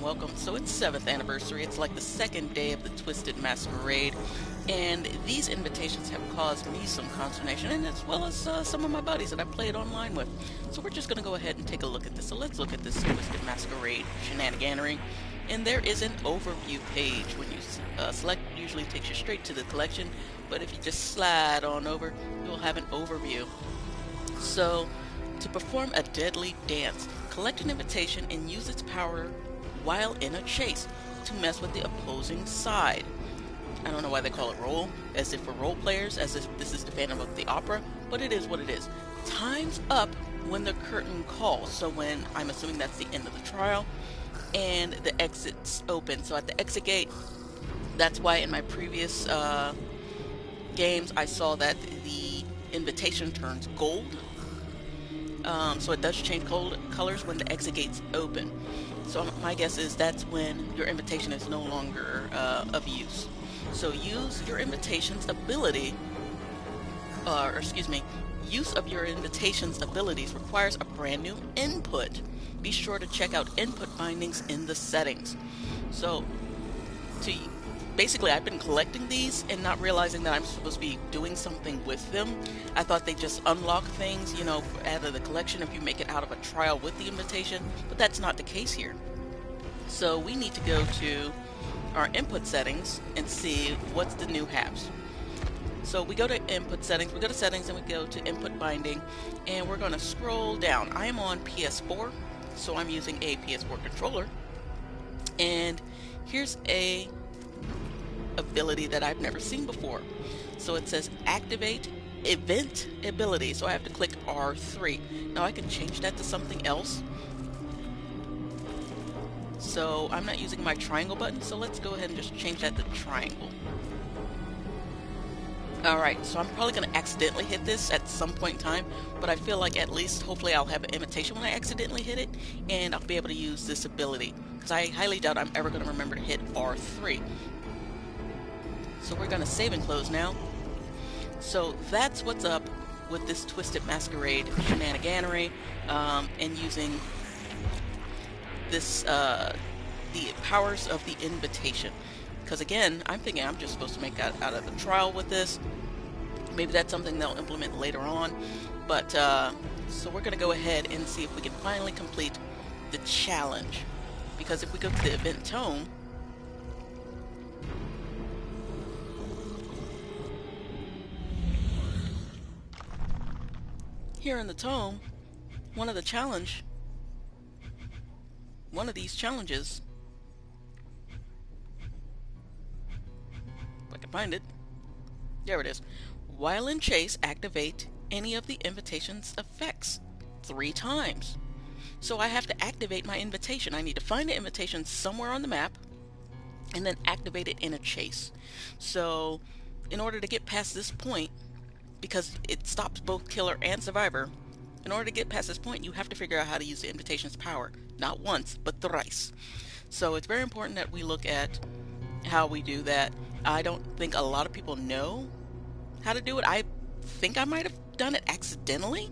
welcome. So it's 7th anniversary. It's like the second day of the Twisted Masquerade, and these invitations have caused me some consternation, and as well as some of my buddies that I played online with. So we're just going to go ahead and take a look at this. So let's look at this Twisted Masquerade shenaniganery. And there is an overview page. When you select, it usually takes you straight to the collection, but if you just slide on over, you'll have an overview. So, to perform a deadly dance, collect an invitation and use its power while in a chase to mess with the opposing side. I don't know why they call it role, as if we're role players, as if this is the Phantom of the Opera, but it is what it is. Time's up when the curtain calls, so when, I'm assuming that's the end of the trial, and the exit's open. So at the exit gate, that's why in my previous games I saw that the invitation turns gold. So it does change colors when the exit gates open. So my guess is that's when your invitation is no longer of use. So use your invitation's ability, use of your invitation's abilities requires a brand new input. Be sure to check out input bindings in the settings. So basically, I've been collecting these and not realizing that I'm supposed to be doing something with them. I thought they just unlock things, out of the collection if you make it out of a trial with the invitation, but that's not the case here. So we need to go to our input settings and see what's the new haps. So we go to input settings, we go to settings, and we go to input binding, and we're going to scroll down. I am on PS4, so I'm using a PS4 controller, and here's a ability that I've never seen before. So it says activate event ability, so I have to click R3. Now I can change that to something else. So I'm not using my triangle button, so let's go ahead and just change that to triangle. Alright, so I'm probably going to accidentally hit this at some point in time, but I feel like at least, hopefully I'll have an invitation when I accidentally hit it, and I'll be able to use this ability, because I highly doubt I'm ever going to remember to hit R3. So we're going to save and close now. So that's what's up with this Twisted Masquerade shenaniganery, and using this, the powers of the invitation. Because again, I'm thinking I'm just supposed to make out of the trial with this. Maybe that's something they'll implement later on. But, so we're going to go ahead and see if we can finally complete the challenge. Because if we go to the event tome, here in the tome, one of these challenges, if I can find it, there it is. While in chase, activate any of the invitation's effects 3 times. So I have to activate my invitation. I need to find the invitation somewhere on the map and then activate it in a chase. So in order to get past this point, because it stops both killer and survivor, in order to get past this point, you have to figure out how to use the invitation's power. Not once, but thrice. So it's very important that we look at how we do that. I don't think a lot of people know how to do it. I think I might have done it accidentally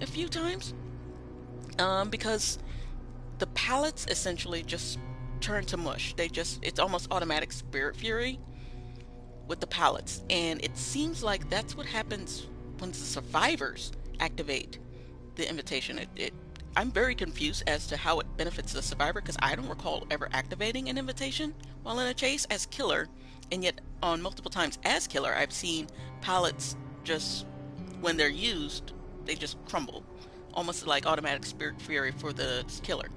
a few times, because the pallets essentially just turn to mush. It's almost automatic spirit fury with the pallets, and it seems like that's what happens when the survivors activate the invitation. I'm very confused as to how it benefits the survivor, because I don't recall ever activating an invitation while in a chase as killer, and yet on multiple times as killer I've seen pallets just, when they're used, they just crumble, almost like automatic spirit fury for the killer.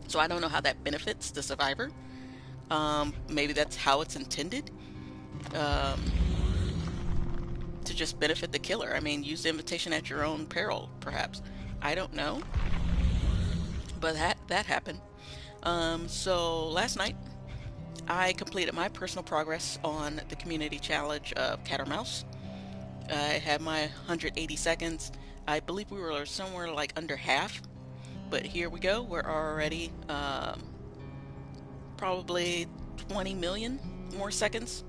So I don't know how that benefits the survivor. Maybe that's how it's intended, to just benefit the killer. I mean, use the invitation at your own peril, perhaps. I don't know, but that happened. So last night I completed my personal progress on the community challenge of Cat or Mouse. I had my 180 seconds. I believe we were somewhere like under half, but here we go. We're already probably 20 million more seconds,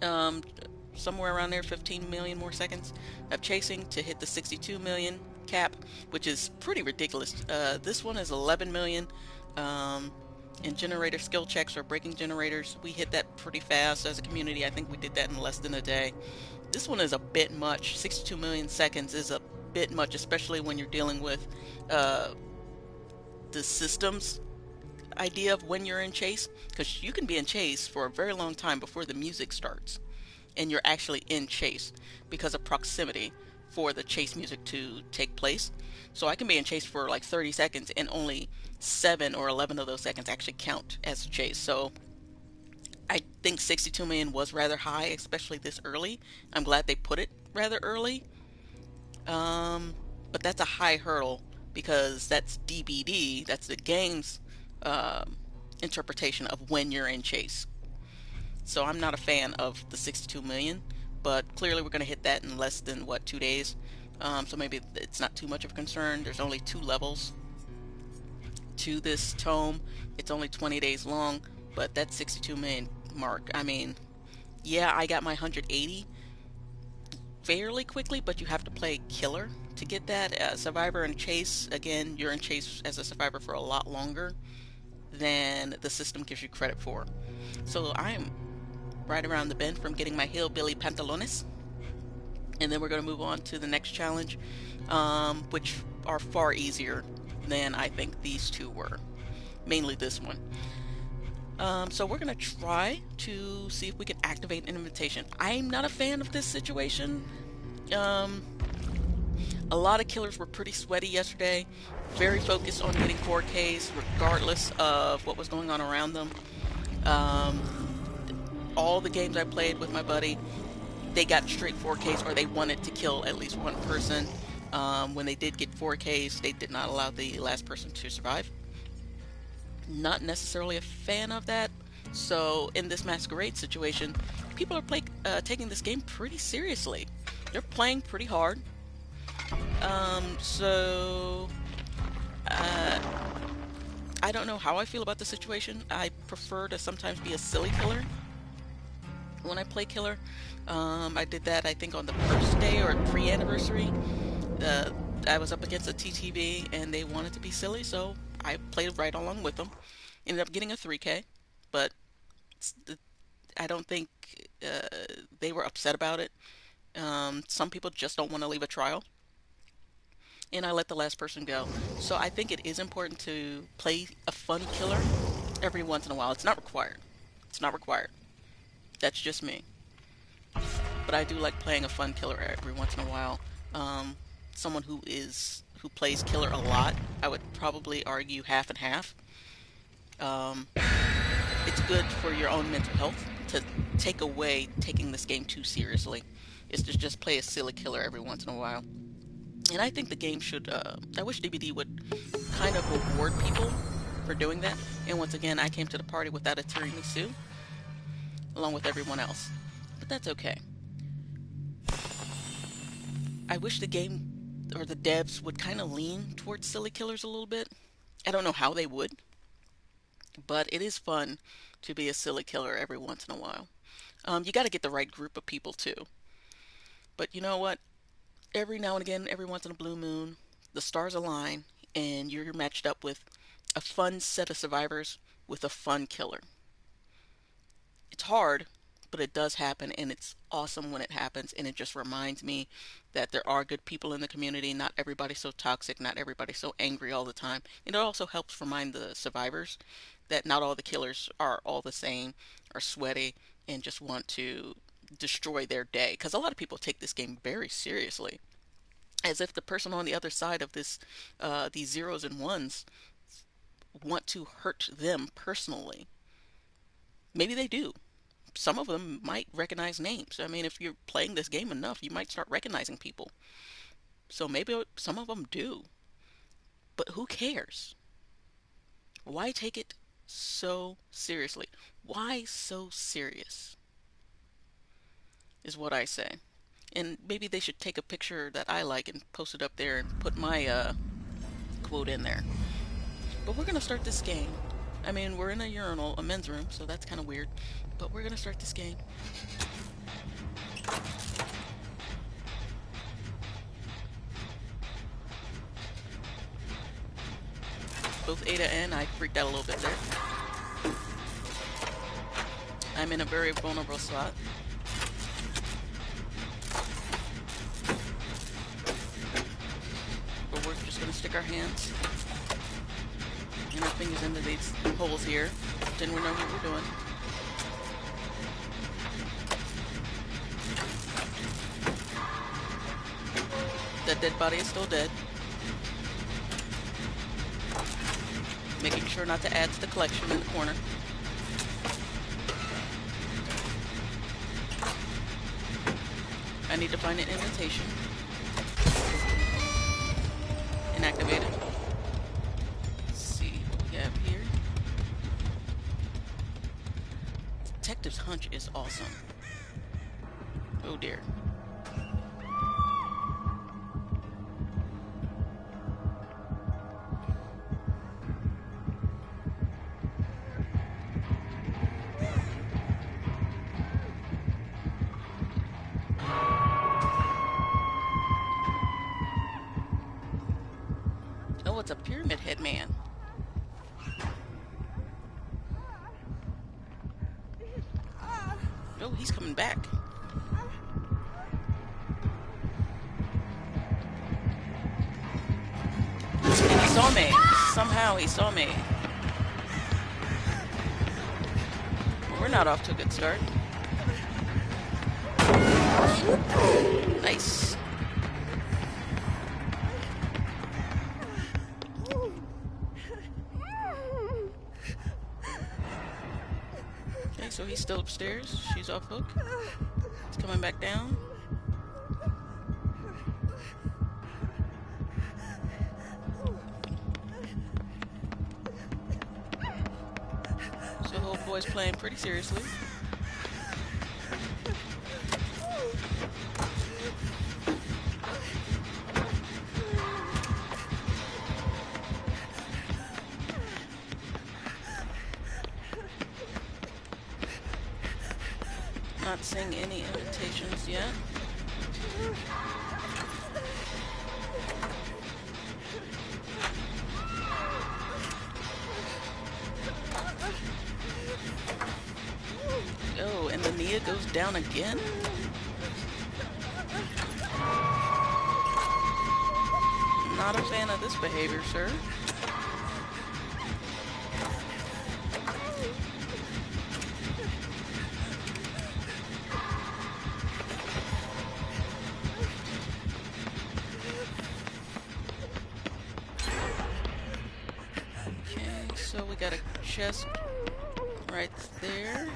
somewhere around there, 15 million more seconds of chasing to hit the 62 million cap, which is pretty ridiculous. This one is 11 million. Um, and generator skill checks or breaking generators, we hit that pretty fast as a community. I think we did that in less than a day. This one is a bit much. 62 million seconds is a bit much, especially when you're dealing with uh, the system's idea of when you're in chase, because you can be in chase for a very long time before the music starts, and you're actually in chase because of proximity for the chase music to take place. So I can be in chase for like 30 seconds and only 7 or 11 of those seconds actually count as chase. So I think 62 million was rather high, especially this early. I'm glad they put it rather early. Um, but that's a high hurdle because that's DBD, that's the game's um, interpretation of when you're in chase. So I'm not a fan of the 62 million, but clearly we're going to hit that in less than, what, 2 days. So maybe it's not too much of a concern. There's only 2 levels to this tome. It's only 20 days long, but that 62 million mark, I mean, yeah, I got my 180 fairly quickly, but you have to play killer to get that. Survivor and chase, again, you're in chase as a survivor for a lot longer than the system gives you credit for. So I'm right around the bend from getting my hillbilly pantalones. And then we're going to move on to the next challenge, which are far easier than I think these two were, mainly this one. So we're going to try to see if we can activate an invitation. I'm not a fan of this situation. Um, a lot of killers were pretty sweaty yesterday, very focused on getting 4Ks regardless of what was going on around them. Um, all the games I played with my buddy, they got straight 4Ks or they wanted to kill at least one person. When they did get 4Ks, they did not allow the last person to survive. Not necessarily a fan of that. So in this masquerade situation, people are taking this game pretty seriously. They're playing pretty hard. So I don't know how I feel about the situation. I prefer to sometimes be a silly killer when I play killer. I did that, I think, on the first day or pre-anniversary. I was up against a TTV and they wanted to be silly, so I played right along with them. Ended up getting a 3K, but I don't think they were upset about it. Some people just don't want to leave a trial, and I let the last person go. So I think it is important to play a fun killer every once in a while. It's not required. It's not required. That's just me. But I do like playing a fun killer every once in a while. Someone who plays killer a lot, I would probably argue half and half. Um, it's good for your own mental health to take away taking this game too seriously. Is to just play a silly killer every once in a while. And I think the game should, I wish DBD would kind of reward people for doing that. And once again, I came to the party without a tiramisu, along with everyone else. But that's okay. I wish the game or the devs would kind of lean towards silly killers a little bit. I don't know how they would, but it is fun to be a silly killer every once in a while. You got to get the right group of people too. But you know what? Every now and again, every once in a blue moon, the stars align and you're matched up with a fun set of survivors with a fun killer. It's hard, but it does happen, and it's awesome when it happens. And it just reminds me that there are good people in the community. Not everybody's so toxic, not everybody's so angry all the time. And it also helps remind the survivors that not all the killers are all the same, are sweaty, and just want to destroy their day. Because a lot of people take this game very seriously, as if the person on the other side of these zeros and ones want to hurt them personally. Maybe they do. Some of them might recognize names. I mean, if you're playing this game enough, you might start recognizing people. So maybe some of them do. But who cares? Why take it so seriously? Why so serious? Is what I say. And maybe they should take a picture that I like and post it up there and put my quote in there. But we're going to start this game. I mean, we're in a urinal, a men's room, so that's kind of weird. But we're going to start this game. both Ada and I freaked out a little bit there. I'm in a very vulnerable spot. But we're just gonna stick our hands and our fingers into these holes here. Then we know what we're doing. That dead body is still dead. Making sure not to add to the collection in the corner. I need to find an invitation. Inactivate it. Let's see what we have here. Detective's hunch is awesome. Oh dear. Oh, it's a Pyramid Head man. Oh, he's coming back. And he saw me. Somehow he saw me. Well, we're not off to a good start. Nice. Okay, so he's still upstairs. She's off hook. He's coming back down. So the whole boy's playing pretty seriously. Not seeing any invitations yet. Oh, and the Nia goes down again? Not a fan of this behavior, sir. So we got a chest right there.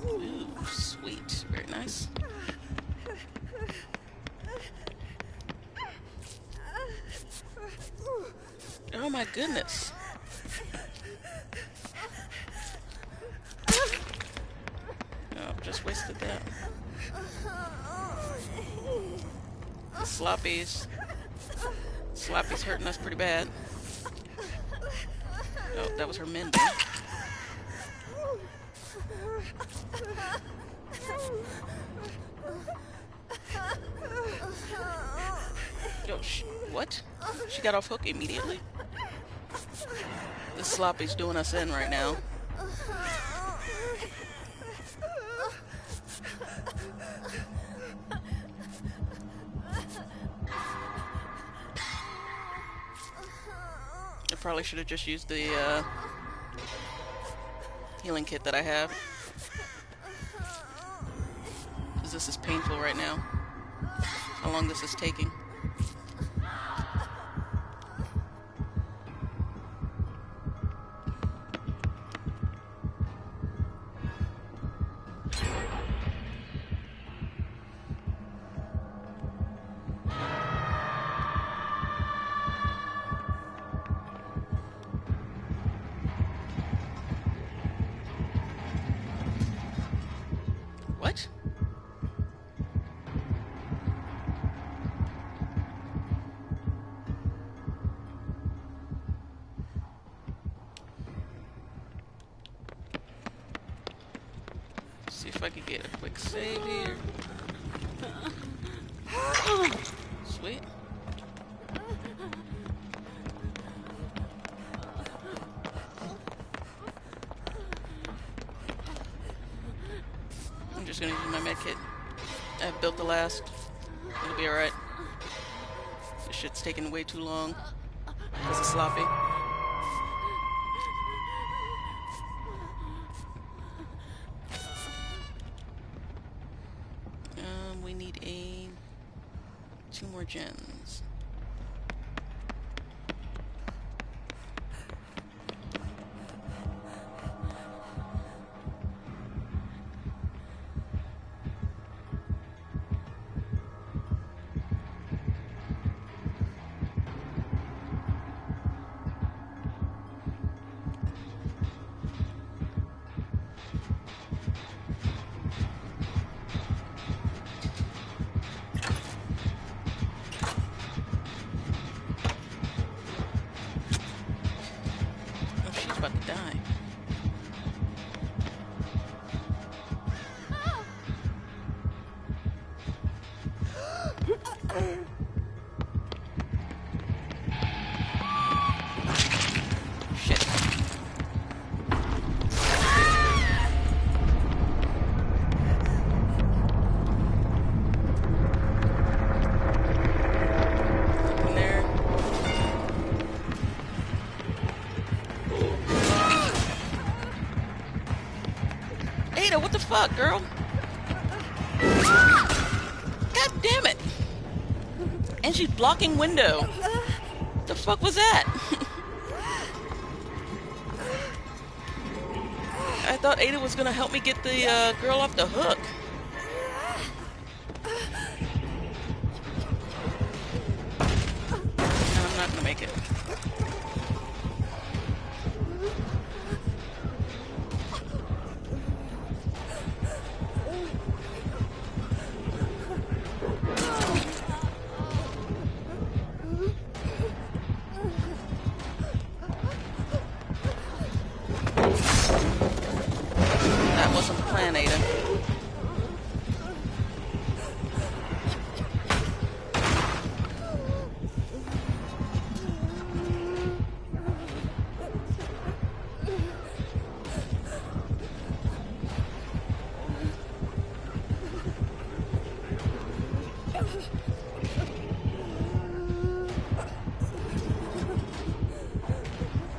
Ooh, sweet. Very nice. Oh my goodness. Just wasted that. The Sloppy's hurting us pretty bad. Oh, that was her mending. Oh, what? She got off hook immediately? The Sloppy's doing us in right now. I probably should have just used the healing kit that I have. Because this is painful right now. How long this is taking. What? See if I can get a quick save here. Sweet. I'm just gonna use my med kit. I've built the last. It'll be alright. This shit's taking way too long because it's sloppy. We need 2 more gens. About to die. Shit. In there. Ada, what the fuck, girl? God damn it! And she's blocking window. What the fuck was that? I thought Ada was gonna help me get the girl off the hook. No, I'm not gonna make it. That wasn't the plan, Ada.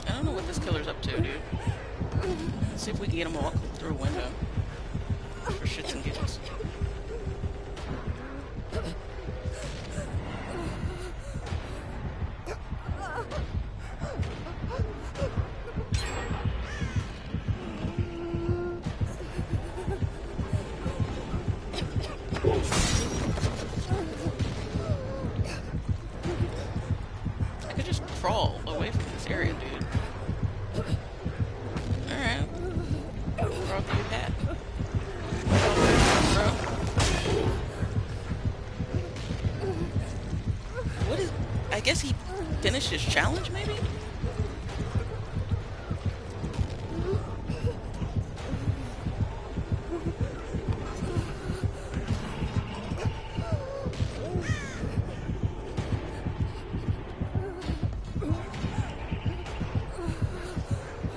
I don't know what this killer's up to, dude. Let's see if we can get him to walk through a window. For shits and giggles. I could just crawl away from this area, dude. Alright. Crawl through your path. Bro. What is... I guess he finished his challenge, maybe?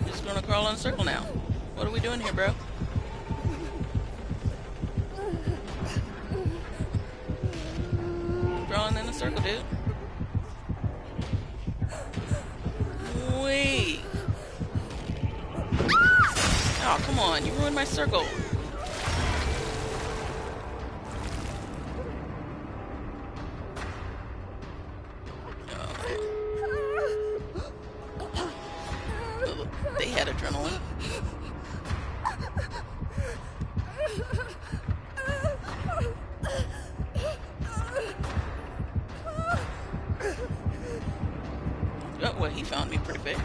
Just gonna crawl in a circle now. What are we doing here, bro? Crawling in a circle, dude. Wait. Oh, come on. You ruined my circle. Oh, they had adrenaline. Oh, well, he found me pretty quick.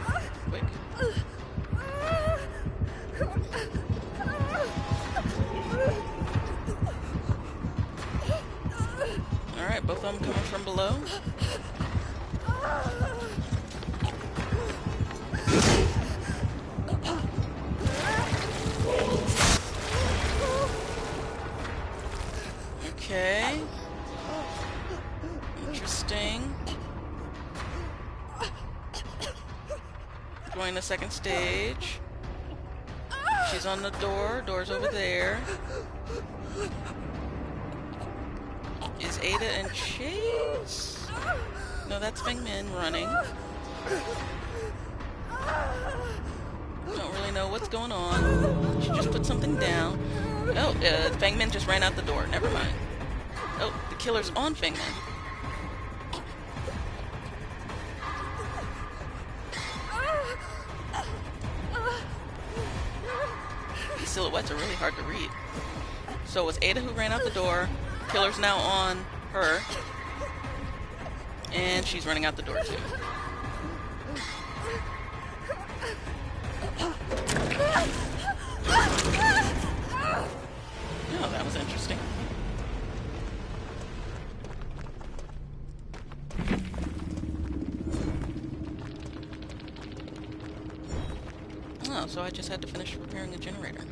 Alright, both of them coming from below. Okay. Interesting. Going to second stage. She's on the door. Door's over there. Is Ada and Chase? No, that's Feng Min running. Don't really know what's going on. She just put something down. Oh, Feng Min just ran out the door. Never mind. Oh, the killer's on Feng Min. These silhouettes are really hard to read. So it was Ada who ran out the door. Killer's now on her. And she's running out the door too. Oh, that was interesting. Oh, so I just had to finish repairing the generator.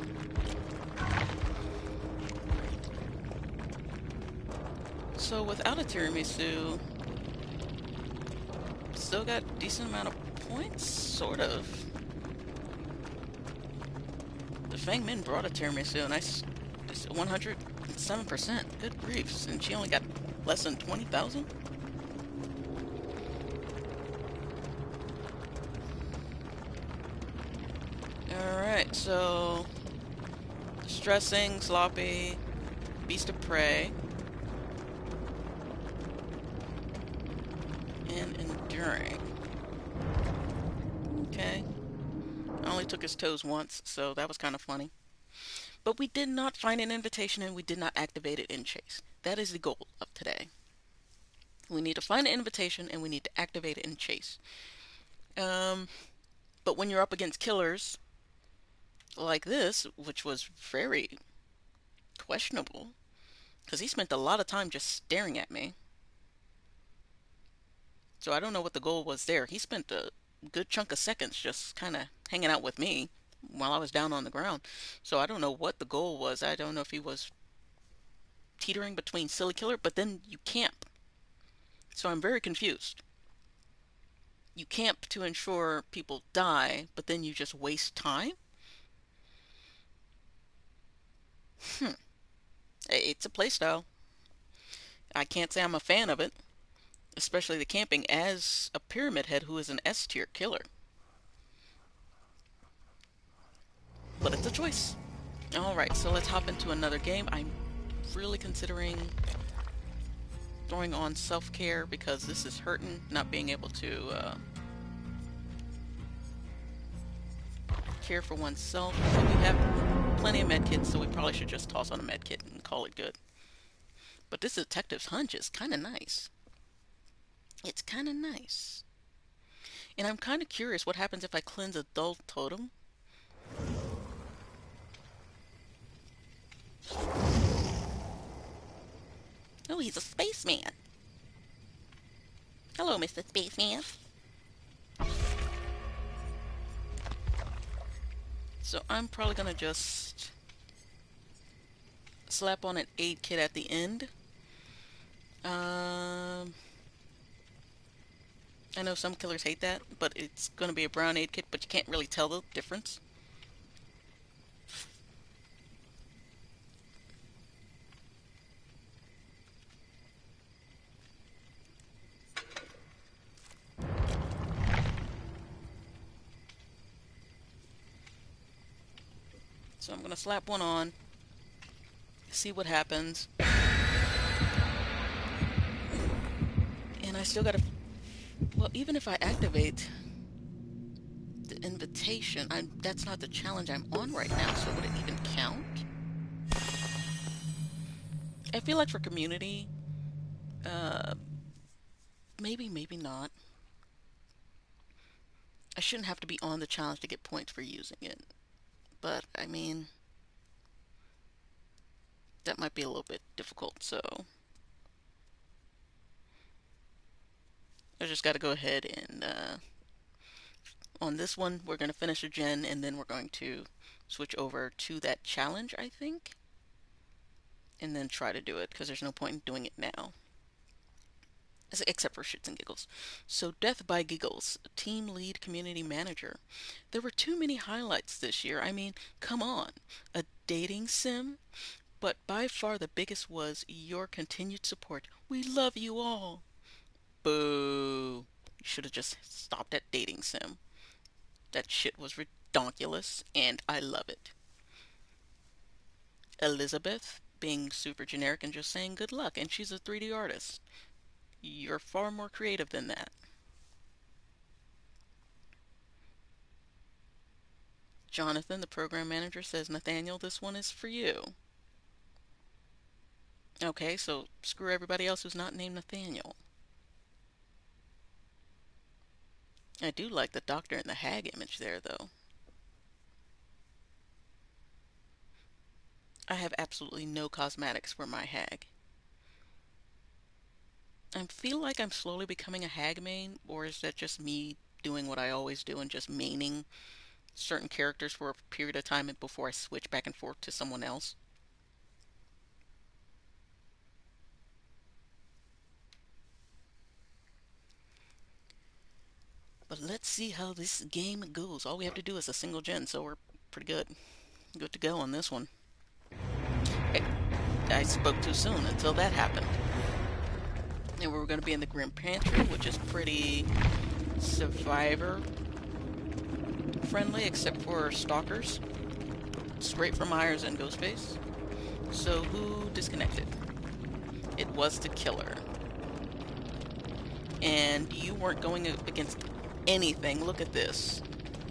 So without a tiramisu, still got a decent amount of points? Sort of. The Feng Min brought a tiramisu and I 107%. Good griefs. And she only got less than 20,000? Alright, so stressing, sloppy, beast of prey, and enduring. Okay. I only took his toes once, so that was kind of funny. But we did not find an invitation and we did not activate it in Chase. That is the goal of today. We need to find an invitation and we need to activate it in Chase. But when you're up against killers like this, which was very questionable, because he spent a lot of time just staring at me. So I don't know what the goal was there. He spent a good chunk of seconds just kind of hanging out with me while I was down on the ground. So I don't know what the goal was. I don't know if he was teetering between silly killer, but then you camp. So I'm very confused. You camp to ensure people die, but then you just waste time? It's a playstyle. I can't say I'm a fan of it, especially the camping as a Pyramid Head who is an S tier killer. But it's a choice. Alright, so let's hop into another game. I'm really considering throwing on self-care because this is hurting, not being able to care for oneself. So we have plenty of medkits, so we probably should just toss on a medkit and call it good. But this detective's hunch is kind of nice. It's kind of nice. And I'm kind of curious what happens if I cleanse a dull totem. Oh, he's a spaceman. Hello, Mr. Spaceman. So I'm probably gonna just slap on an aid kit at the end. I know some killers hate that, but it's gonna be a brown aid kit, but you can't really tell the difference. So I'm gonna slap one on, see what happens. And I still gotta, well, even if I activate the invitation, that's not the challenge I'm on right now, so would it even count? I feel like for community, uh, maybe, maybe not. I shouldn't have to be on the challenge to get points for using it. But, I mean, that might be a little bit difficult, so I just gotta go ahead and, on this one, we're gonna finish a gen, and then we're going to switch over to that challenge, I think. and then try to do it, because there's no point in doing it now. Except for shits and giggles. So, Death by Giggles, team lead community manager. There were too many highlights this year. I mean, come on. A dating sim? But by far the biggest was your continued support. We love you all. Boo. You should have just stopped at dating sim. That shit was redonkulous, and I love it. Elizabeth, being super generic and just saying good luck, and she's a 3D artist. You're far more creative than that. Jonathan, the program manager, says, Nathaniel, this one is for you. Okay, so screw everybody else who's not named Nathaniel. I do like the doctor and the hag image there, though. I have absolutely no cosmetics for my hag. I feel like I'm slowly becoming a hag main, or is that just me doing what I always do and just maining certain characters for a period of time before I switch back and forth to someone else? But let's see how this game goes. All we have to do is a single gen, so we're pretty good. Good to go on this one. Hey, I spoke too soon until that happened. And we were going to be in the Grim Pantry, which is pretty survivor friendly, except for stalkers. Straight from Myers and Ghostface. So who disconnected? It was the killer. And you weren't going up against anything. Look at this.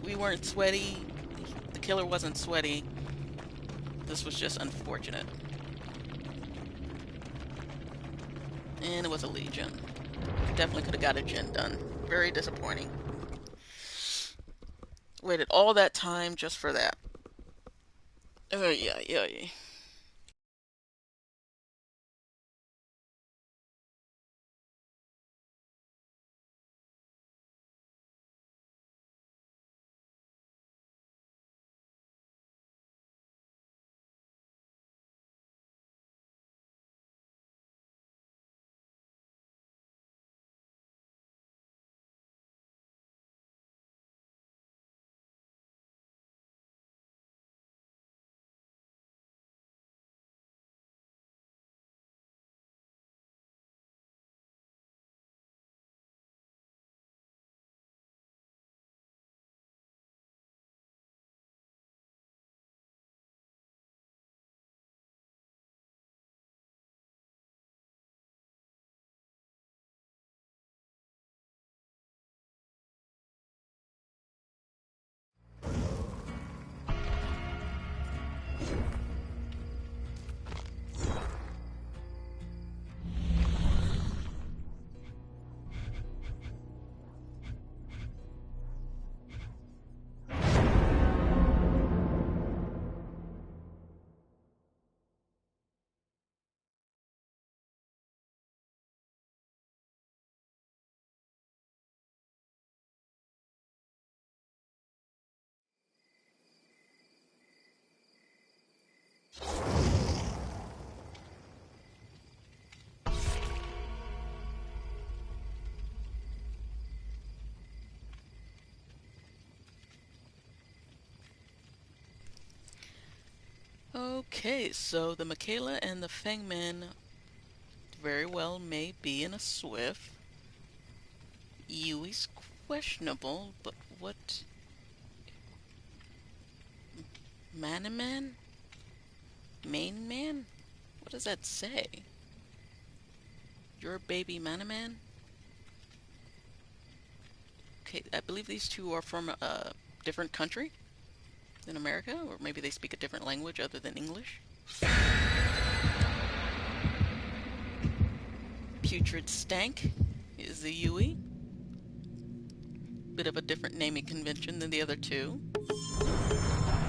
We weren't sweaty. The killer wasn't sweaty. This was just unfortunate. And it was a Legion. Definitely could have got a gen done. Very disappointing. Waited all that time just for that. Oh, yeah. Okay, so the Michaela and the Fangman very well may be in a Swift. Yui's questionable, but what? Manaman? Main man? What does that say? Your baby Manaman? Okay, I believe these two are from a different country than America, or maybe they speak a different language other than English. Putrid Stank is the Yui. Bit of a different naming convention than the other two.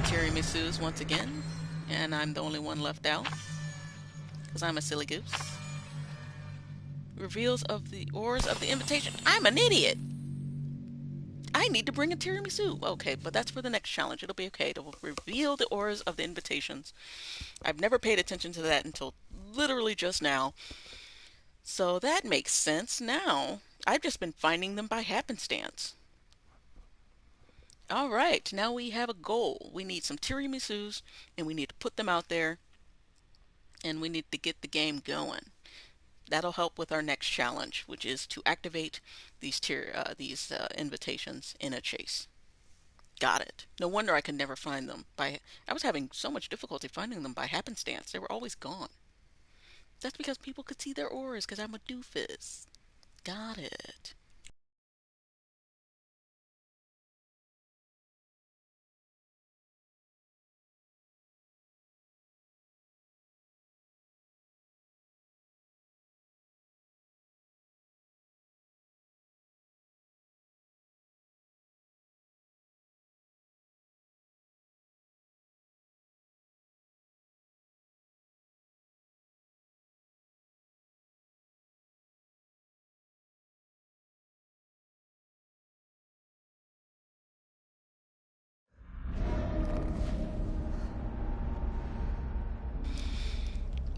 Tiramisu's once again, and I'm the only one left out, because I'm a silly goose. Reveals of the ores of the invitation. I'm an idiot! I need to bring a tiramisu. Okay, but that's for the next challenge. It'll be okay. It'll reveal the auras of the invitations. I've never paid attention to that until literally just now. So that makes sense now. I've just been finding them by happenstance. All right, now we have a goal. We need some tiramisus and we need to put them out there and we need to get the game going. That'll help with our next challenge, which is to activate these invitations in a chase. Got it. No wonder I could never find them. I was having so much difficulty finding them by happenstance. They were always gone. That's because people could see their auras because I'm a doofus. Got it.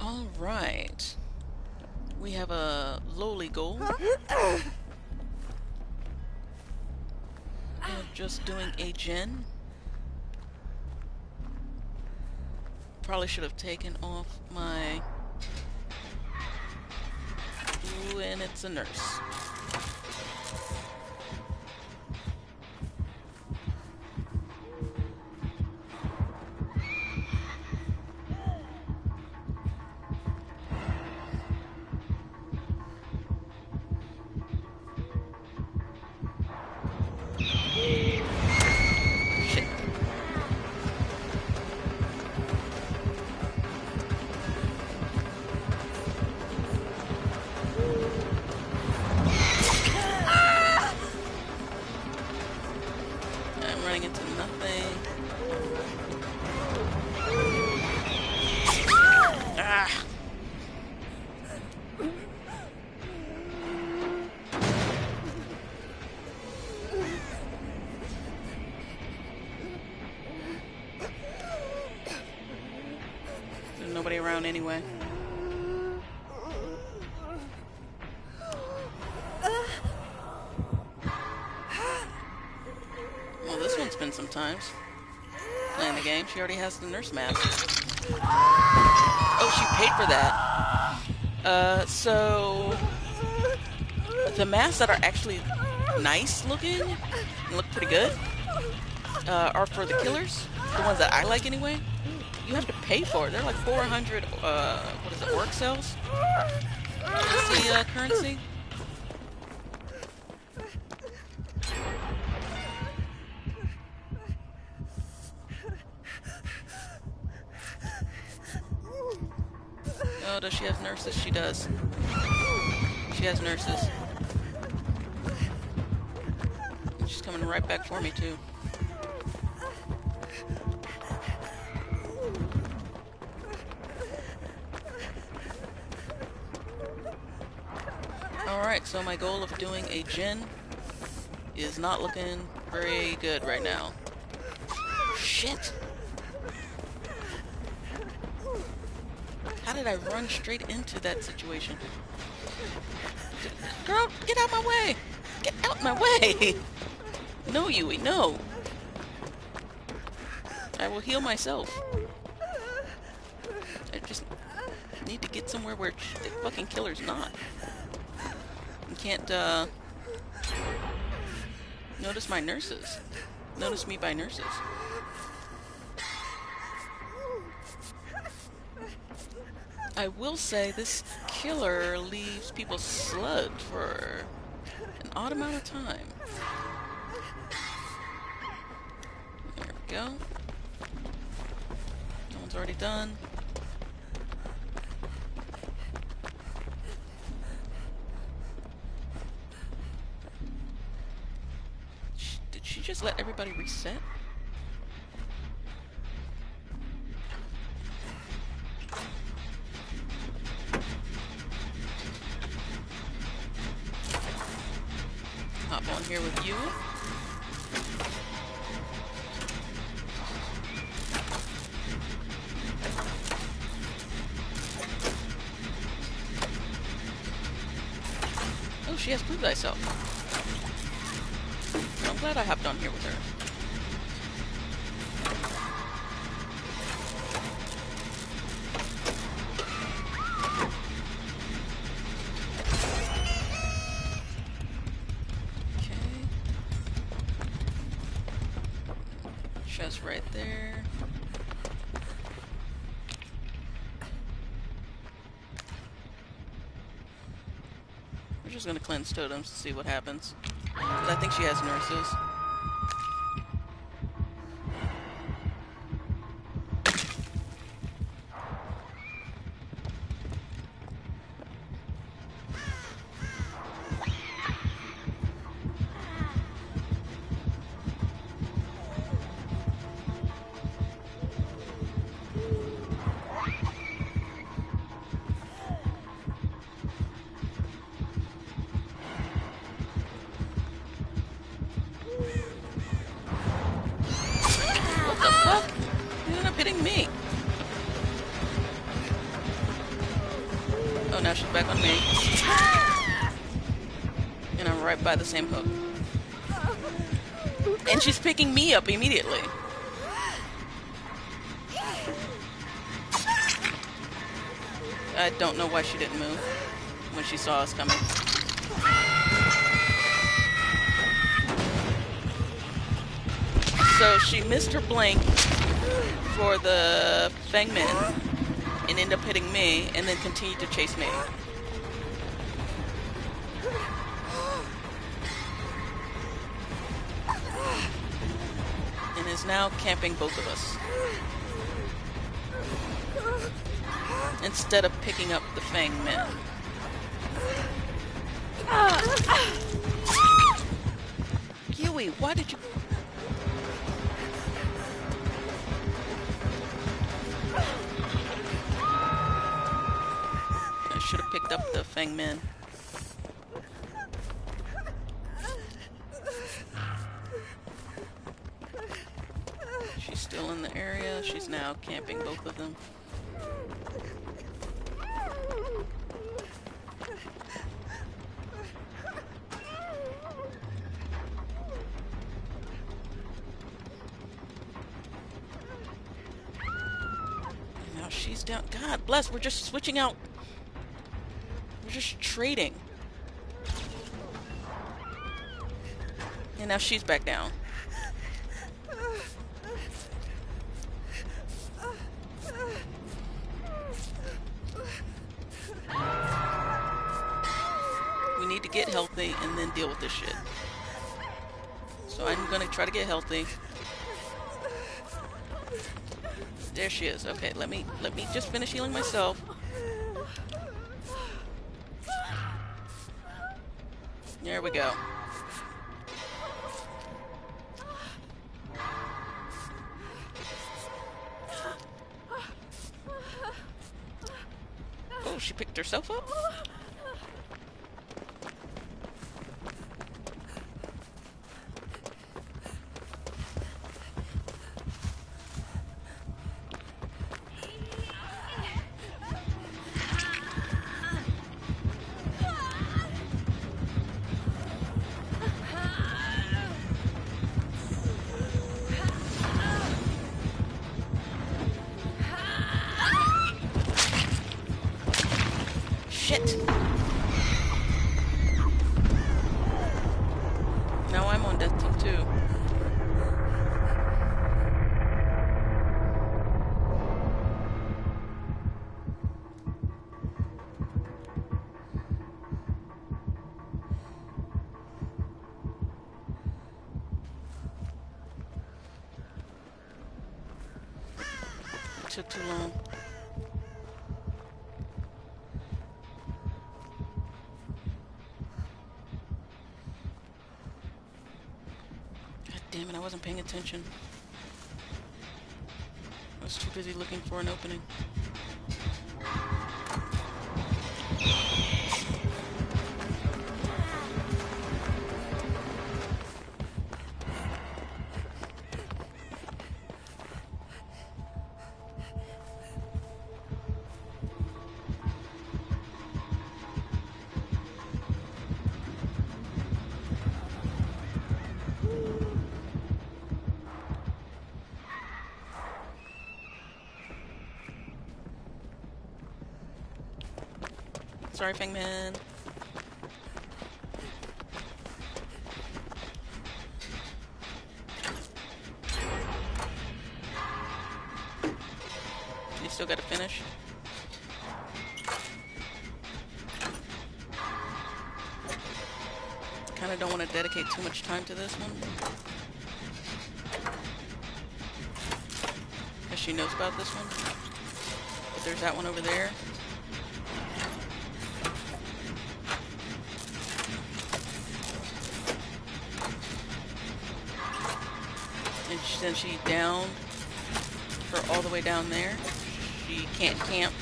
All right. We have a lowly goal of just doing a gen. Probably should have taken off my... Ooh, and it's a nurse. Shit. I'm running into nothing. Ah! There's nobody around anyway. Well, this one's been some times playing the game. She already has the nurse mask. Oh, she paid for that. So the masks that are actually nice looking and look pretty good are for the killers. The ones that I like anyway. You have to pay for it. They're like 400, what is it, orc cells? What's the currency? Oh, does she have nurses? She does. She has nurses. And she's coming right back for me, too. Alright, so my goal of doing a gen is not looking very good right now. Shit! How did I run straight into that situation? Girl, get out my way! Get out my way! No, Yui, no! I will heal myself. I just need to get somewhere where the fucking killer's not. You can't, notice my nurses. Notice me by nurses. I will say this killer leaves people slugged for an odd amount of time. There we go. That one's already done. Did she just let everybody reset? Hop on here with you. she has Prove Thyself. I'm glad I hopped on here with her. Chest right there. We're just gonna cleanse totems to see what happens. Because I think she has nurses. Me. Oh, now she's back on me. And I'm right by the same hook. And she's picking me up immediately. I don't know why she didn't move when she saw us coming. So she missed her blink for the Fengmin and ended up hitting me and then continued to chase me. And is now camping both of us. Instead of picking up the Fengmin. Yui, why did you... Should have picked up the Fengmin. She's still in the area. She's now camping both of them. Now she's down. God bless, we're just switching out. Just trading. And now she's back down. We need to get healthy and then deal with this shit. So I'm gonna try to get healthy. There she is. Okay, let me just finish healing myself. There we go. Oh, she picked herself up? Shit. Now I'm on death team too. It took too long. Damn it, I wasn't paying attention. I was too busy looking for an opening. sorry, Fangman. You still gotta finish. Kinda don't want to dedicate too much time to this one. Because she knows about this one. But there's that one over there. And then she downed her all the way down there. She can't camp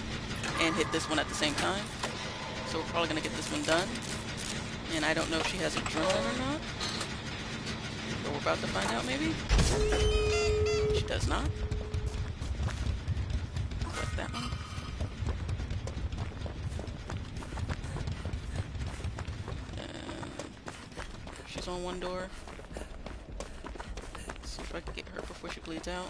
and hit this one at the same time. So we're probably going to get this one done. And I don't know if she has adrenaline or not. But we're about to find out, maybe? She does not. Select that one. She's on one door. Let's see if I can get her before she bleeds out.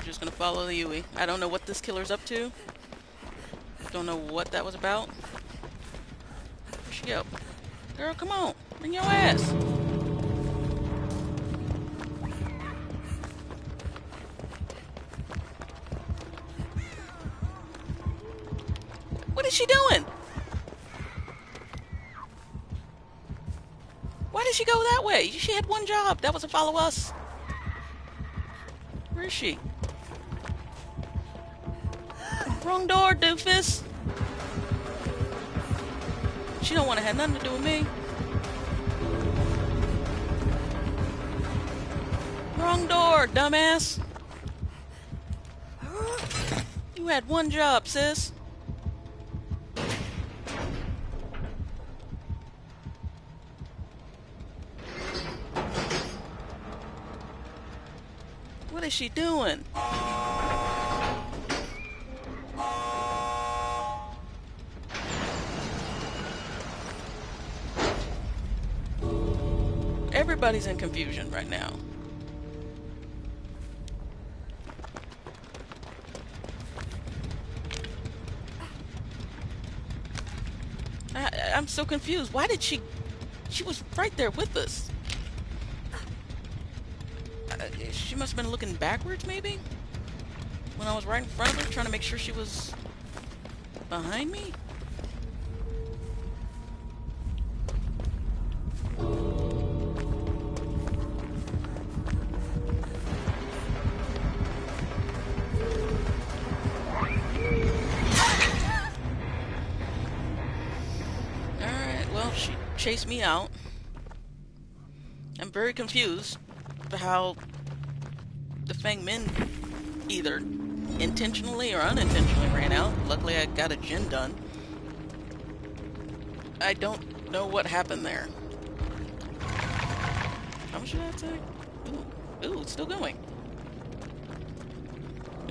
Just gonna follow the Yui. I don't know what this killer's up to. Don't know what that was about. Where'd she go? Girl, come on. Bring your ass. What is she doing? Why did she go that way? She had one job. That was to follow us. Where is she? Wrong door, doofus. She don't want to have nothing to do with me. Wrong door, dumbass. You had one job, sis. What is she doing? Everybody's in confusion right now. I'm so confused. Why did she was right there with us. She must have been looking backwards, maybe? When I was right in front of her, trying to make sure she was behind me? Alright, well, she chased me out. I'm very confused how the Fangmen either intentionally or unintentionally ran out. Luckily I got a gen done. I don't know what happened there. How much did that take? Ooh, it's still going.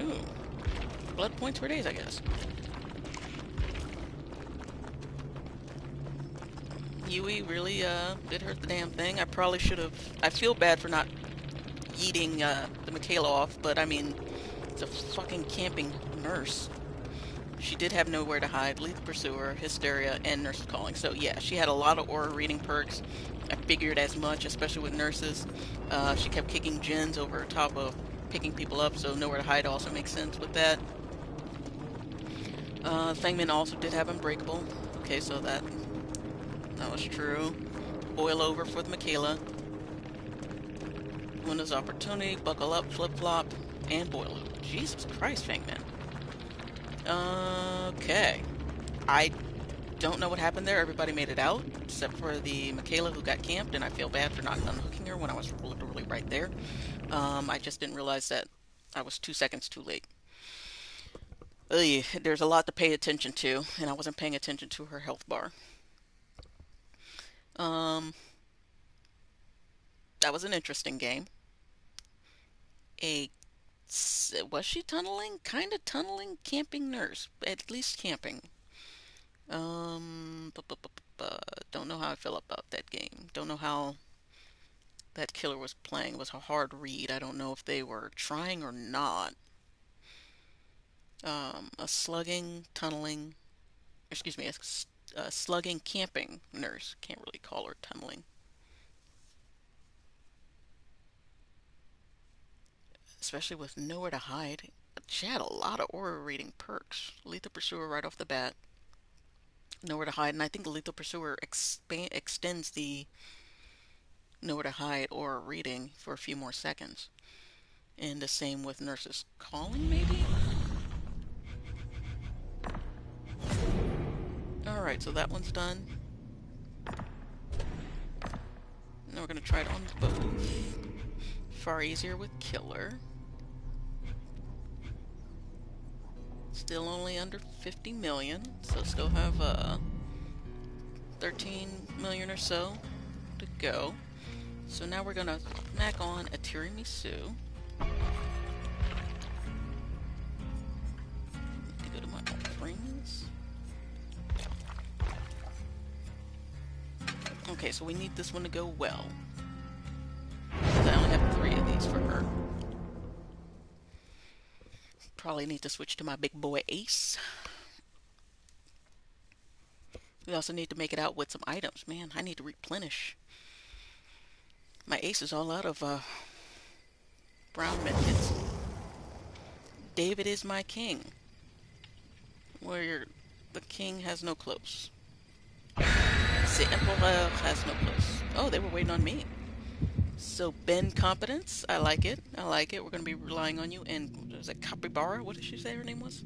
Ooh. Blood points for days, I guess. Yui really did hurt the damn thing. I probably should have... I feel bad for not yeeting the Mikaela off, but I mean, it's a fucking camping nurse. She did have nowhere to hide. Lethal Pursuer, Hysteria, and Nurse's Calling. So yeah, she had a lot of aura reading perks. I figured as much, especially with nurses. She kept kicking gens over top of picking people up, so nowhere to hide also makes sense with that. Fangmen also did have Unbreakable. Okay, so that That was true. Boil over for the Michaela. Windows opportunity, buckle up, flip-flop, and boil over. Jesus Christ, Fangman. Okay. I don't know what happened there. Everybody made it out, except for the Michaela who got camped, and I feel bad for not unhooking her when I was literally right there. I just didn't realize that I was 2 seconds too late. Ugh, there's a lot to pay attention to, and I wasn't paying attention to her health bar. Um, that was an interesting game. A Was she tunneling? Kind of tunneling, camping nurse, at least camping. Don't know how I feel about that game. Don't know how that killer was playing. It was a hard read. I don't know if they were trying or not. A slugging, tunneling, excuse me, a slugging camping nurse. Can't really call her tunneling. Especially with nowhere to hide. She had a lot of aura reading perks. Lethal Pursuer right off the bat. Nowhere to hide, and I think the Lethal Pursuer extends the nowhere to hide aura reading for a few more seconds. And the same with Nurse's Calling, maybe? Alright, so that one's done. Now we're going to try it on both. Far easier with Killer. Still only under 50 million, so still have 13 million or so to go. So now we're going to smack on a tiramisu. To go to my offerings. Okay, so we need this one to go well. I only have 3 of these for her. Probably need to switch to my big boy Ace. We also need to make it out with some items. Man, I need to replenish. My Ace is all out of brown medkits. David is my king. Where the king has no clothes. The Emperor has no clothes. Oh, they were waiting on me. So Ben Competence, I like it. I like it. We're going to be relying on you. And was it Capybara? What did she say her name was?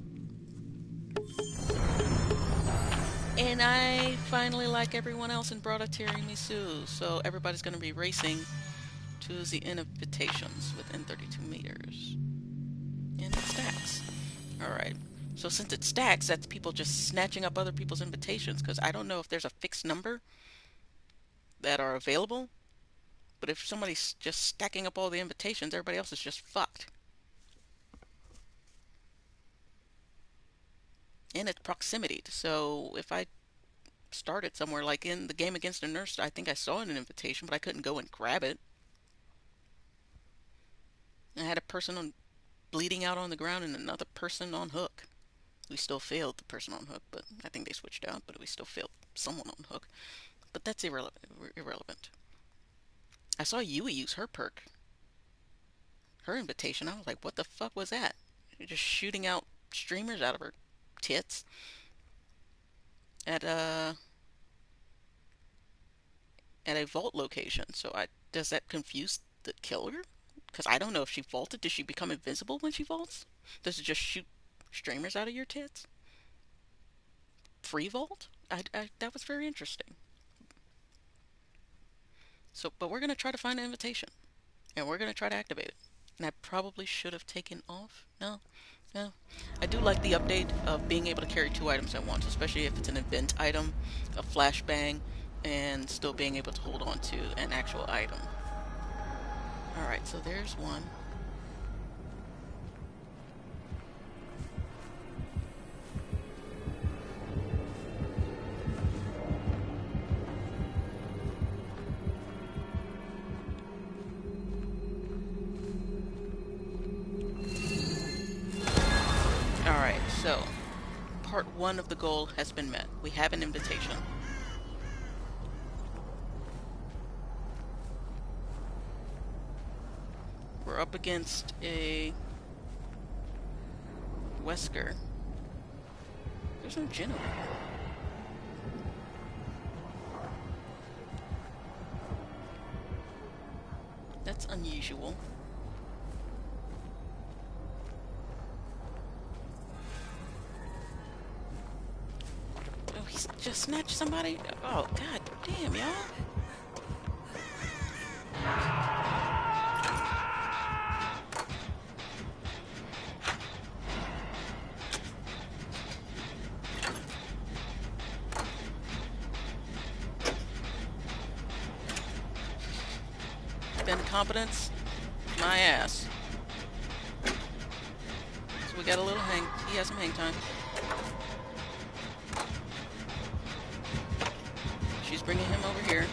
And I finally, like everyone else, and brought a tiramisu. So everybody's going to be racing to the invitations within 32 meters. And it stacks. Alright. So since it stacks, that's people just snatching up other people's invitations. Because I don't know if there's a fixed number that are available. But if somebody's just stacking up all the invitations, everybody else is just fucked. And it's proximity. So if I started somewhere, like in the game against a nurse, I think I saw an invitation, but I couldn't go and grab it. I had a person on bleeding out on the ground and another person on hook. We still failed the person on hook, but I think they switched out, but we still failed someone on hook. But that's irrelevant. I saw Yui use her perk. Her invitation, I was like, what the fuck was that? You're just shooting out streamers out of her tits at a vault location. So does that confuse the killer? Because I don't know if she vaulted. Does she become invisible when she vaults? Does it just shoot streamers out of your tits? Free vault? That was very interesting. So, but we're going to try to find an invitation. And we're going to try to activate it. And I probably should have taken off. No. No. I do like the update of being able to carry 2 items at once, especially if it's an event item, a flashbang, and still being able to hold on to an actual item. Alright, so there's one. Alright, so part 1 of the goal has been met. We have an invitation. We're up against a Wesker. There's no Jin over here. That's unusual. Oh, he's just snatched somebody? Oh, god damn, y'all. Incompetence? My ass. So we got a little hang. He has some hang time. She's bringing him over here.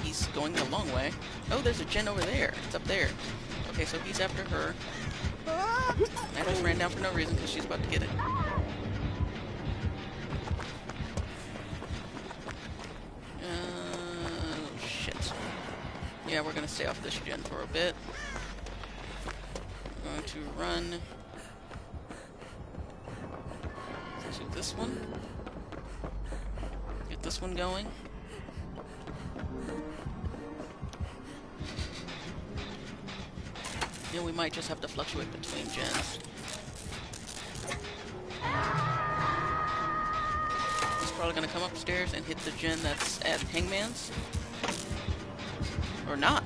He's going the long way. Oh, there's a gen over there. It's up there. Okay, so he's after her. I just ran down for no reason because she's about to get it. Shit. Yeah, we're gonna stay off this gen for a bit. We're going to run to this one. Get this one going. Yeah, we might just have to fluctuate between gens. He's probably gonna come upstairs and hit the gen that's at Hangman's. Or not.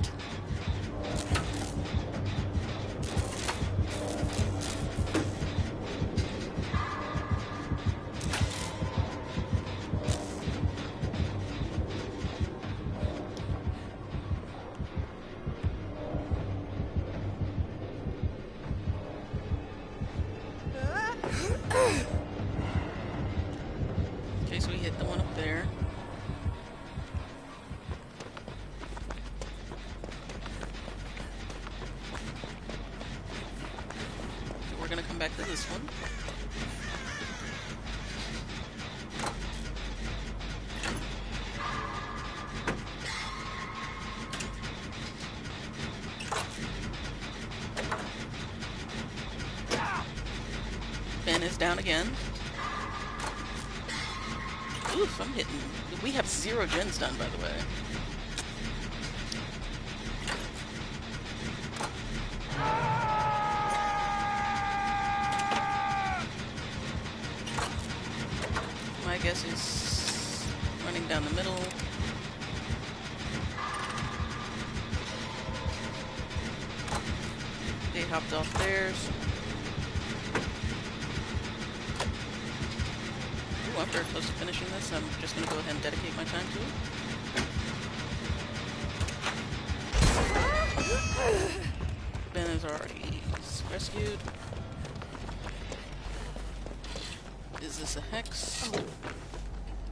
Okay, so we hit the one up there. So we're gonna come back to this one. Ben is down again. Oof, I'm hitting. We have 0 gens done, by the way. My guess is running down the middle. They hopped off theirs. Ooh, I'm very close to finishing this. I'm just going to go ahead and dedicate my time to it. Ben is already rescued. Is this a hex?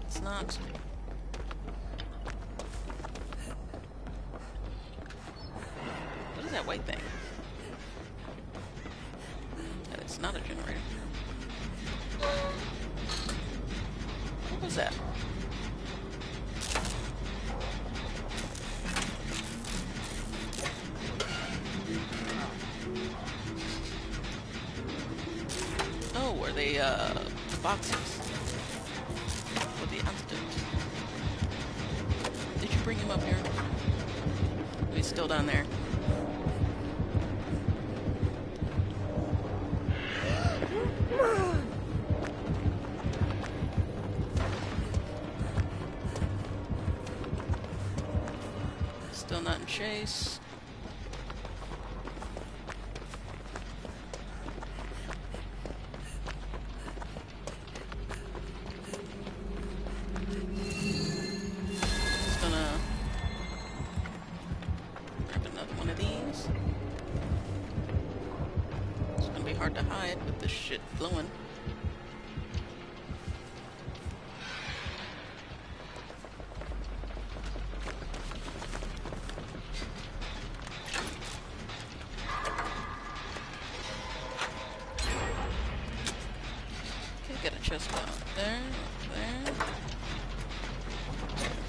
It's not. What is that white thing? That is not a generator. What was that? Oh, are they, the boxes? With the antidote. Did you bring him up here? He's still down there. Still not in chase. Just gonna grab another one of these. It's gonna be hard to hide with this shit glowing. Get a chest out there,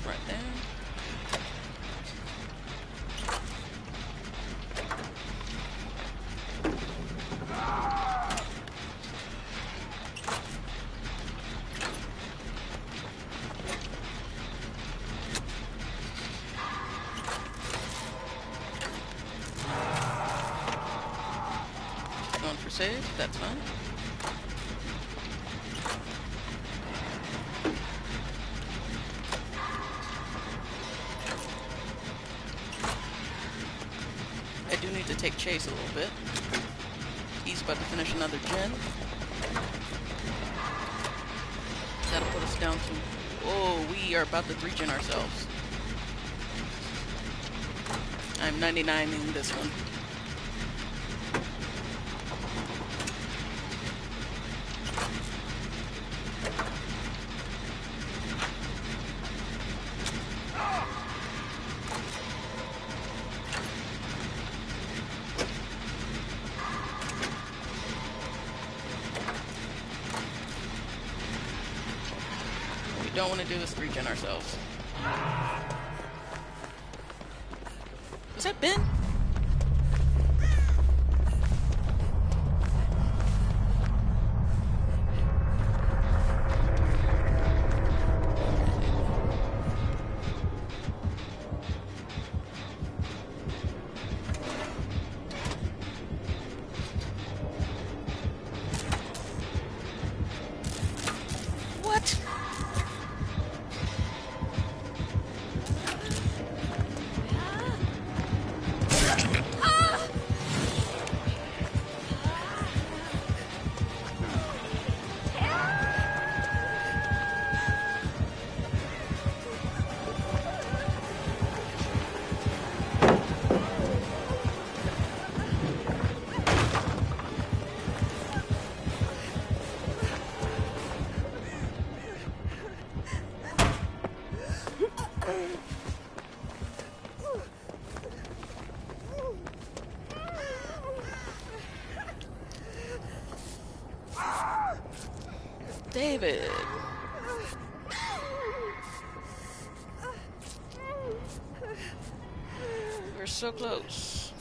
right there. going for save. That's fine. I do need to take Chase a little bit. He's about to finish another gen. That'll put us down to... Oh, we are about to 3-gen ourselves. I'm 99ing this one. What we don't want to do is 3-gen ourselves. Was that Ben? What? David. We're so close.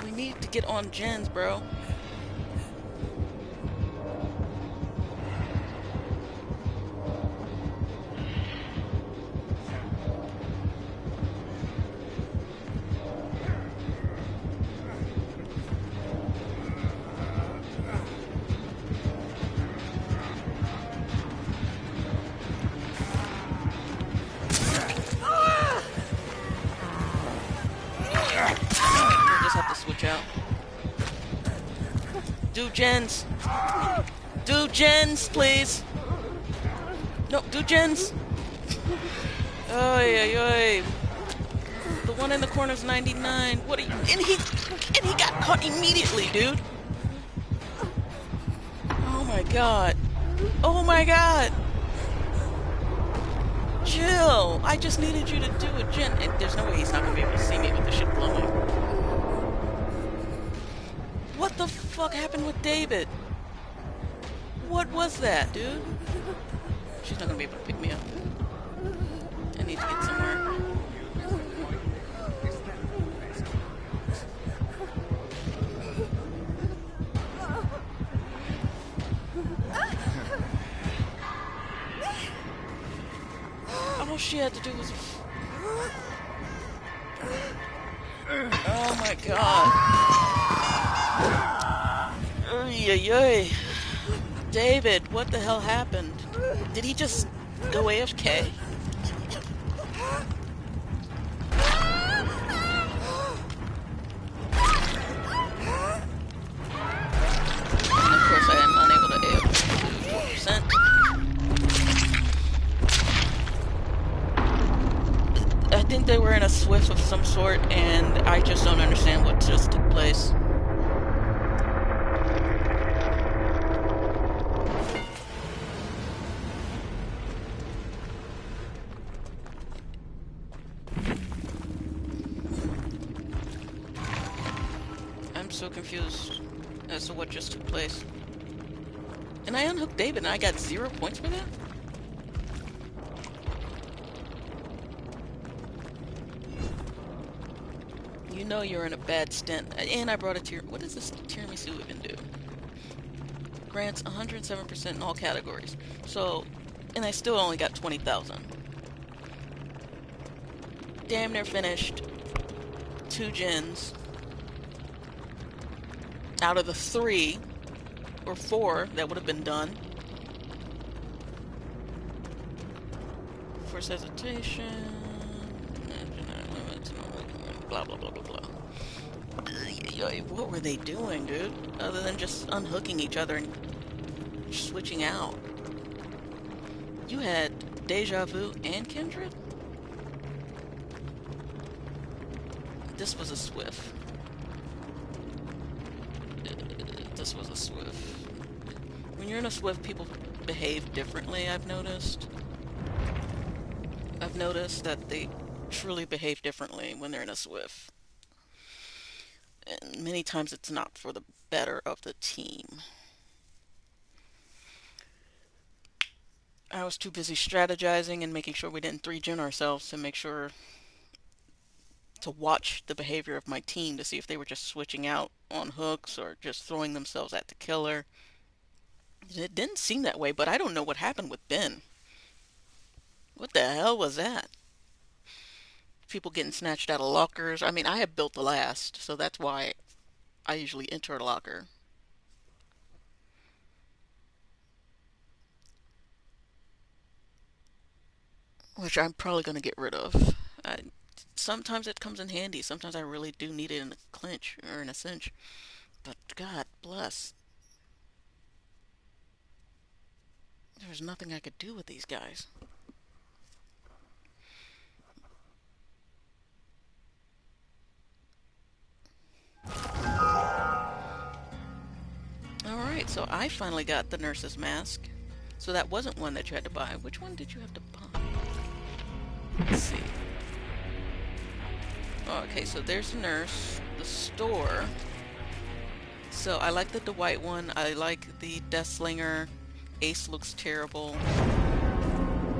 We need to get on gens, bro. Out. Do gens. Do gens, please. No, do gens. Oy, oy, oy. The one in the corner's 99. What are you? And he got caught immediately, dude. Oh my god. Oh my god. Chill. I just needed you to do a gen. And there's no way he's not gonna be able to see me with the shit blowing. What the fuck happened with David? What was that, dude? She's not gonna be able to pick me up. I need to get somewhere. All she had to do was... Oh my god. Oy. David, what the hell happened? Did he just go AFK? And of course I am unable to AFK to 4%. I think they were in a Swift of some sort, and I just don't understand what just took place. So confused as to what just took place. And I unhooked David and I got 0 points for that? You know you're in a bad stint. And I brought a tier. What does this tiramisu even do? Grants 107% in all categories. So, and I still only got 20,000. Damn near finished. 2 gens out of the 3 or 4 that would have been done. Forced hesitation. Blah blah blah blah blah. What were they doing, dude? Other than just unhooking each other and switching out. You had Deja Vu and Kindred? This was a Swift. This was a Swift. When you're in a Swift, people behave differently, I've noticed. I've noticed that they truly behave differently when they're in a Swift. And many times it's not for the better of the team. I was too busy strategizing and making sure we didn't 3-gen ourselves to make sure to watch the behavior of my team to see if they were just switching out on hooks or just throwing themselves at the killer. It didn't seem that way, but I don't know what happened with Ben. What the hell was that? People getting snatched out of lockers. I mean, I have built the last, so that's why I usually enter a locker. Which I'm probably going to get rid of. Sometimes it comes in handy. Sometimes I really do need it in a clinch or in a cinch. But God bless. There was nothing I could do with these guys. Alright, so I finally got the nurse's mask. So that wasn't one that you had to buy. Which one did you have to buy? Let's see. Okay, so there's the nurse, the store. So I like the Dwight one. I like the Deathslinger. Ace looks terrible.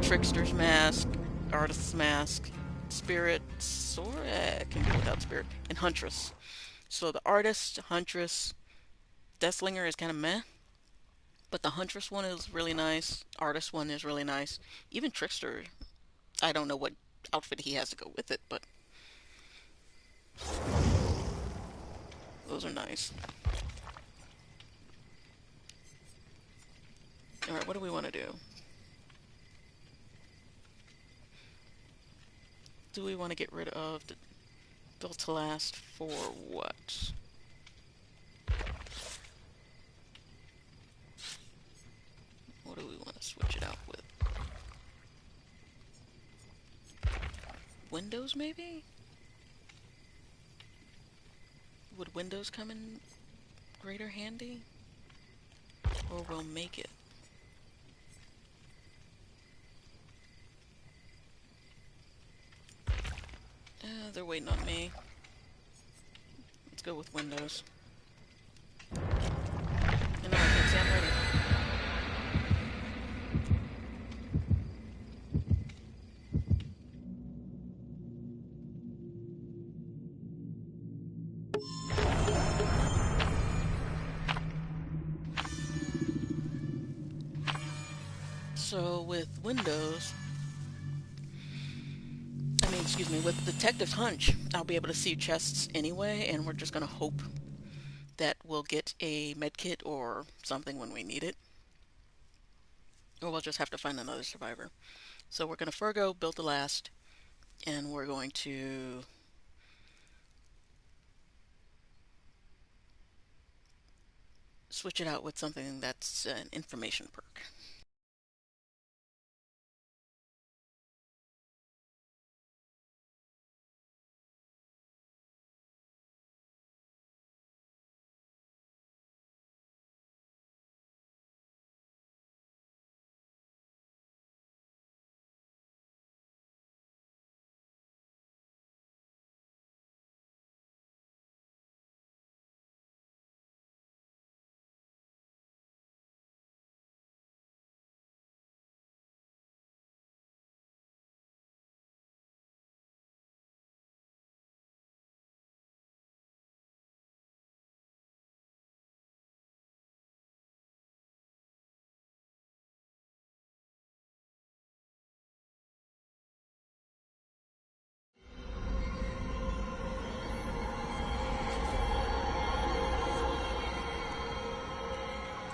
Trickster's mask, Artist's mask, Spirit, Sora can go without Spirit, and Huntress. So the Artist, Huntress, Deathslinger is kind of meh, but the Huntress one is really nice. Artist one is really nice. Even Trickster, I don't know what outfit he has to go with it, but those are nice. Alright, what do we want to do? Do we want to get rid of the Built to Last for what? What do we want to switch it out with? Windows, maybe? Would Windows come in greater handy? Or will make it? They're waiting on me. Let's go with Windows. And I can say I'm ready. So with Windows, excuse me, with Detective Hunch, I'll be able to see chests anyway, and we're just gonna hope that we'll get a medkit or something when we need it. Or we'll just have to find another survivor. So we're gonna forgo Built to Last, and we're going to switch it out with something that's an information perk.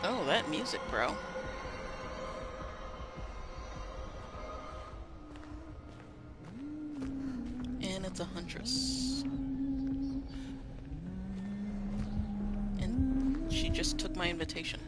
Oh, that music, bro. And it's a huntress. And she just took my invitation.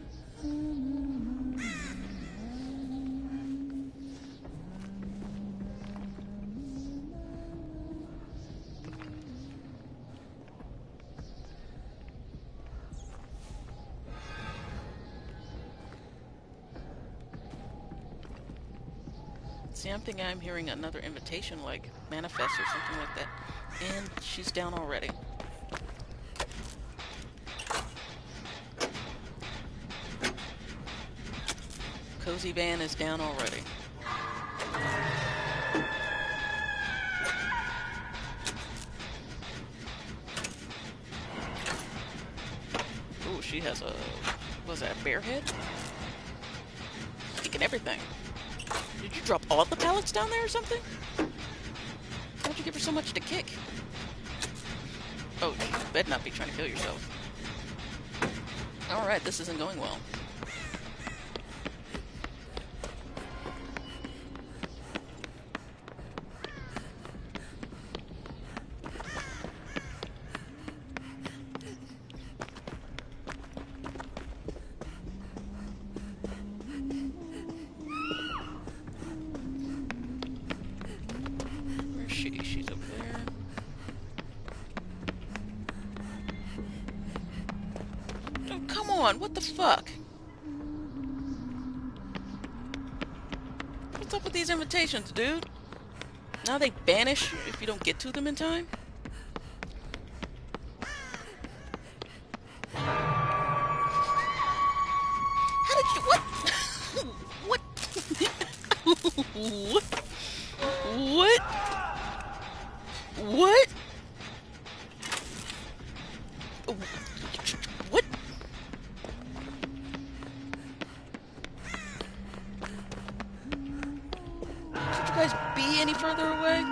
See, I'm thinking I'm hearing another invitation, like manifest or something like that. And she's down already. Cozy Van is down already. Ooh, she has a... was that a bear head? Kicking everything. Did you drop all the pallets down there or something? Why'd you give her so much to kick? Oh, you better not be trying to kill yourself. Alright, this isn't going well. Where's she? She's over there. Oh, come on! What the fuck? What's up with these invitations, dude? Now they banish if you don't get to them in time? How did you... what? What? What? What? What? What? Could you guys be any further away?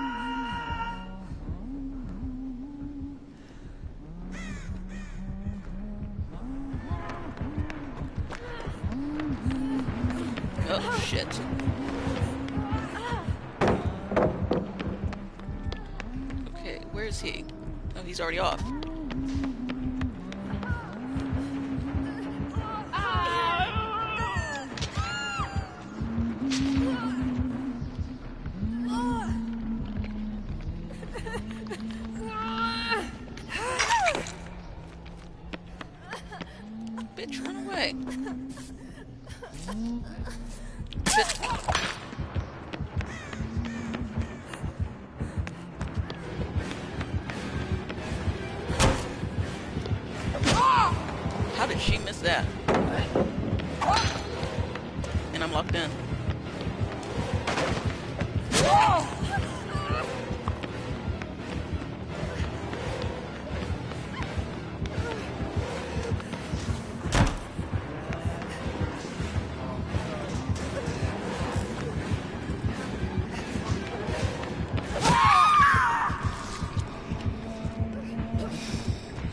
Oh, shit. Okay, where is he? Oh, he's already off. Bitch, run away. Bitch. How did she miss that? And I'm locked in.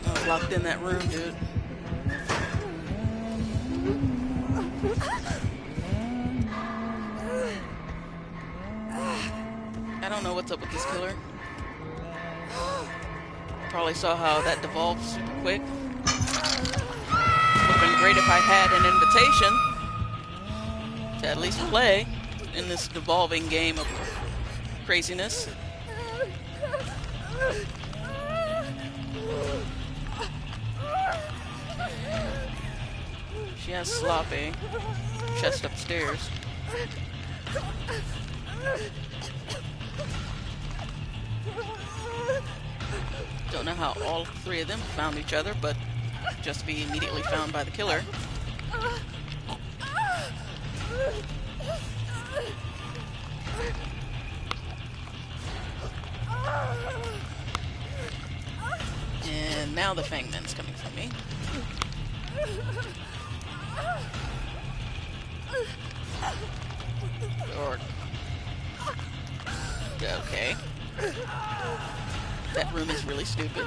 I was locked in that room, dude. I don't know what's up with this killer. Probably saw how that devolved super quick. Would have been great if I had an invitation to at least play in this devolving game of craziness. She has sloppy. Chest upstairs. Don't know how all three of them found each other, but just be immediately found by the killer. And now the Fangman's coming for me. Or... okay. That room is really stupid.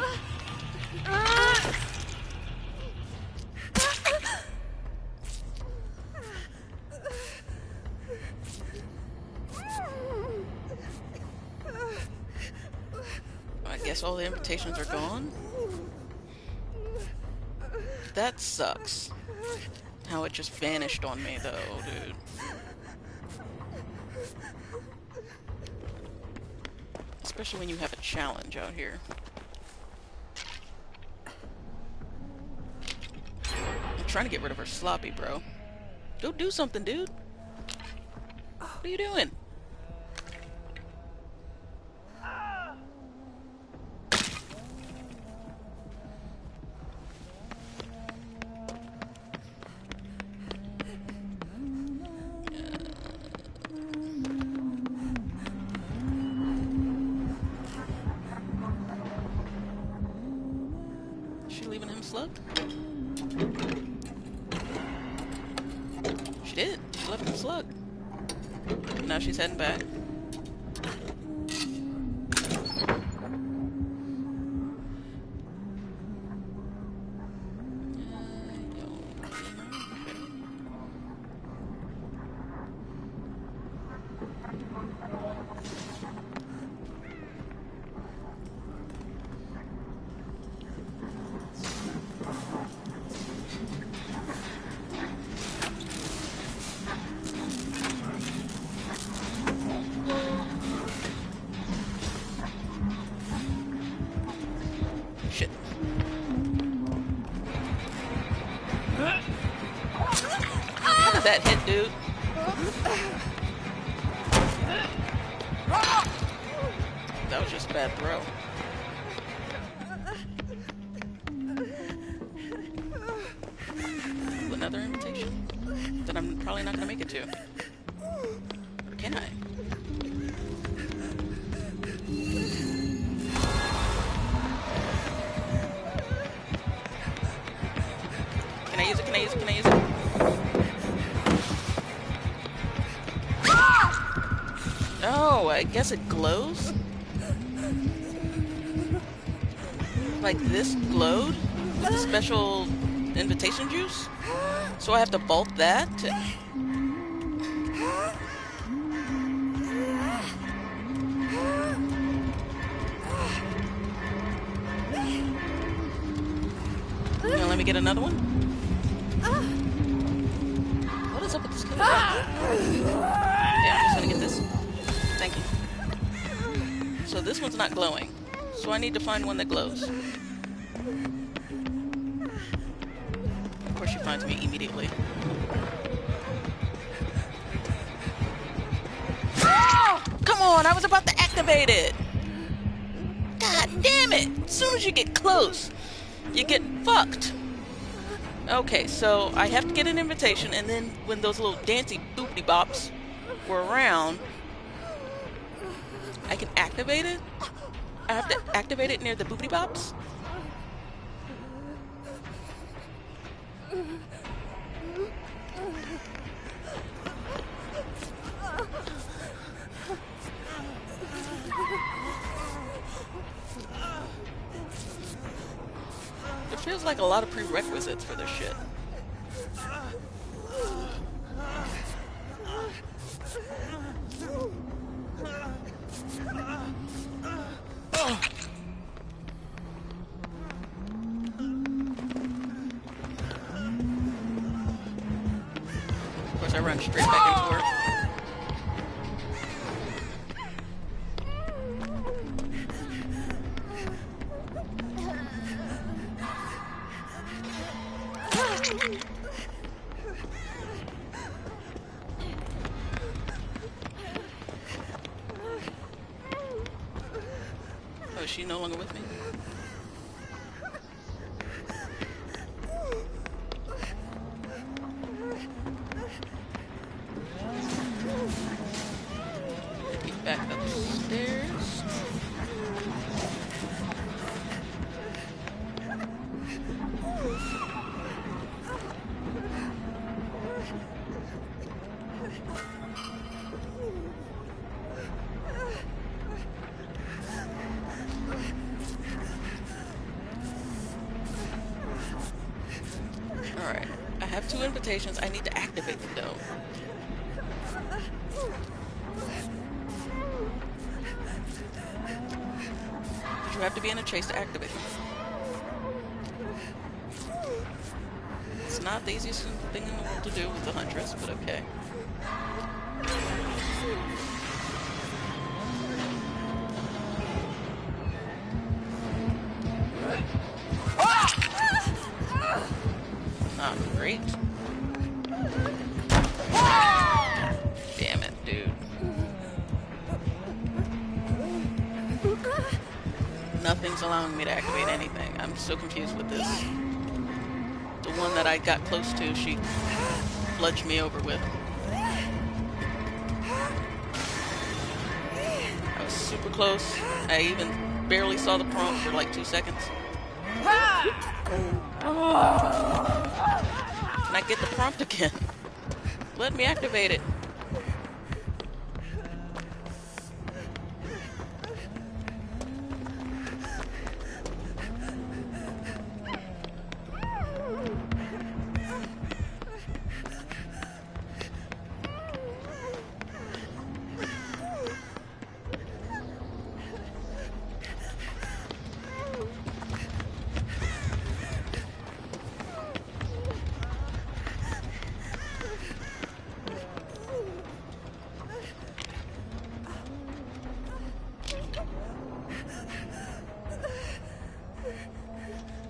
guess all the invitations are gone? That sucks. How it just vanished on me, though, dude. Especially when you have a challenge out here. I'm trying to get rid of her sloppy, bro. Go do something, dude. What are you doing? Leaving him slugged? She did. She left him slugged. Now she's heading back. Shit. How did that hit, dude? That was just a bad throw. Another invitation that I'm probably not gonna make it to. Or can I? Can I use it? Can I use it? Can I use it? Oh, I guess it glows? Like this glowed with the special invitation juice? So I have to bolt that to... Now let me get another one. What is up with this kid? Yeah, I'm just gonna get this. Thank you. So this one's not glowing. So I need to find one that glows. Of course she finds me immediately. Come on, I was about to activate it! God damn it! As soon as you get close, you get fucked. Okay, so I have to get an invitation, and then when those little dancy boopity bops were around, I can activate it? I have to activate it near the boopity bops? There feels like a lot of prerequisites for this shit. Of course, I run straight back into her. Oh, is she no longer with me? Back upstairs. Alright, I have 2 invitations. I need to activate them though. you have to be in a chase to activate them. It's not the easiest thing in the world to do with the Huntress, but okay. Not great. Damn it, dude. Nothing's allowing me to activate anything. I'm so confused with this. The one that I got close to, she bludged me over with. I was super close. I even barely saw the prompt for like 2 seconds. Can I get the prompt again? Let me activate it.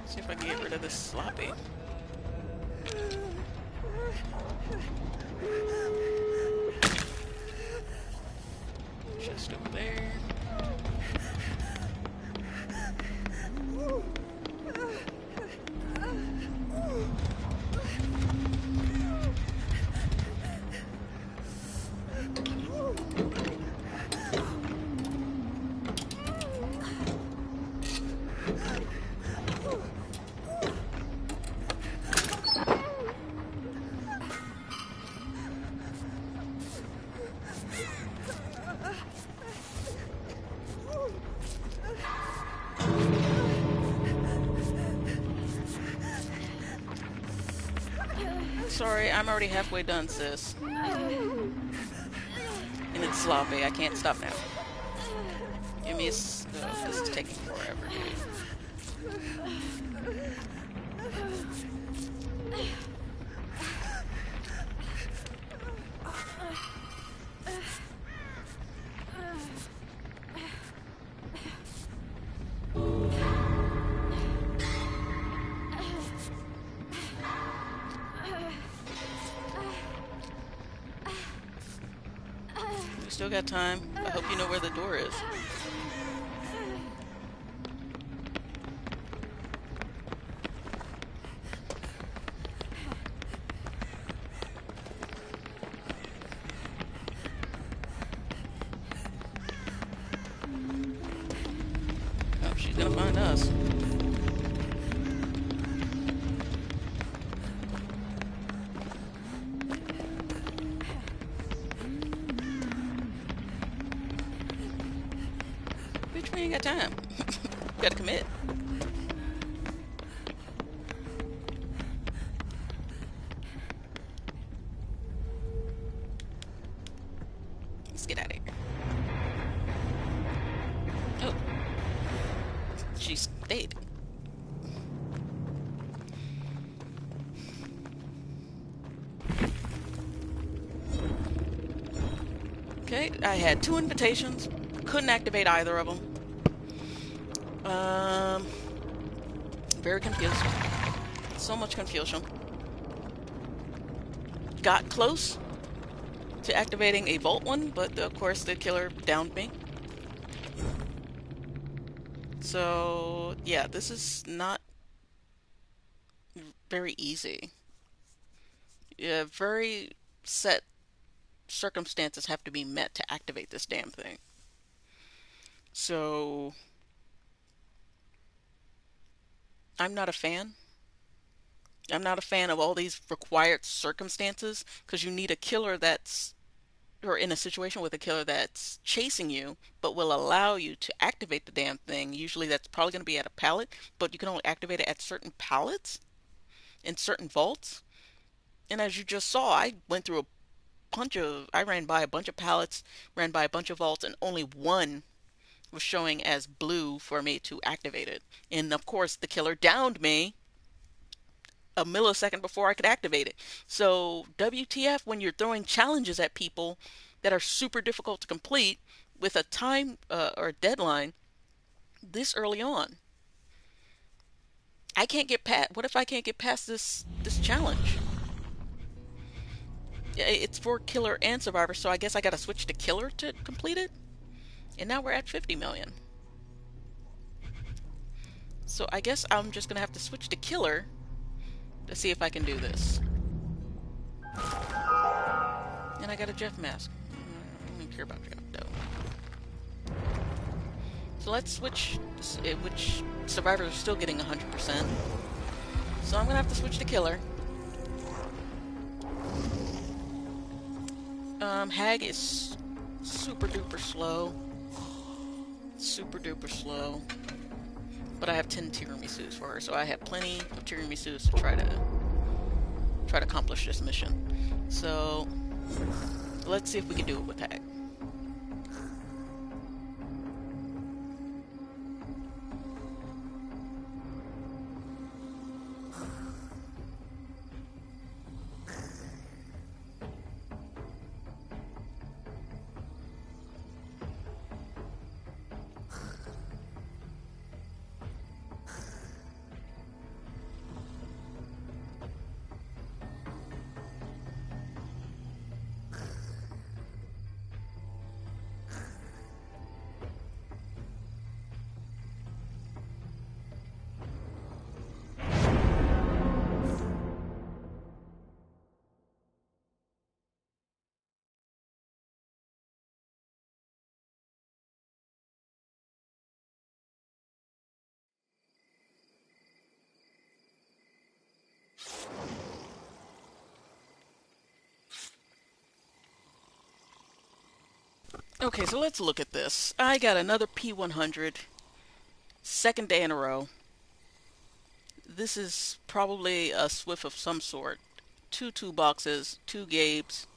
See if I can get rid of this sloppy. Just over there. Sorry, I'm already halfway done, sis. And it's sloppy. I can't stop now. Give me a... Oh, this is taking forever, dude. We still got time. I hope you know where the door is. Oh, she's gonna find us. Bitch, we ain't got time. Gotta commit. Let's get out of here. Oh. She stayed. Okay, I had 2 invitations. Couldn't activate either of them. Very confused. So much confusion. Got close to activating a vault one, but of course the killer downed me. So yeah, this is not very easy. Yeah, very set circumstances have to be met to activate this damn thing. So I'm not a fan. I'm not a fan of all these required circumstances because you need a killer that's, or in a situation with a killer that's chasing you, but will allow you to activate the damn thing. Usually that's probably going to be at a pallet, but you can only activate it at certain pallets in certain vaults. And as you just saw, I went through I ran by a bunch of pallets, ran by a bunch of vaults, and only one was showing as blue for me to activate it. And of course, the killer downed me a millisecond before I could activate it. So, WTF when you're throwing challenges at people that are super difficult to complete with a time or deadline this early on. I can't get past. What if I can't get past this challenge? It's for killer and survivor, so I guess I gotta switch to killer to complete it. And now we're at 50 million. So I guess I'm just gonna have to switch to killer to see if I can do this. And I got a Jeff mask. I don't care about Jeff though. So let's switch, which survivors are still getting 100%. So I'm gonna have to switch to killer. Hag is super duper slow. Super duper slow. But I have 10 tiramisus for her, so I have plenty of tiramisus to try to accomplish this mission. So let's see if we can do it with Hag. Okay, so let's look at this. I got another P100, second day in a row. This is probably a Swift of some sort. Two toolboxes, two Gabes.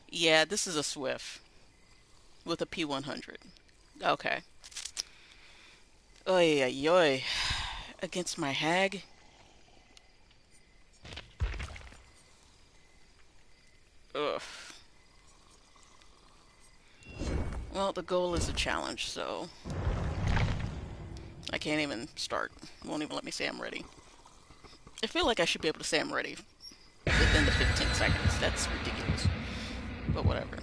Yeah, this is a Swift with a P100. Okay. Oy, oy, oy. Against my Hag. Ugh. Well, the goal is a challenge, so I can't even start. It won't even let me say I'm ready. I feel like I should be able to say I'm ready within the 15 seconds. That's ridiculous. But whatever.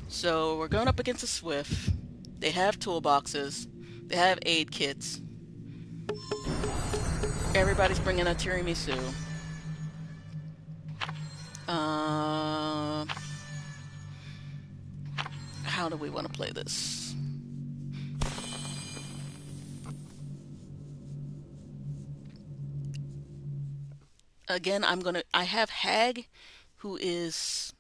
So we're going up against a Swift. They have toolboxes. They have aid kits. Everybody's bringing a tiramisu. How do we want to play this? Again, I have Hag, who is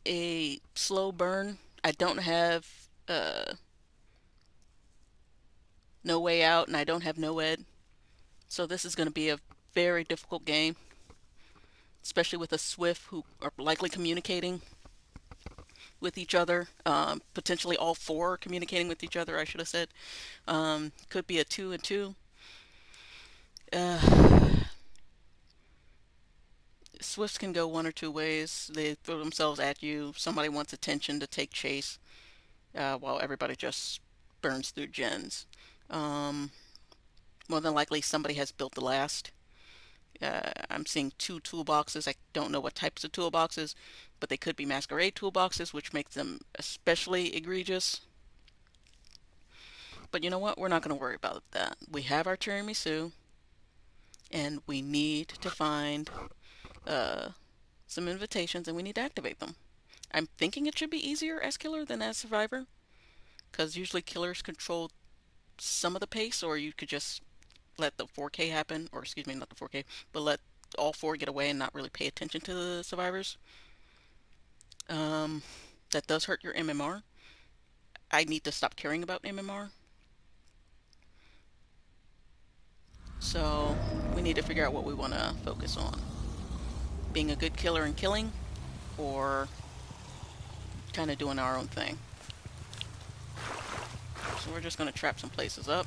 a slow burn. I don't have No Way Out, and I don't have Noed. So this is going to be a very difficult game, especially with a Swift who are likely communicating with each other. Potentially all four communicating with each other, I should have said. Could be a 2 and 2. Swifts can go one or two ways. They throw themselves at you. Somebody wants attention to take chase, while everybody just burns through gens. Um, More than likely, somebody has built the last. I'm seeing two toolboxes. I don't know what types of toolboxes, but they could be masquerade toolboxes, which makes them especially egregious. But you know what? We're not going to worry about that. We have our tiramisu, and we need to find some invitations, and we need to activate them. I'm thinking it should be easier as killer than as survivor, because usually killers control some of the pace, or you could just let the 4K happen, or excuse me, not the 4K, but let all four get away and not really pay attention to the survivors. Um, that does hurt your MMR. I need to stop caring about MMR. So we need to figure out what we want to focus on. Being a good killer and killing, or kind of doing our own thing. So we're just going to trap some places up.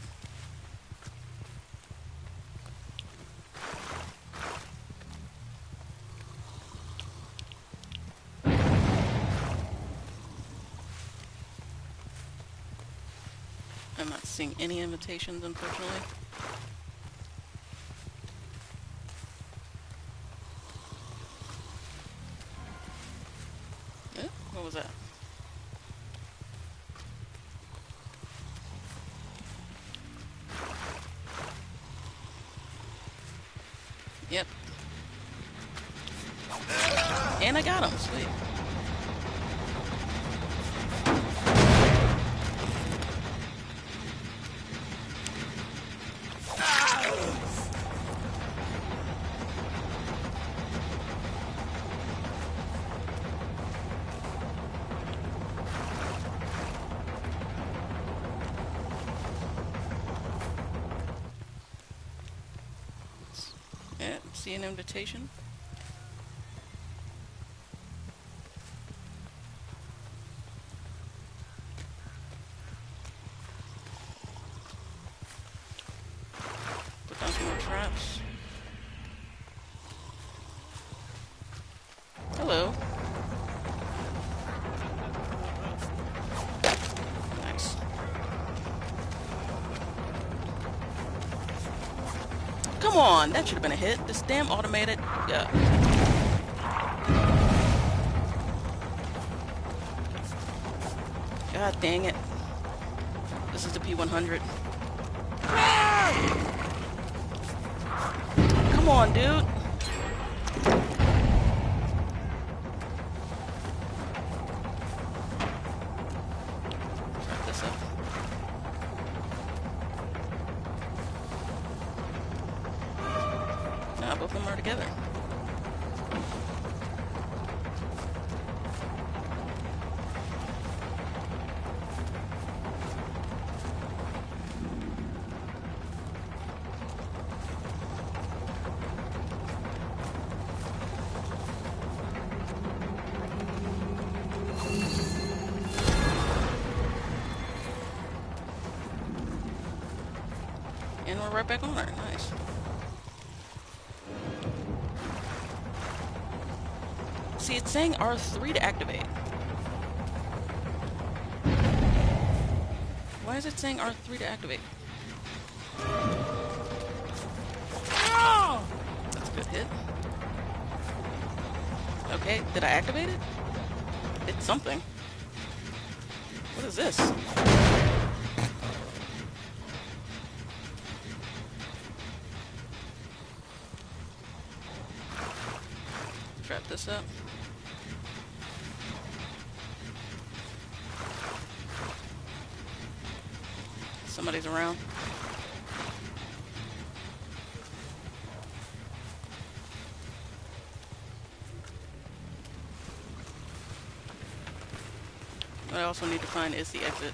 I'm not seeing any invitations, unfortunately. What was that? Yep. And I got him. Sweet. Yeah, see an invitation? Put down some more traps. Hello. Nice. Come on, that should have been a hit. This damn automated. Yeah. God dang it. This is the P100. Come on, dude. Wrap this up. Nah, both of them are together. And we're right back on her. Nice. See, it's saying R3 to activate. Why is it saying R3 to activate? That's a good hit. Okay, did I activate it? It's something. What is this? Trap this up. Somebody's around. What I also need to find is the exit.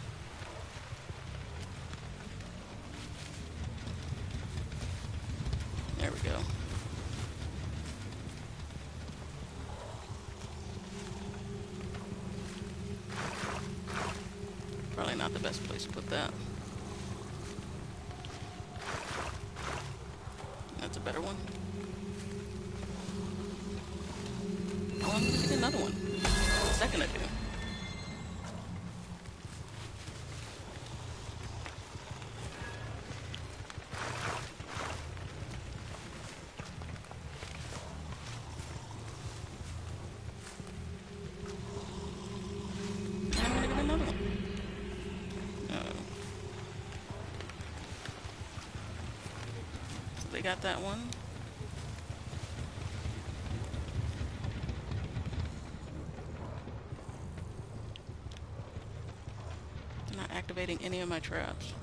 There we go. Probably not the best place to put that. That's a better one. Oh, I'm gonna get another one. What's that gonna do? I'm gonna get another one. So they got that one. They're not activating any of my traps.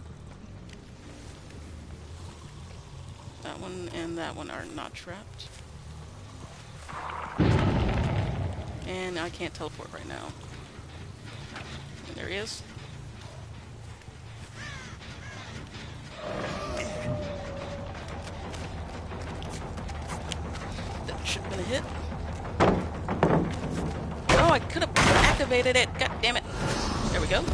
That one and that one are not trapped. And I can't teleport right now. And there he is. That should have been a hit. Oh, I could have activated it. God damn it. There we go.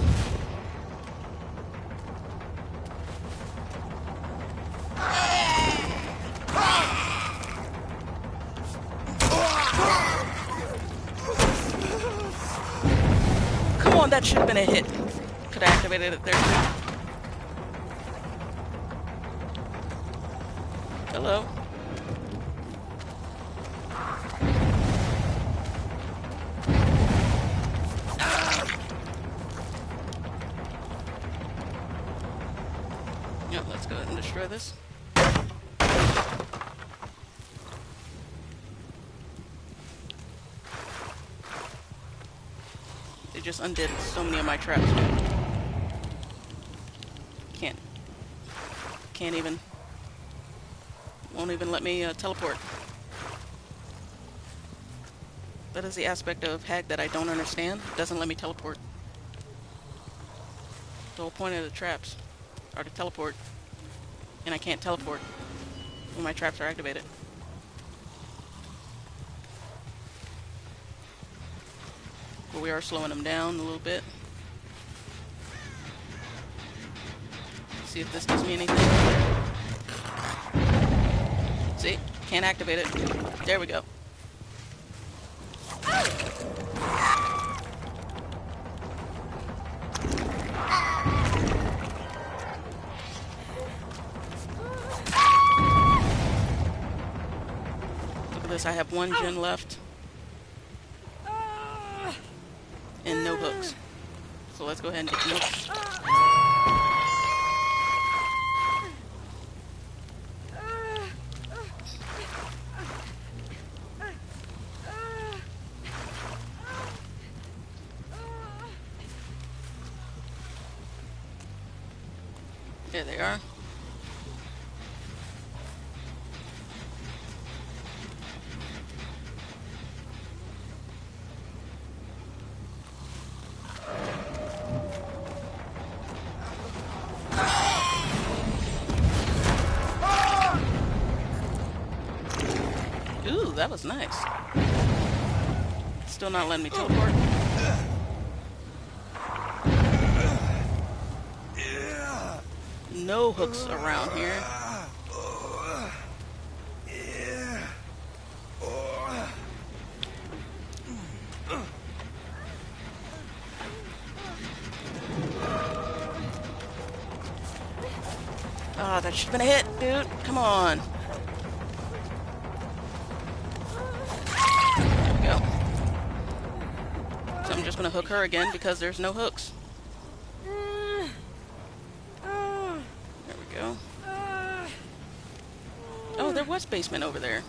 on, that should have been a hit. Could have activated it there too. Hello. Yep, let's go ahead and destroy this. They just undid so many of my traps. Can't even. Won't even let me teleport. That is the aspect of Hag that I don't understand. It doesn't let me teleport. The whole point of the traps are to teleport. And I can't teleport when my traps are activated. But we are slowing them down a little bit. See if this gives me anything. See? Can't activate it. There we go. Look at this, I have 1 gen left. And no hooks. So let's go ahead and get the hooks. There they are. Ooh, that was nice. Still not letting me teleport. No hooks around here. Oh, that should have been a hit, dude. Come on. There we go. So I'm just gonna hook her again because there's no hooks. Oh, there was basement over there.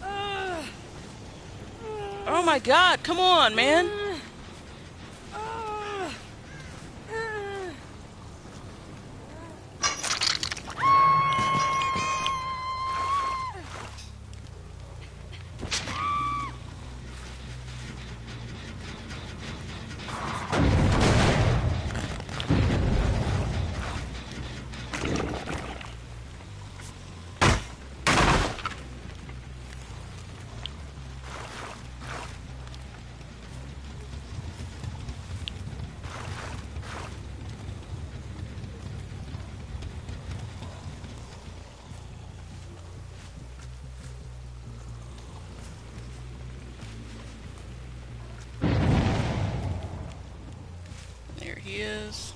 Oh my god, come on, man. He is.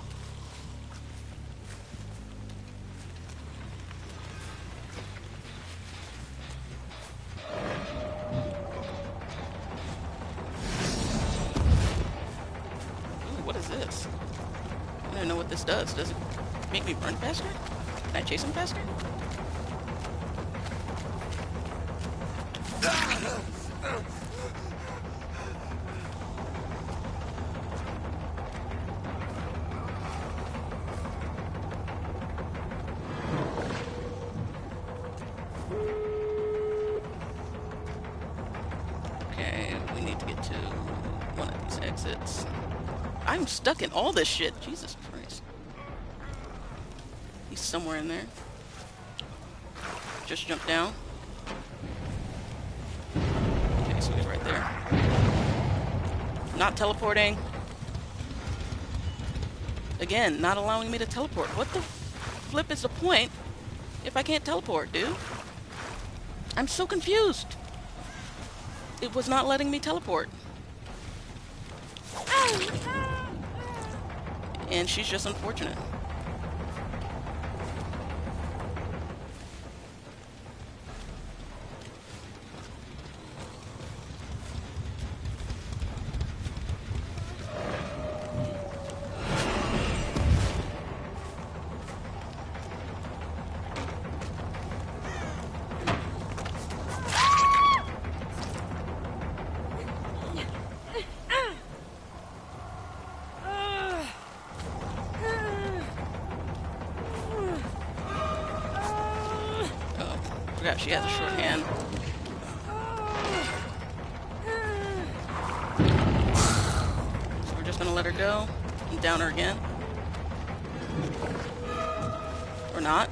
Ooh, what is this? I don't know what this does. Does it make me run faster? Can I chase him faster? Exits. I'm stuck in all this shit. Jesus Christ. He's somewhere in there. Just jump down. Okay, so he's right there. Not teleporting. Again, not allowing me to teleport. What the flip is the point if I can't teleport, dude? I'm so confused. It was not letting me teleport. And she's just unfortunate. Forgot she has a short hand. So we're just gonna let her go and down her again. Or not.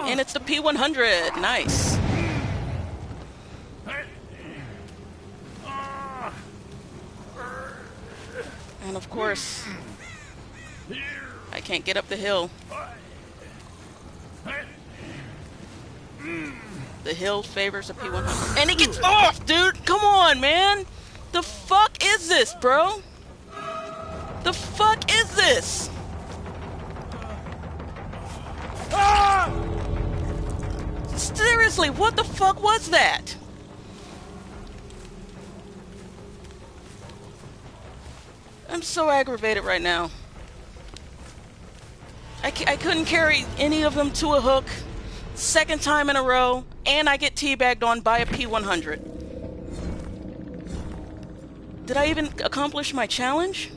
And it's the P100. Nice. And of course, I can't get up the hill. The hill favors a P100. And he gets off, dude! Come on, man! The fuck is this, bro? The fuck is this? Seriously, what the fuck was that? I'm so aggravated right now. I couldn't carry any of them to a hook. Second time in a row, and I get teabagged on by a P100. Did I even accomplish my challenge?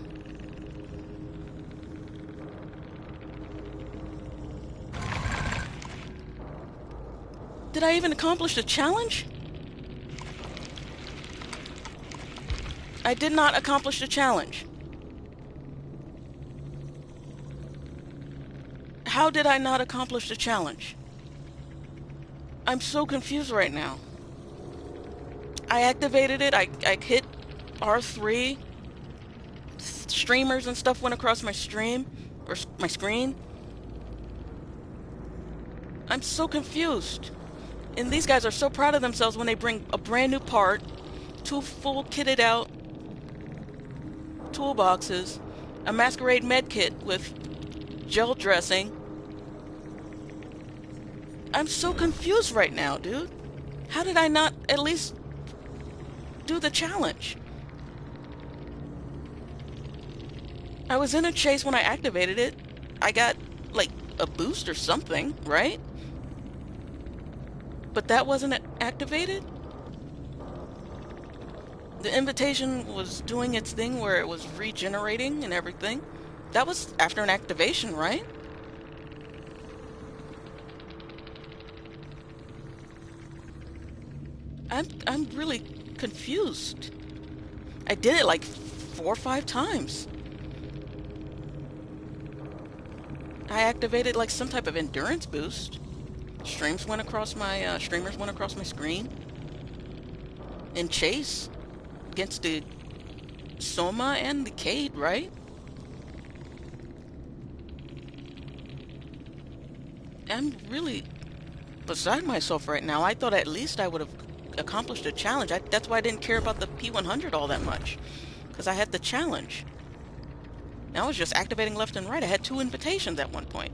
Did I even accomplish the challenge? I did not accomplish the challenge. How did I not accomplish the challenge? I'm so confused right now. I activated it, I hit R3. Streamers and stuff went across my stream, or my screen. I'm so confused. And these guys are so proud of themselves when they bring a brand new part, 2 full kitted out toolboxes, a masquerade med kit with gel dressing. I'm so confused right now, dude. How did I not at least do the challenge? I was in a chase when I activated it. I got, like, a boost or something, right? But that wasn't activated? The invitation was doing its thing where it was regenerating and everything. That was after an activation, right? I'm really confused. I did it like 4 or 5 times. I activated like some type of endurance boost. Streamers went across my screen. In chase against the Soma and the Cade, right? I'm really beside myself right now. I thought at least I would have accomplished a challenge. That's why I didn't care about the P100 all that much, because I had the challenge. And I was just activating left and right. I had 2 invitations at one point.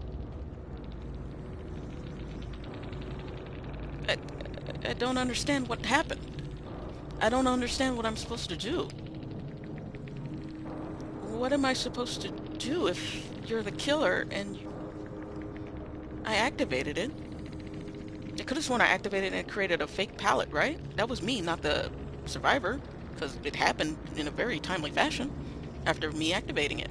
I don't understand what happened. I don't understand what I'm supposed to do. What am I supposed to do if you're the killer and I activated it? I could have sworn I activated it and created a fake pallet, right? That was me, not the survivor, because it happened in a very timely fashion after me activating it.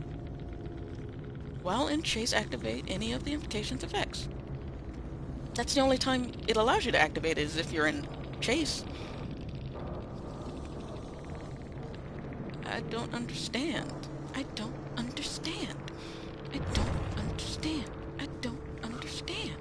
While in chase, activate any of the invitation's effects. That's the only time it allows you to activate it, is if you're in chase. I don't understand. I don't understand. I don't understand. I don't understand.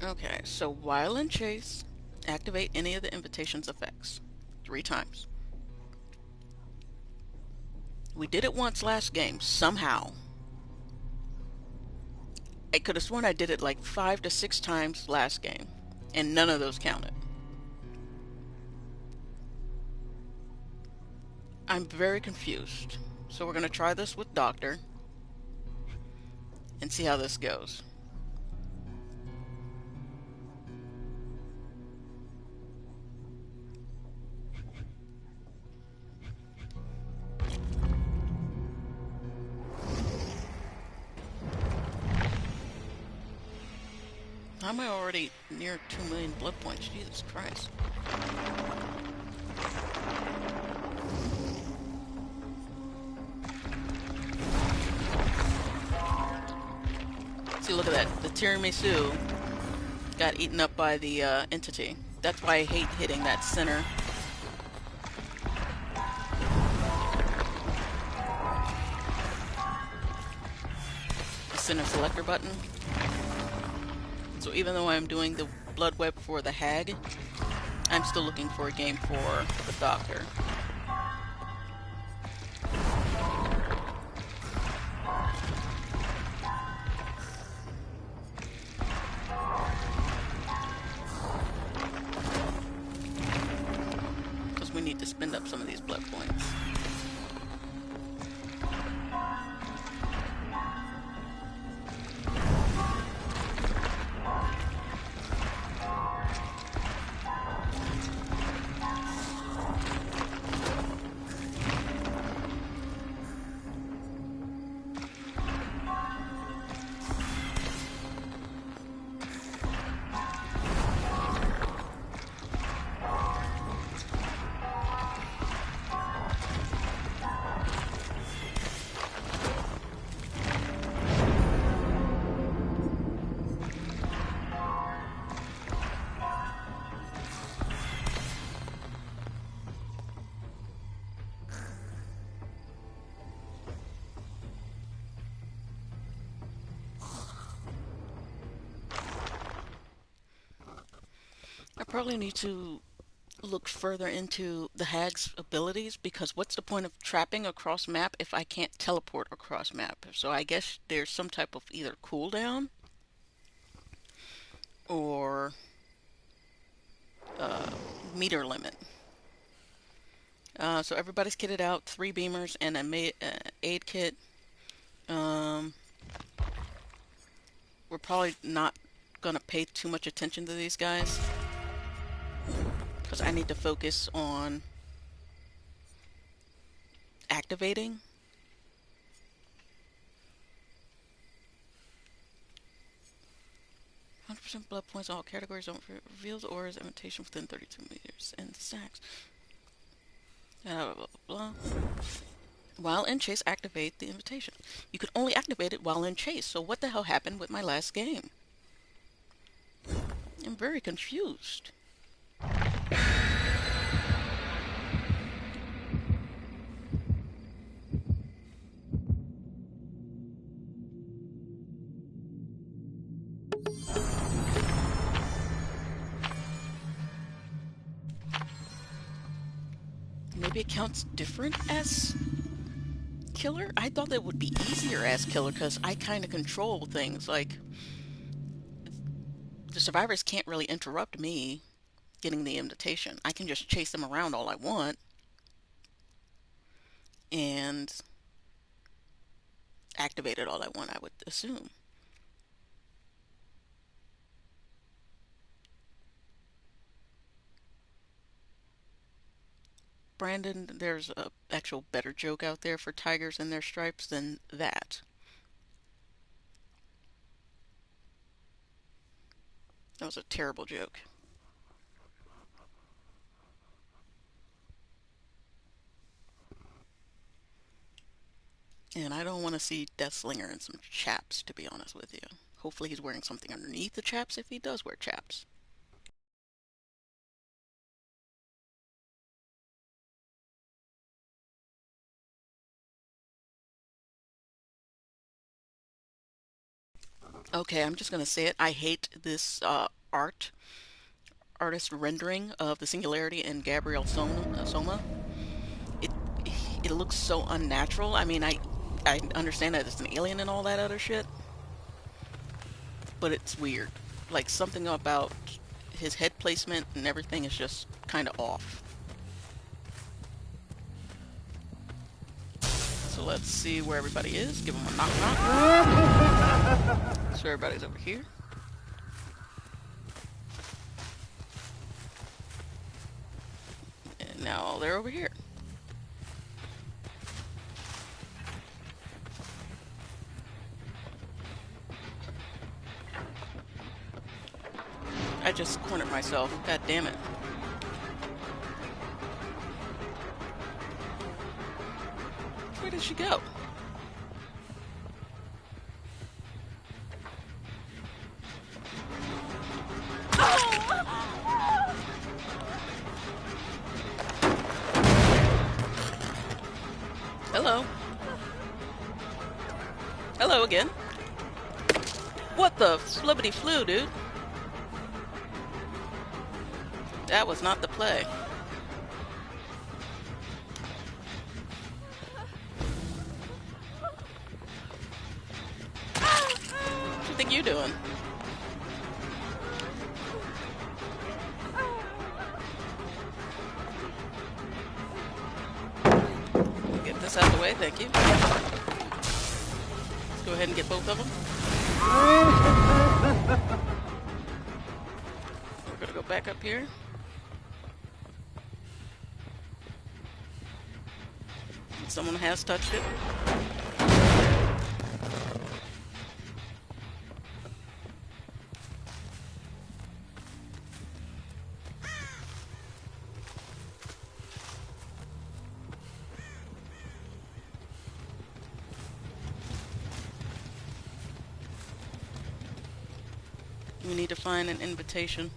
Okay, so while in chase, activate any of the invitation's effects 3 times. We did it once last game, somehow. I could have sworn I did it like 5 to 6 times last game, and none of those counted. I'm very confused. So we're going to try this with Doctor and see how this goes. How am I already near 2 million blood points? Jesus Christ. See, look at that. The tiramisu got eaten up by the entity. That's why I hate hitting that center. The center selector button. So even though I'm doing the blood web for the hag, I'm still looking for a game for the doctor. Because we need to spend up some of these blood points. I probably need to look further into the hag's abilities, because what's the point of trapping across map if I can't teleport across map? So I guess there's some type of either cooldown or uh, meter limit. So everybody's kitted out, 3 beamers and a aid kit. Um, we're probably not gonna pay too much attention to these guys because I need to focus on activating. %, blood points, all categories don't reveal the aura's invitation within 32 meters and stacks. Blah, blah, blah. While in chase, activate the invitation. You could only activate it while in chase, so what the hell happened with my last game? I'm very confused. Maybe it counts different as killer? I thought it would be easier as killer because I kind of control things. Like, the survivors can't really interrupt me getting the invitation. I can just chase them around all I want and activate it all I want, I would assume. Brandon, there's a actual better joke out there for tigers and their stripes than that. That was a terrible joke. And I don't want to see Deathslinger in some chaps, to be honest with you. Hopefully he's wearing something underneath the chaps if he does wear chaps. Okay, I'm just gonna say it. I hate this artist rendering of the Singularity and Gabrielle Soma. It it looks so unnatural. I mean, I understand that it's an alien and all that other shit, but it's weird. Like something about his head placement and everything is just kind of off. So let's see where everybody is. Give them a knock knock. So everybody's over here. And now they're over here. I just cornered myself. God damn it. Where did she go? Hello. Hello again. What the flippity flu, dude? That was not the play. What do you think you're doing? Get this out of the way, thank you. Let's go ahead and get both of them. We're gonna go back up here. Someone has touched it. We need to find an invitation.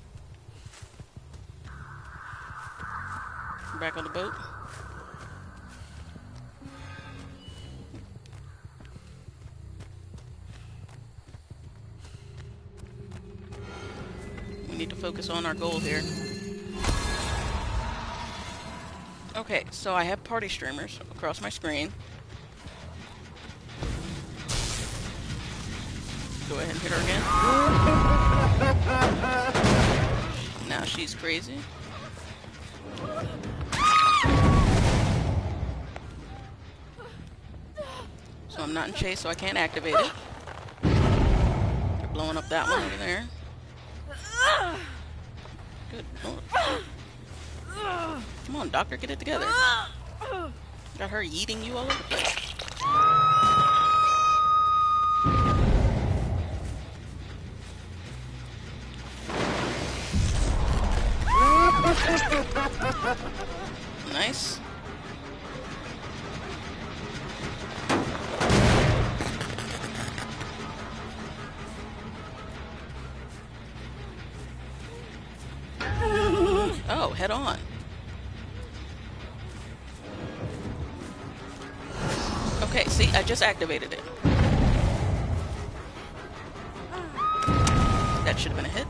Back on the boat. We need to focus on our goal here. Okay, so I have party streamers across my screen. Go ahead and hit her again. Now she's crazy. So I'm not in chase, so I can't activate it. They're blowing up that one over there. Good Lord. Come on, doctor, get it together. Got her yeeting you all over the place. Nice. Oh, head on. Okay, see, I just activated it. That should have been a hit.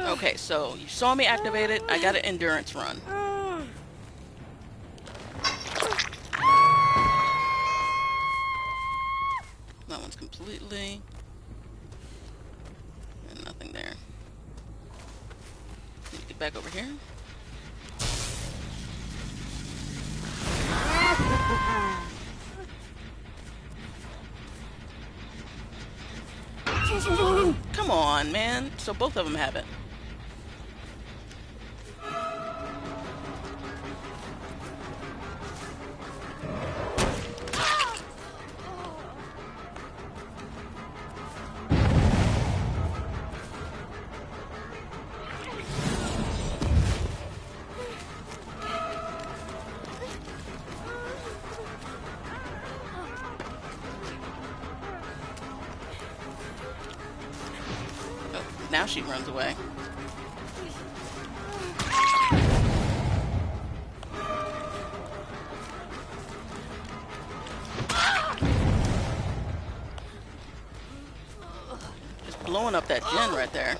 Okay, so you saw me activate it. I got an endurance run. That one's completely... and nothing there. Need to get back over here. Come on, man. So both of them have it. she runs away. Just blowing up that gen right there.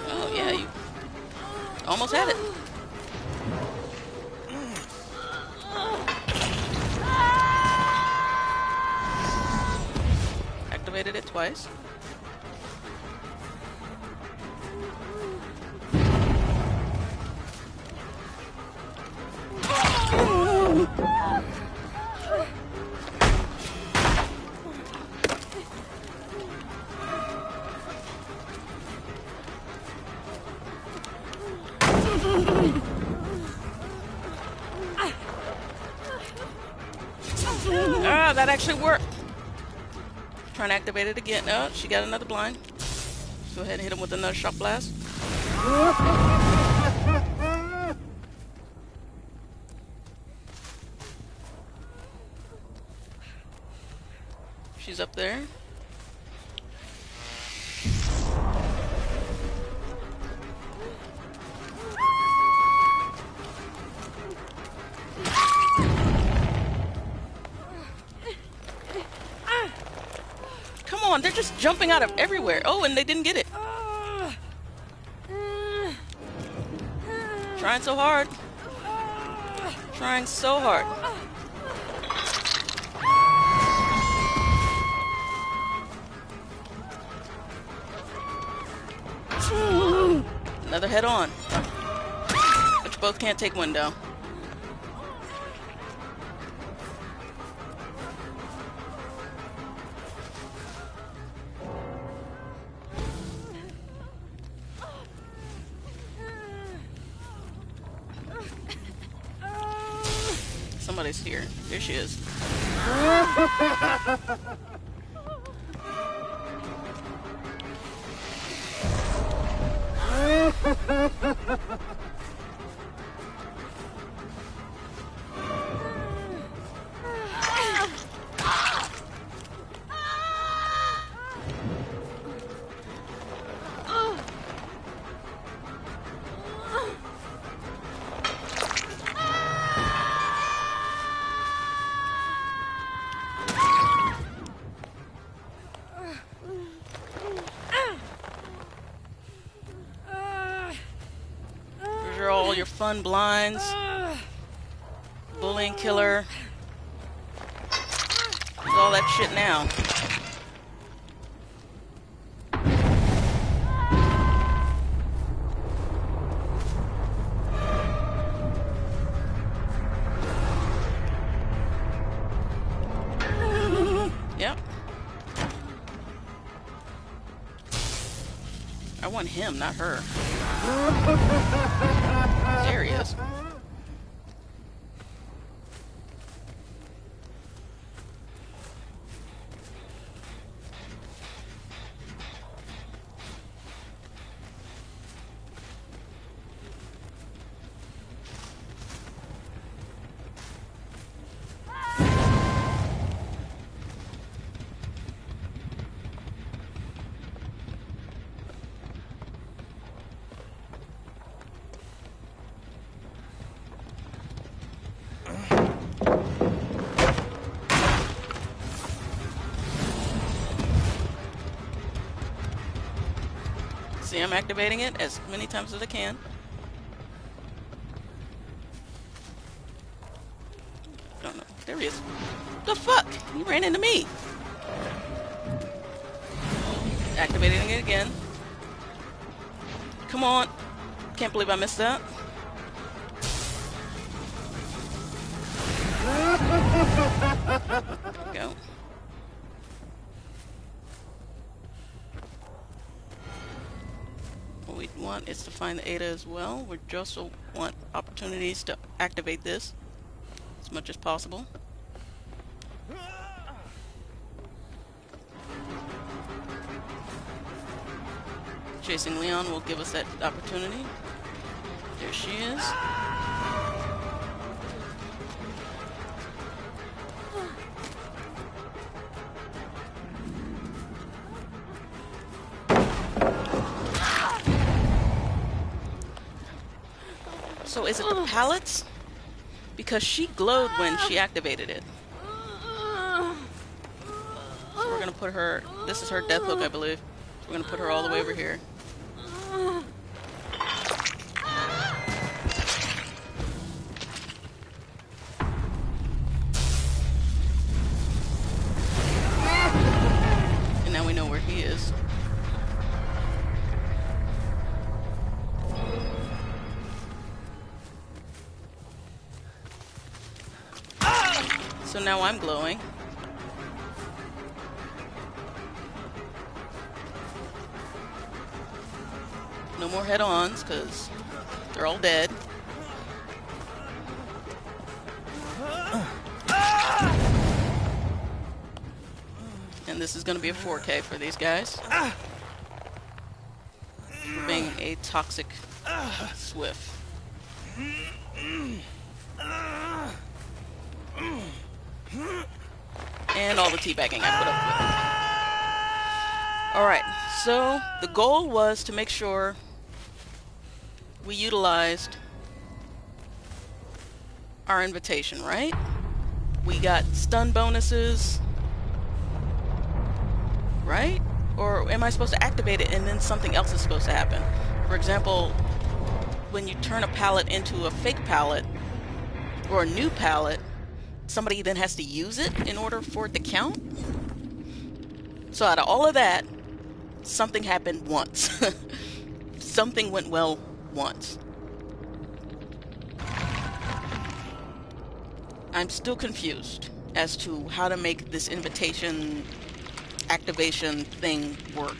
Oh yeah, you almost had it. Activated it twice. Ah, that actually worked. Trying to activate it again. No, she got another blind. Go ahead and hit him with another shock blast. She's up there. Come on, they're just jumping out of everywhere. Oh, and they didn't get it. Trying so hard. Trying so hard. Another head on. But you both can't take window. Somebody's here. Here she is. All your fun blinds, bullying killer, all that shit now. Yep. I want him, not her. There he is. See, I'm activating it as many times as I can. Don't know. There he is. The fuck? He ran into me. Activating it again. Come on. Can't believe I missed that. There we go. What we want is to find the Ada as well. We just want opportunities to activate this as much as possible. Chasing Leon will give us that opportunity. There she is. So is it the pallets? Because she glowed when she activated it. So we're gonna put her, this is her death hook, I believe. So we're gonna put her all the way over here. And now we know where he is. So now I'm glowing. No more head-ons, because they're all dead. And this is going to be a 4K for these guys. For being a toxic Swift. And all the teabagging I put up with. Alright, so the goal was to make sure we utilized our invitation, right? We got stun bonuses, right? Or am I supposed to activate it and then something else is supposed to happen? For example, when you turn a pallet into a fake pallet or a new pallet, somebody then has to use it in order for it to count? So out of all of that, something happened once. Something went well once. I'm still confused as to how to make this invitation activation thing work.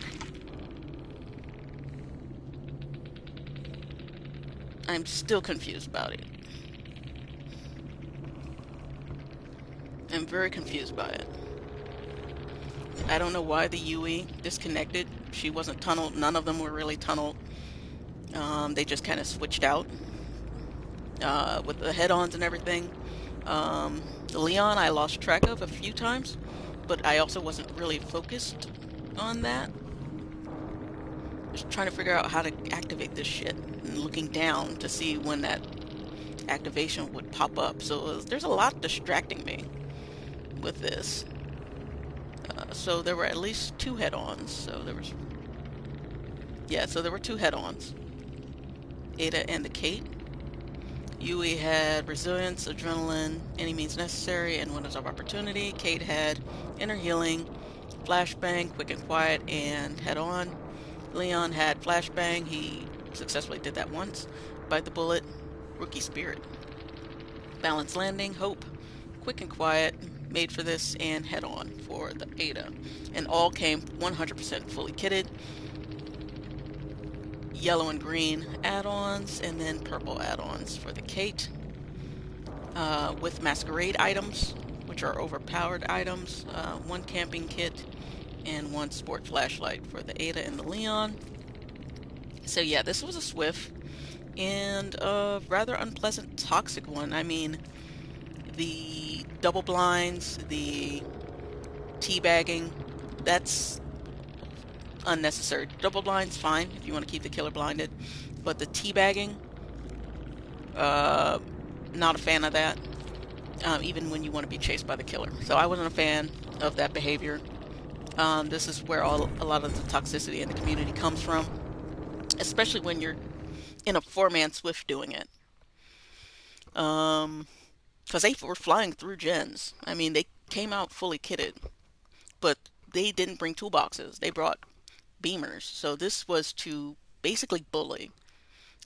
I'm still confused about it. I'm very confused by it. I don't know why the Yui disconnected. She wasn't tunneled. None of them were really tunneled. They just kind of switched out with the head-ons and everything. The Leon I lost track of a few times, but I also wasn't really focused on that. Just trying to figure out how to activate this shit and looking down to see when that activation would pop up. So there's a lot distracting me with this. So there were at least 2 head-ons. So there was... Yeah, so there were 2 head-ons. Ada and the Kate. Yui had Resilience, Adrenaline, Any Means Necessary, and Windows of Opportunity. Kate had Inner Healing, Flashbang, Quick and Quiet, and Head-On. Leon had Flashbang. He successfully did that once. Bite the Bullet, Rookie Spirit. Balanced Landing, Hope, Quick and Quiet, Made for This, and Head-On for the Ada. And all came 100% fully kitted. Yellow and green add-ons, and then purple add-ons for the Kate. With Masquerade items, which are overpowered items. 1 camping kit, and 1 sport flashlight for the Ada and the Leon. So yeah, this was a Swift, and a rather unpleasant toxic one. I mean, the double blinds, the teabagging, that's unnecessary. Double blinds, fine, if you want to keep the killer blinded. But the teabagging, not a fan of that. Even when you want to be chased by the killer. So I wasn't a fan of that behavior. This is where a lot of the toxicity in the community comes from. Especially when you're in a 4-man Swift doing it. Because they were flying through gens. I mean, they came out fully kitted. But they didn't bring toolboxes. They brought beamers. So this was to basically bully.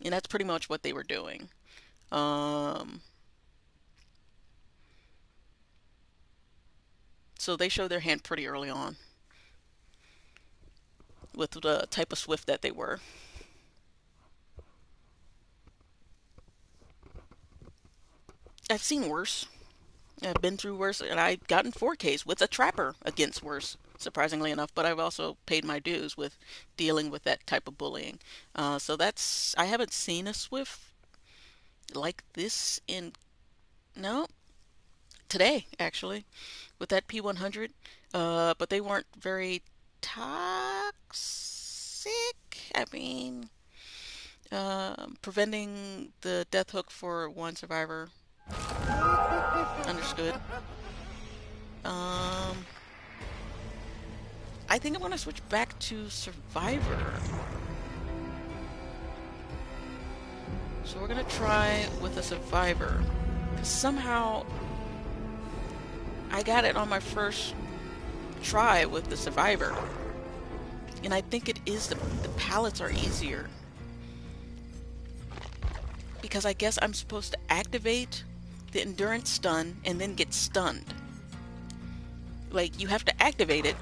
And that's pretty much what they were doing. So they showed their hand pretty early on with the type of Swift that they were. I've seen worse. I've been through worse, and I've gotten 4Ks with a trapper against worse, surprisingly enough, but I've also paid my dues with dealing with that type of bullying. So that's... I haven't seen a Swift like this in... No, today, actually, with that P100. But they weren't very toxic. I mean, Preventing the death hook for one survivor. Understood. I think I want to switch back to survivor. So we're gonna try with a survivor. Somehow I got it on my first try with the survivor. And I think it is the pallets are easier. Because I guess I'm supposed to activate the endurance stun and then get stunned. Like, you have to activate it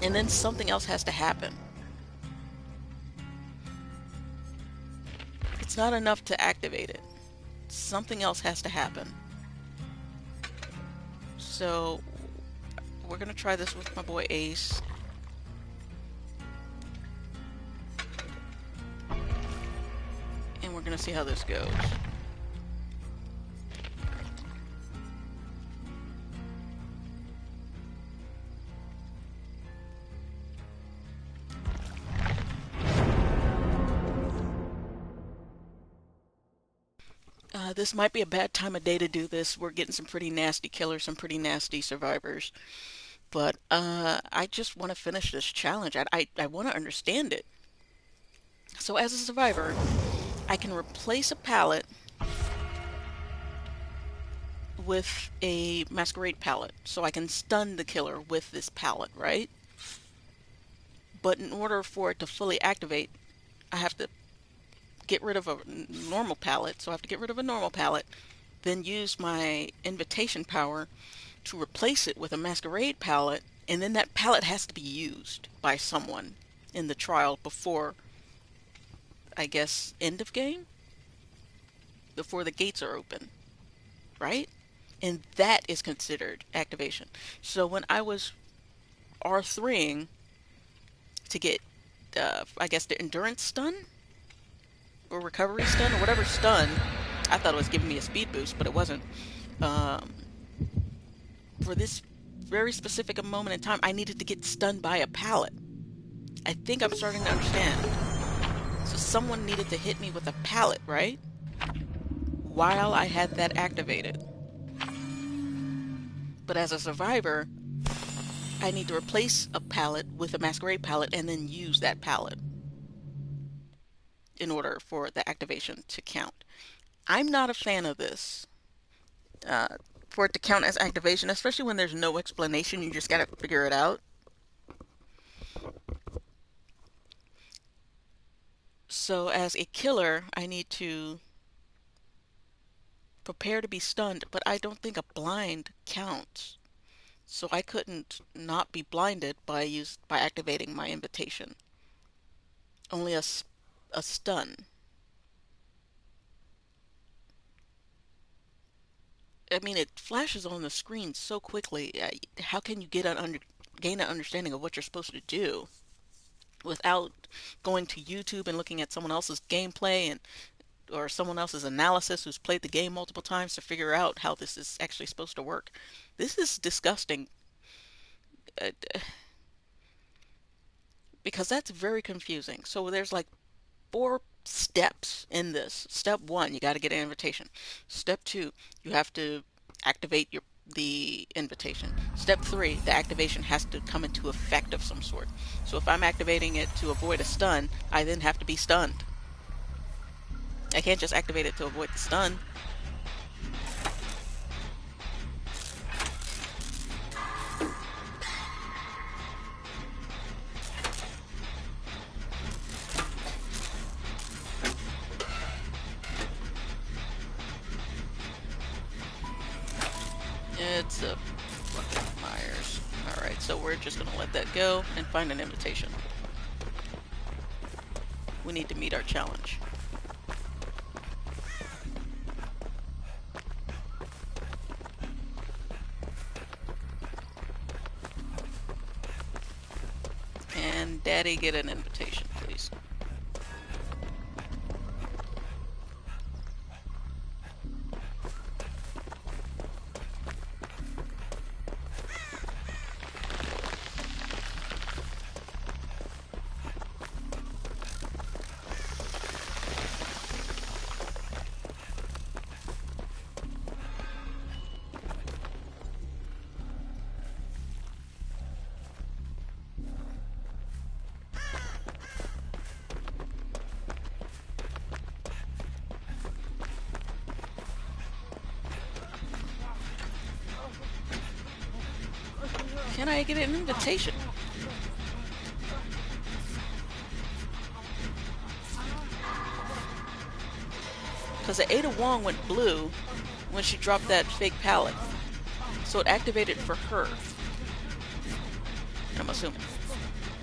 and then something else has to happen. It's not enough to activate it. Something else has to happen. So we're gonna try this with my boy Ace. And we're gonna see how this goes. This might be a bad time of day to do this. We're getting some pretty nasty killers, some pretty nasty survivors. But I just want to finish this challenge. I want to understand it. So as a survivor, I can replace a pallet with a masquerade pallet. So I can stun the killer with this pallet, right? But in order for it to fully activate, I have to get rid of a normal pallet. So I have to get rid of a normal pallet, then use my invitation power to replace it with a masquerade pallet, and then that pallet has to be used by someone in the trial before, I guess, end of game? Before the gates are open, right? And that is considered activation. So when I was R3ing to get, I guess, the endurance stun? Or recovery stun? Or whatever stun. I thought it was giving me a speed boost, but it wasn't. For this very specific moment in time, I needed to get stunned by a pallet. I think I'm starting to understand. So someone needed to hit me with a pallet, right? While I had that activated. But as a survivor, I need to replace a pallet with a masquerade pallet and then use that pallet in order for the activation to count. I'm not a fan of this. For it to count as activation, especially when there's no explanation, you just gotta figure it out. So as a killer, I need to prepare to be stunned, but I don't think a blind counts. So I couldn't not be blinded by activating my invitation. Only a stun. I mean, it flashes on the screen so quickly. How can you gain an understanding of what you're supposed to do without going to YouTube and looking at someone else's gameplay or someone else's analysis who's played the game multiple times to figure out how this is actually supposed to work? This is disgusting. Because that's very confusing. So there's like 4 steps in this. Step 1, you got to get an invitation. Step 2, you have to activate the invitation. Step 3, the activation has to come into effect of some sort. So if I'm activating it to avoid a stun, I then have to be stunned. I can't just activate it to avoid the stun. It's a fucking Myers. Alright, so we're just gonna let that go and find an invitation. We need to meet our challenge. And Daddy, get an invitation, please. Can I get an invitation? Because the Ada Wong went blue when she dropped that fake pallet. So it activated for her. I'm assuming.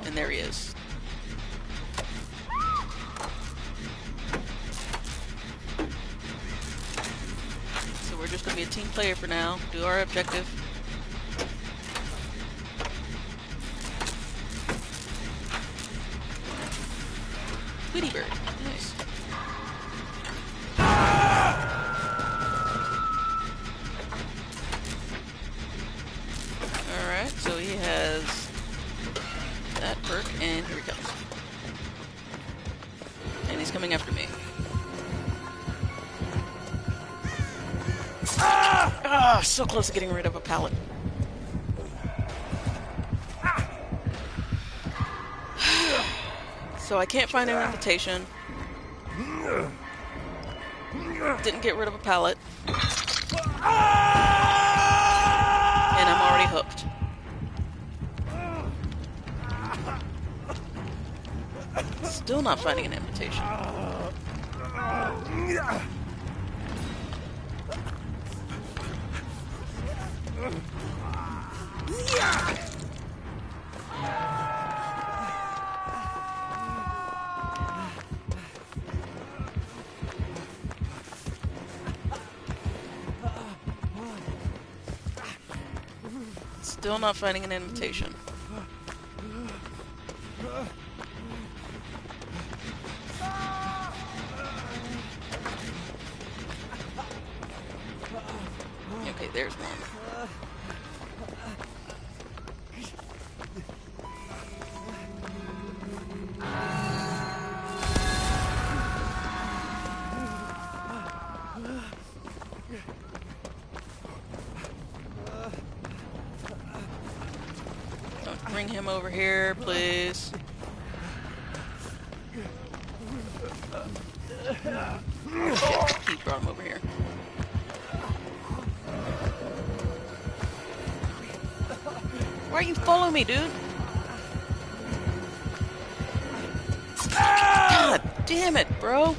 And there he is. So we're just going to be a team player for now. Do our objective. Tweety bird. Nice. Alright, so he has that perk, and here he comes. And he's coming after me. Ah! So close to getting rid of a pallet. So I can't find an invitation. Didn't get rid of a pallet. And I'm already hooked. Still not finding an invitation. Still not finding an invitation. Okay, there's one. Bring him over here, please. Shit, he brought him over here. Why are you following me, dude? God damn it, bro.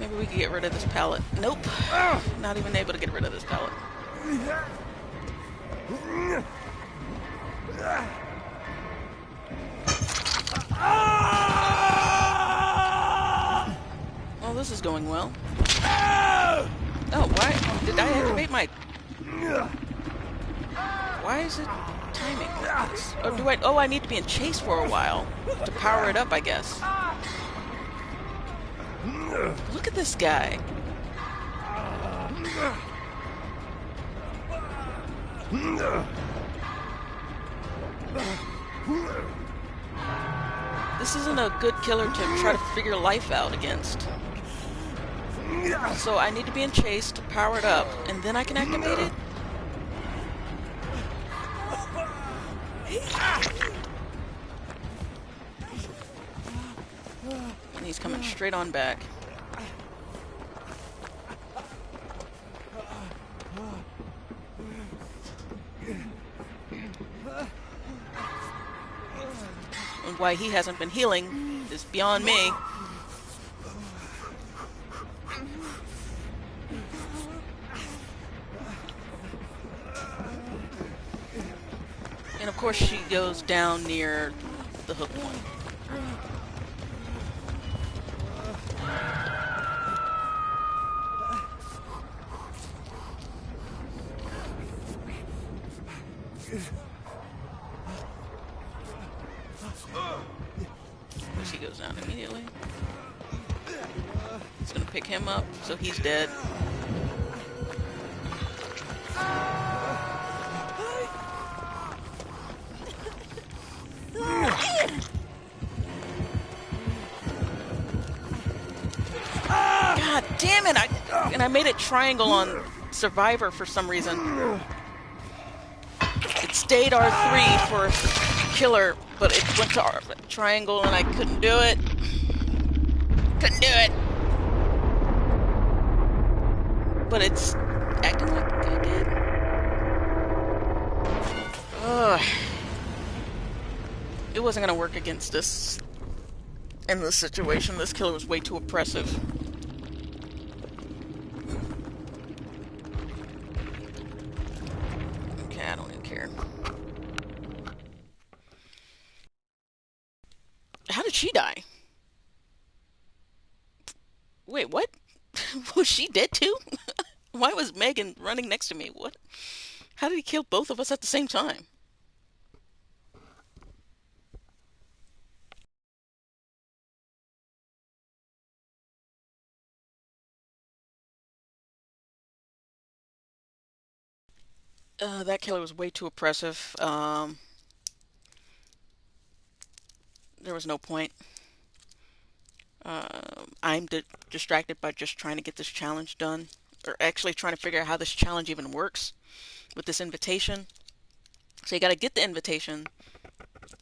Maybe we can get rid of this pallet. Nope. Not even able to get rid of this pallet. Well, this is going well. Oh, why did I activate my... Why is it timing like this? Or do I... Oh, I need to be in chase for a while to power it up, I guess. Look at this guy. This isn't a good killer to try to figure life out against. So I need to be in chase to power it up, and then I can activate it? And he's coming straight on back. And why he hasn't been healing is beyond me. And of course she goes down near the hook one. She goes down immediately. It's gonna pick him up, so he's dead. God damn it! I made it triangle on Survivor for some reason. It stayed R3 for killer, but it went to triangle and I couldn't do it. Couldn't do it. But it's acting like I did. Ugh. It wasn't gonna work against this in this situation. This killer was way too oppressive. Okay, I don't even care. How did she die? Wait, what? Was she dead too? Why was Megan running next to me? What? How did he kill both of us at the same time? That killer was way too oppressive. There was no point. I'm distracted by just trying to get this challenge done, or actually trying to figure out how this challenge even works with this invitation. So you got to get the invitation,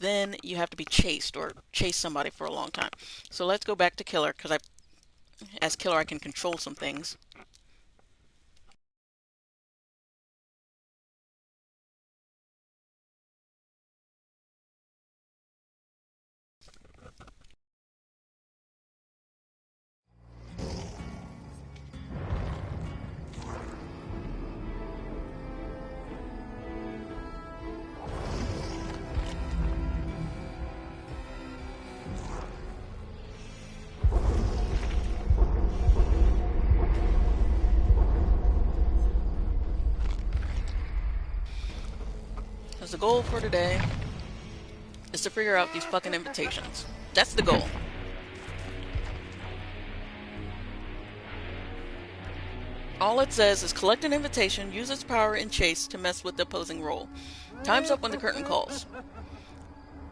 then you have to be chased or chase somebody for a long time. So let's go back to Killer, because as Killer, I can control some things. Because the goal for today is to figure out these fucking invitations. That's the goal. All it says is collect an invitation, use its power in chase to mess with the opposing role. Time's up when the curtain calls.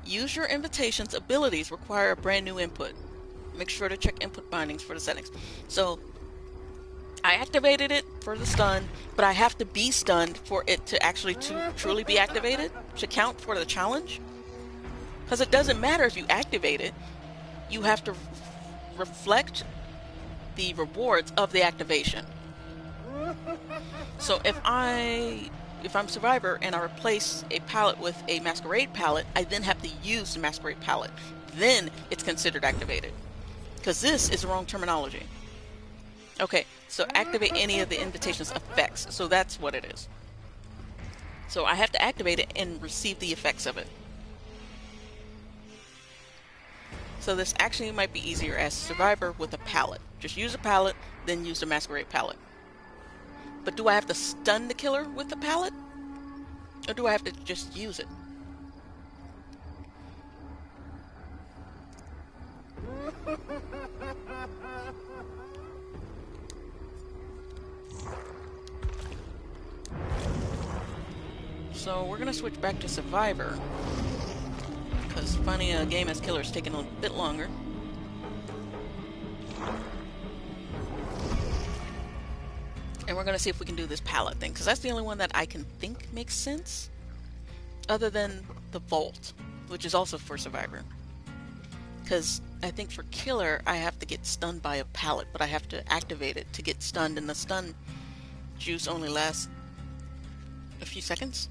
Use your invitation's abilities require a brand new input. Make sure to check input bindings for the settings. So, I activated it for the stun, but I have to be stunned for it to actually to truly be activated, to count for the challenge. Because it doesn't matter if you activate it, you have to reflect the rewards of the activation. So if I'm Survivor and I replace a palette with a Masquerade palette, I then have to use the Masquerade palette. Then it's considered activated. Because this is the wrong terminology. Okay, so activate any of the invitation's effects. So that's what it is. So I have to activate it and receive the effects of it. So this actually might be easier as Survivor with a palette. Just use a palette, then use the Masquerade palette. But do I have to stun the killer with the palette? Or do I have to just use it? So we're gonna switch back to Survivor, because finding a game as killer is taking a bit longer. And we're gonna see if we can do this palette thing, because that's the only one that I can think makes sense, other than the Vault, which is also for Survivor. Because I think for Killer, I have to get stunned by a palette, but I have to activate it to get stunned, and the stun juice only lasts a few seconds.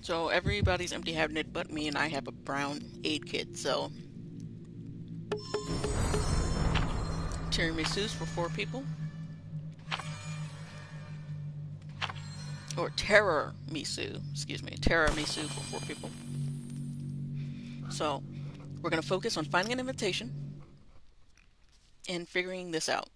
So everybody's empty-handed but me, and I have a brown aid kit, so tiramisu's for 4 people. Or tiramisu, excuse me, tiramisu for 4 people. So we're going to focus on finding an invitation and figuring this out.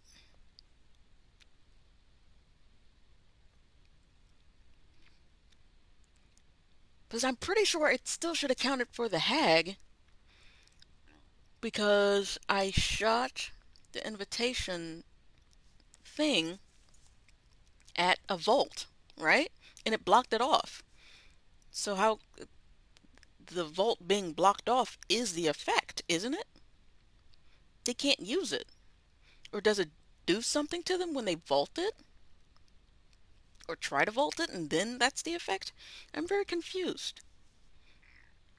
Because I'm pretty sure it still should have counted for the hag, because I shot the invitation thing at a vault, right? And it blocked it off. So how the vault being blocked off is the effect, isn't it? They can't use it. Or does it do something to them when they vault it? Or try to vault it and then that's the effect? I'm very confused.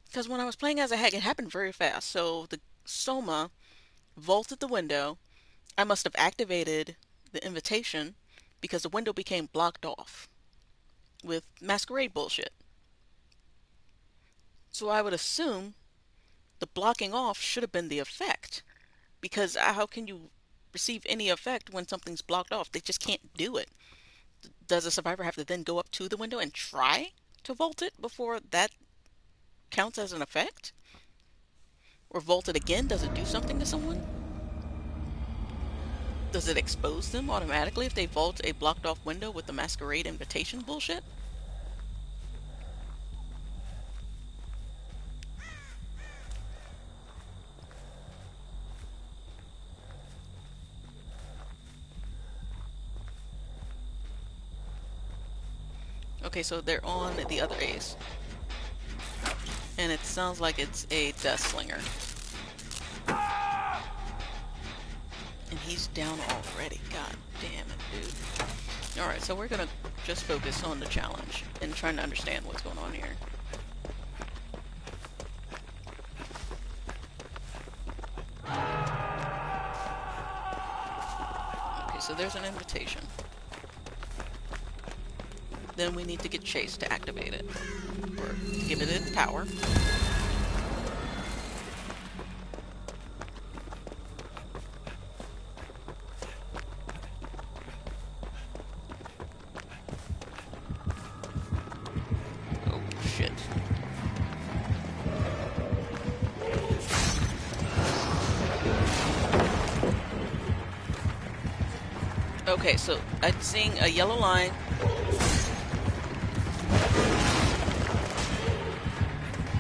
Because when I was playing as a hag, it happened very fast. So the Soma vaulted the window. I must have activated the invitation because the window became blocked off with masquerade bullshit. So I would assume the blocking off should have been the effect. Because how can you receive any effect when something's blocked off? They just can't do it. Does a survivor have to then go up to the window and try to vault it before that counts as an effect? Or vault it again? Does it do something to someone? Does it expose them automatically if they vault a blocked off window with the masquerade invitation bullshit? Okay, so they're on the other ace. And it sounds like it's a Death Slinger. And he's down already. God damn it, dude. Alright, so we're gonna just focus on the challenge and trying to understand what's going on here. Okay, so there's an invitation. Then we need to get Chase to activate it. Or give it its power. Oh, shit. Okay, so I'm seeing a yellow line.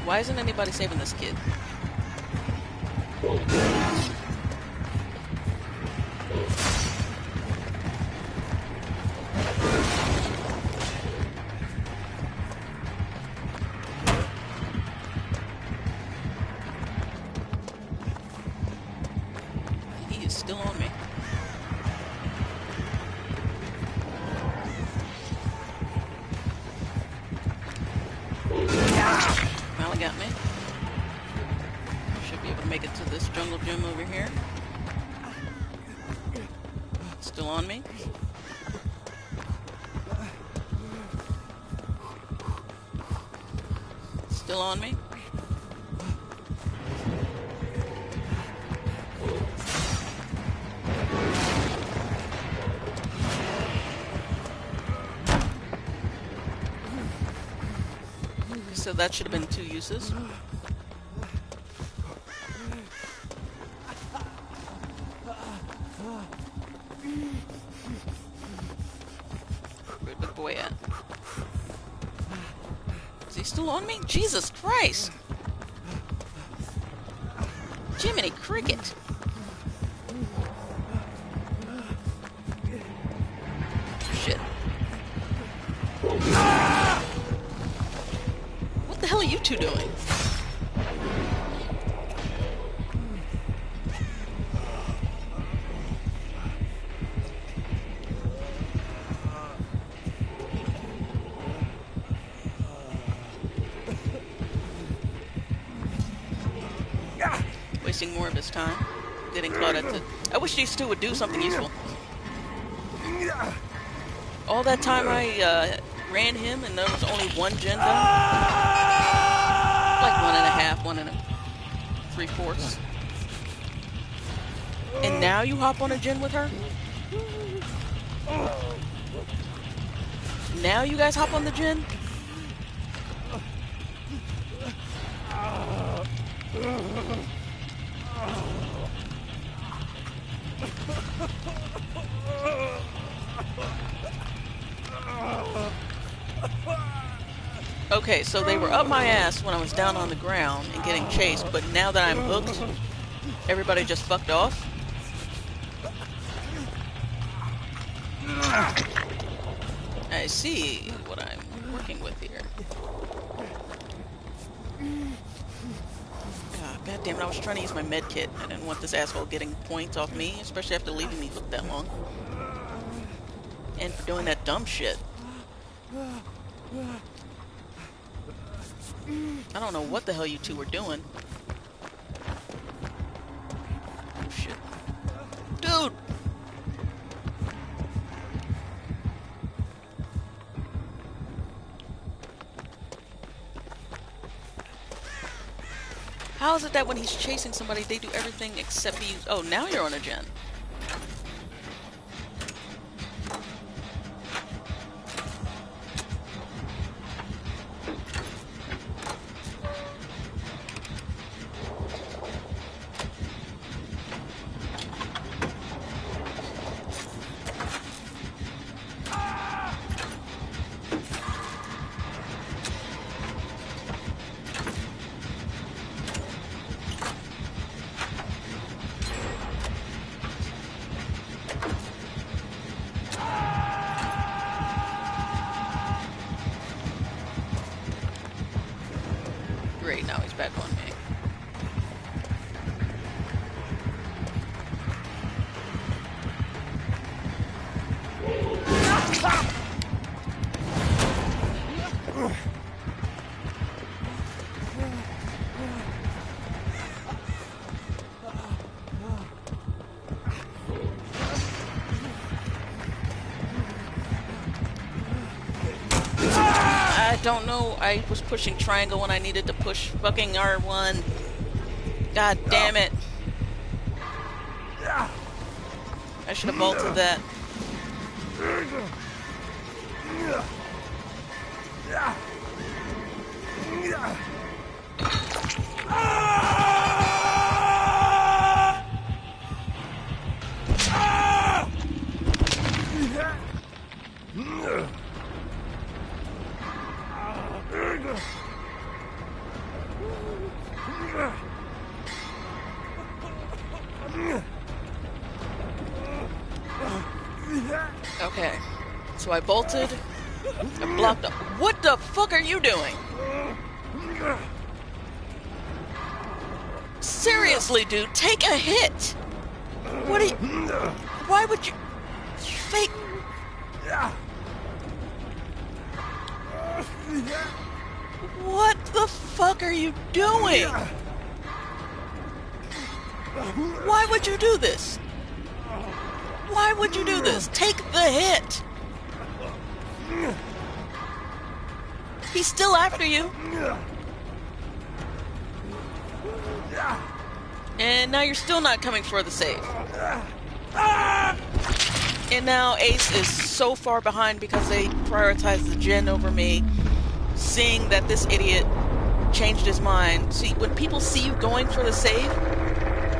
Why isn't anybody saving this kid? He is still on me. Got me. Should be able to make it to this jungle gym over here. Still on me. Still on me. So that should have been 2 uses. Where'd the boy at? Is he still on me? Jesus Christ! Jiminy Cricket! Shit. What the hell are you two doing? Wasting more of his time. Getting Claudette to... I wish these two would do something useful. All that time I ran him and there was only 1 gen done. Like 1.5, 1 3/4. And now you hop on a gen with her? Now you guys hop on the gen? Okay, so they were up my ass when I was down on the ground and getting chased, but now that I'm hooked, everybody just fucked off? I see what I'm working with here. God damn it, I was trying to use my med kit. I didn't want this asshole getting points off me, especially after leaving me hooked that long. And for doing that dumb shit. I don't know what the hell you two were doing. Oh shit. Dude! How is it that when he's chasing somebody, they do everything except be... Oh, now you're on a gen. Great, now he's back on me. I don't know. I was pushing triangle when I needed to push fucking R1. God damn it. I should have bolted that. Okay. So I bolted. I blocked up. What the fuck are you doing? Seriously, dude, take a hit. What are you... Why would you... Fake... What the fuck are you doing? Why would you do this? Why would you do this? Take the hit. He's still after you. And now you're still not coming for the save. And now Ace is so far behind because they prioritized the gen over me, seeing that this idiot changed his mind. See, when people see you going for the save,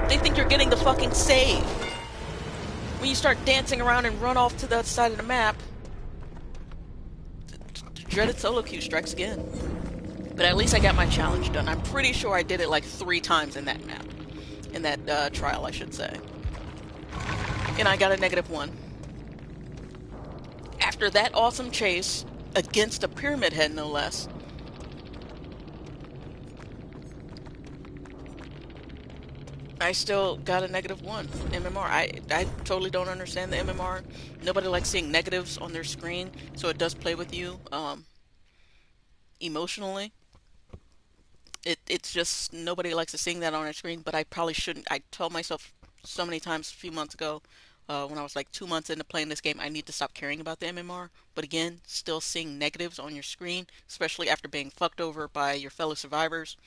they think you're getting the fucking save. When you start dancing around and run off to the other side of the map, the dreaded solo queue strikes again. But at least I got my challenge done. I'm pretty sure I did it like 3 times in that map. In that trial, I should say. And I got a -1. After that awesome chase, against a pyramid head no less, I still got a -1 MMR. I totally don't understand the MMR. Nobody likes seeing negatives on their screen, so it does play with you emotionally. It's just nobody likes to seeing that on their screen, but I probably shouldn't. I told myself so many times a few months ago, when I was like 2 months into playing this game, I need to stop caring about the MMR. But again, still seeing negatives on your screen, especially after being fucked over by your fellow survivors.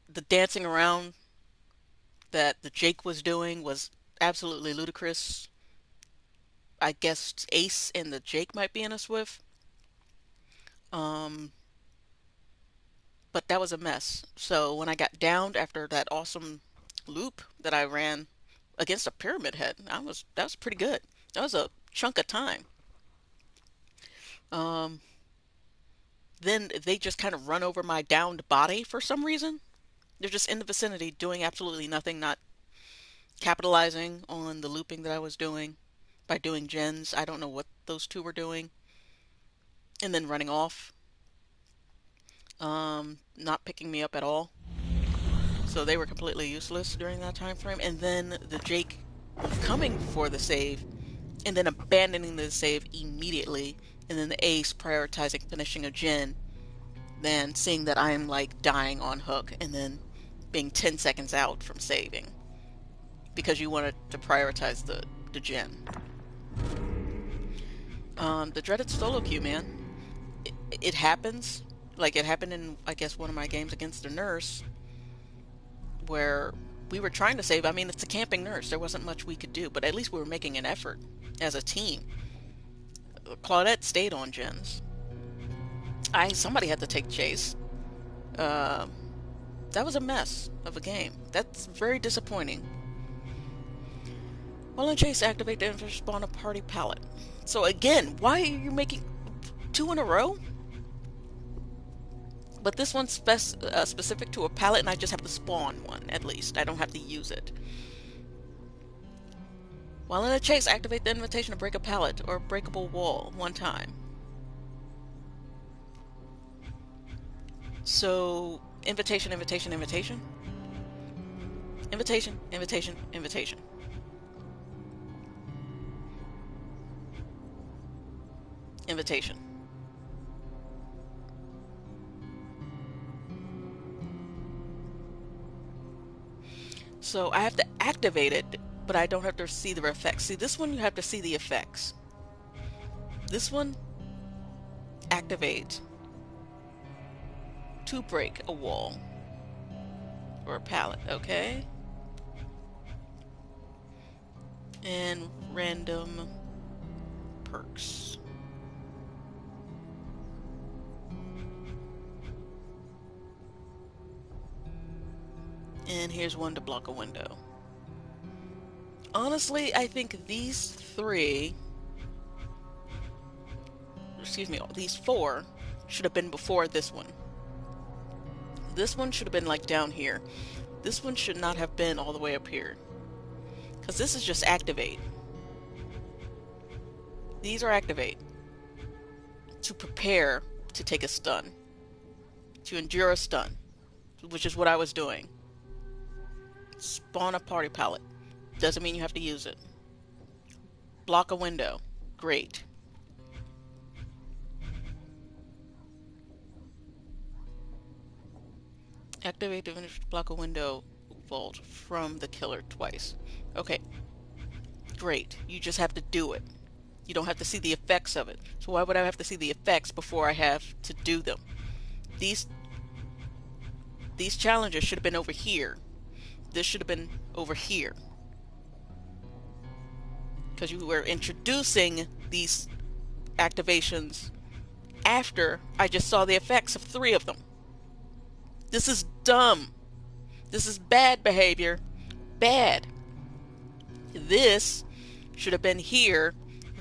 The dancing around that the Jake was doing was absolutely ludicrous. I guess Ace and the Jake might be in a Swift. Um, but that was a mess. So when I got downed after that awesome loop that I ran against a pyramid head, that was pretty good. That was a chunk of time. Um, then they just kind of run over my downed body for some reason. They're just in the vicinity doing absolutely nothing, not capitalizing on the looping that I was doing by doing gens. I don't know what those two were doing. And then running off. not picking me up at all. So they were completely useless during that time frame. And then the Jake coming for the save and then abandoning the save immediately. And then the Ace prioritizing finishing a Jin, then seeing that I am like dying on hook and then being 10 seconds out from saving because you wanted to prioritize the Jin. The dreaded solo queue, man. It happens. Like it happened in, I guess, one of my games against the nurse where we were trying to save. I mean, it's a camping nurse. There wasn't much we could do, but at least we were making an effort as a team. Claudette stayed on gens. Somebody had to take chase. That was a mess of a game. That's very disappointing. While in chase, activate the infinite spawn a party palette. So again, why are you making 2 in a row? But this one's specific to a palette, and I just have to spawn one, at least. I don't have to use it. While in a chase, activate the invitation to break a pallet or breakable wall 1 time. So, invitation, invitation, invitation. Invitation, invitation, invitation. Invitation. So I have to activate it, but I don't have to see the effects. See, this one you have to see the effects. This one, activate to break a wall or a pallet, okay? And random perks. And here's one to block a window. Honestly, I think these 4 should have been before this one. This one should have been like down here. This one should not have been all the way up here. Because this is just activate. These are activate. To prepare to take a stun. To endure a stun. Which is what I was doing. Spawn a party palette. Doesn't mean you have to use it. Block a window. Great. Activate to block a window vault from the killer twice. Okay. Great. You just have to do it. You don't have to see the effects of it. So why would I have to see the effects before I have to do them? These challenges should have been over here. This should have been over here. Because you were introducing these activations after I just saw the effects of 3 of them. This is dumb. This is bad behavior. Bad. This should have been here.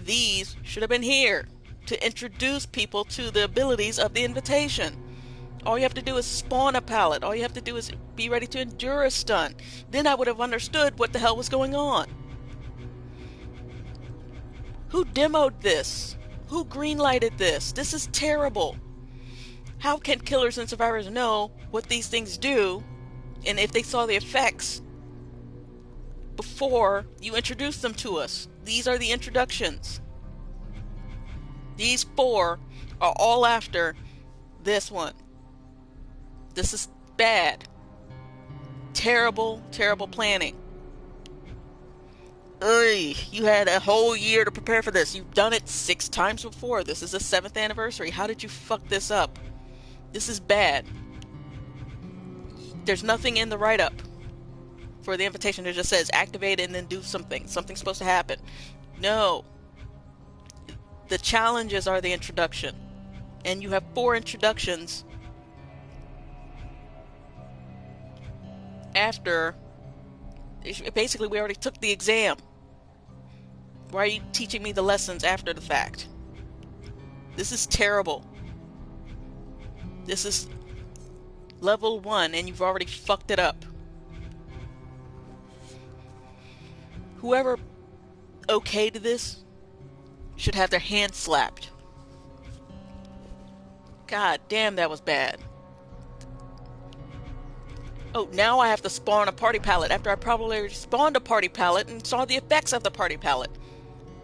These should have been here to introduce people to the abilities of the invitation. All you have to do is spawn a pallet. All you have to do is be ready to endure a stun. Then I would have understood what the hell was going on. Who demoed this? Who greenlighted this? This is terrible. How can killers and survivors know what these things do, and if they saw the effects before you introduce them to us? These are the introductions. These 4 are all after this one. This is bad. Terrible, terrible planning. Ugh, you had a whole year to prepare for this. You've done it 6 times before. This is the 7th anniversary. How did you fuck this up? This is bad. There's nothing in the write-up for the invitation that just says activate and then do something. Something's supposed to happen. No. The challenges are the introduction. And you have 4 introductions after. Basically, we already took the exam. Why are you teaching me the lessons after the fact? This is terrible. This is level 1 and you've already fucked it up. Whoever okayed this should have their hand slapped. God damn, that was bad. Oh, now I have to spawn a party palette after I probably already spawned a party palette and saw the effects of the party palette.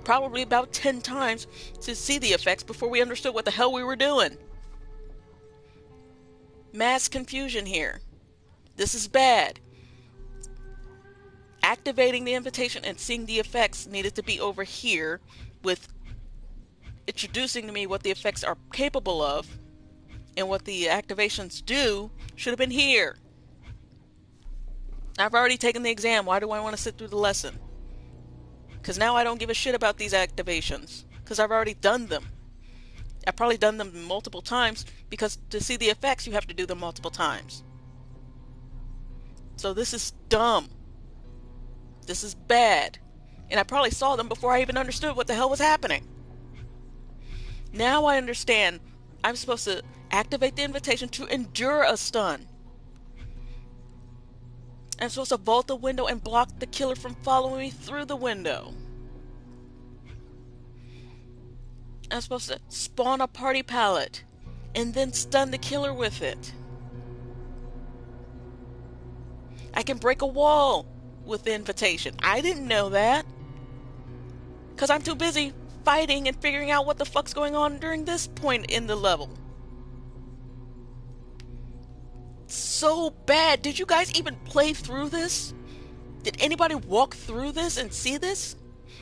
Probably about 10 times to see the effects before we understood what the hell we were doing. Mass confusion here. This is bad. Activating the invitation and seeing the effects needed to be over here with introducing to me what the effects are capable of and what the activations do should have been here. I've already taken the exam. Why do I want to sit through the lesson? Because now I don't give a shit about these activations. Because I've already done them. I've probably done them multiple times because to see the effects you have to do them multiple times. So this is dumb. This is bad. And I probably saw them before I even understood what the hell was happening. Now I understand I'm supposed to activate the invitation to endure a stun. I'm supposed to vault the window and block the killer from following me through the window. I'm supposed to spawn a party palette and then stun the killer with it. I can break a wall with the invitation. I didn't know that. Because I'm too busy fighting and figuring out what the fuck's going on during this point in the level. So bad. Did you guys even play through this? Did anybody walk through this and see this?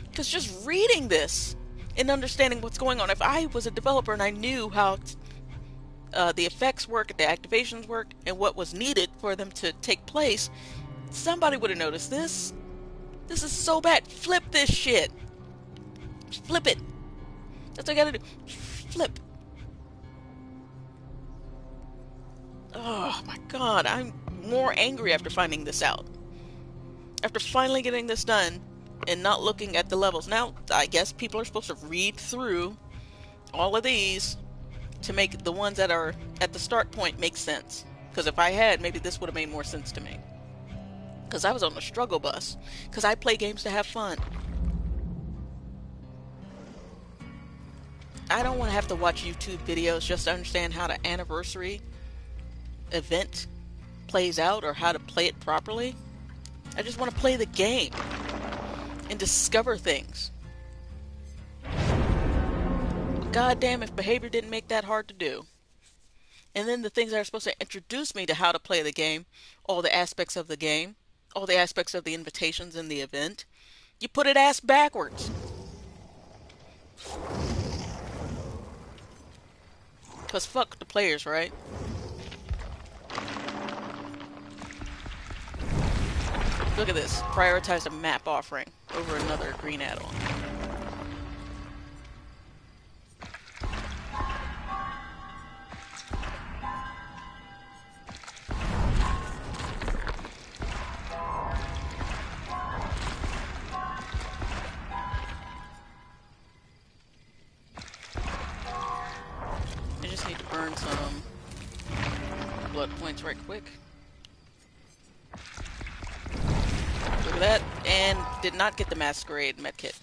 Because just reading this and understanding what's going on, if I was a developer and I knew how the effects work, the activations work, and what was needed for them to take place, somebody would have noticed this. This is so bad. Flip this shit. Just flip it. That's what I gotta do. Flip. Oh my god, I'm more angry after finding this out. After finally getting this done and not looking at the levels. Now, I guess people are supposed to read through all of these to make the ones that are at the start point make sense. Because if I had, maybe this would have made more sense to me. Because I was on the struggle bus. Because I play games to have fun. I don't want to have to watch YouTube videos just to understand how the anniversary event plays out or how to play it properly. I just want to play the game and discover things. God damn if behavior didn't make that hard to do. And then the things that are supposed to introduce me to how to play the game, all the aspects of the game, all the aspects of the invitations in the event, you put it ass backwards. Because fuck the players, right? Look at this. Prioritize a map offering over another green add-on. I just need to burn some blood points right quick. Look at that. And did not get the Masquerade medkit.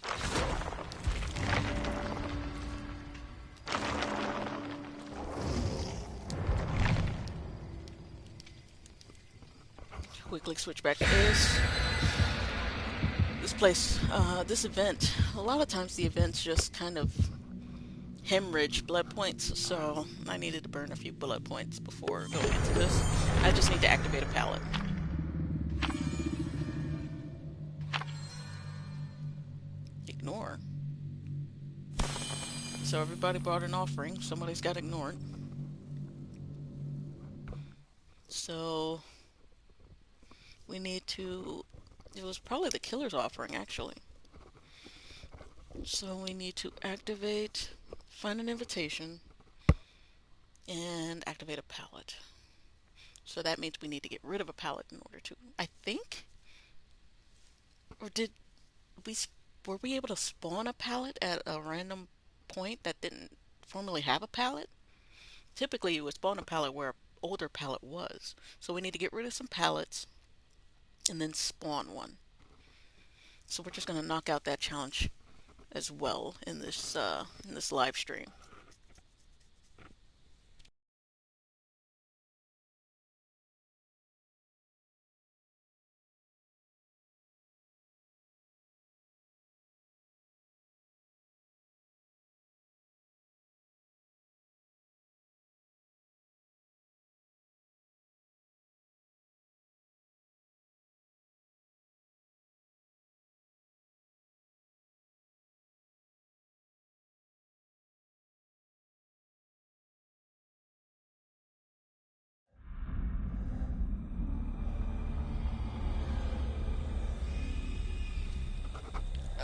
Quickly switch back to this. This place, this event, a lot of times the events just kind of hemorrhage blood points, so I needed to burn a few blood points before going into this. I just need to activate a pallet. Ignore. So everybody brought an offering. Somebody's got ignored. So we need to... It was probably the killer's offering, actually. So we need to activate, find an invitation, and activate a pallet. So that means we need to get rid of a pallet in order to... I think? Or did we... Were we able to spawn a pallet at a random point that didn't formerly have a pallet? Typically you would spawn a pallet where an older pallet was. So we need to get rid of some pallets and then spawn one. So we're just going to knock out that challenge as well in this live stream.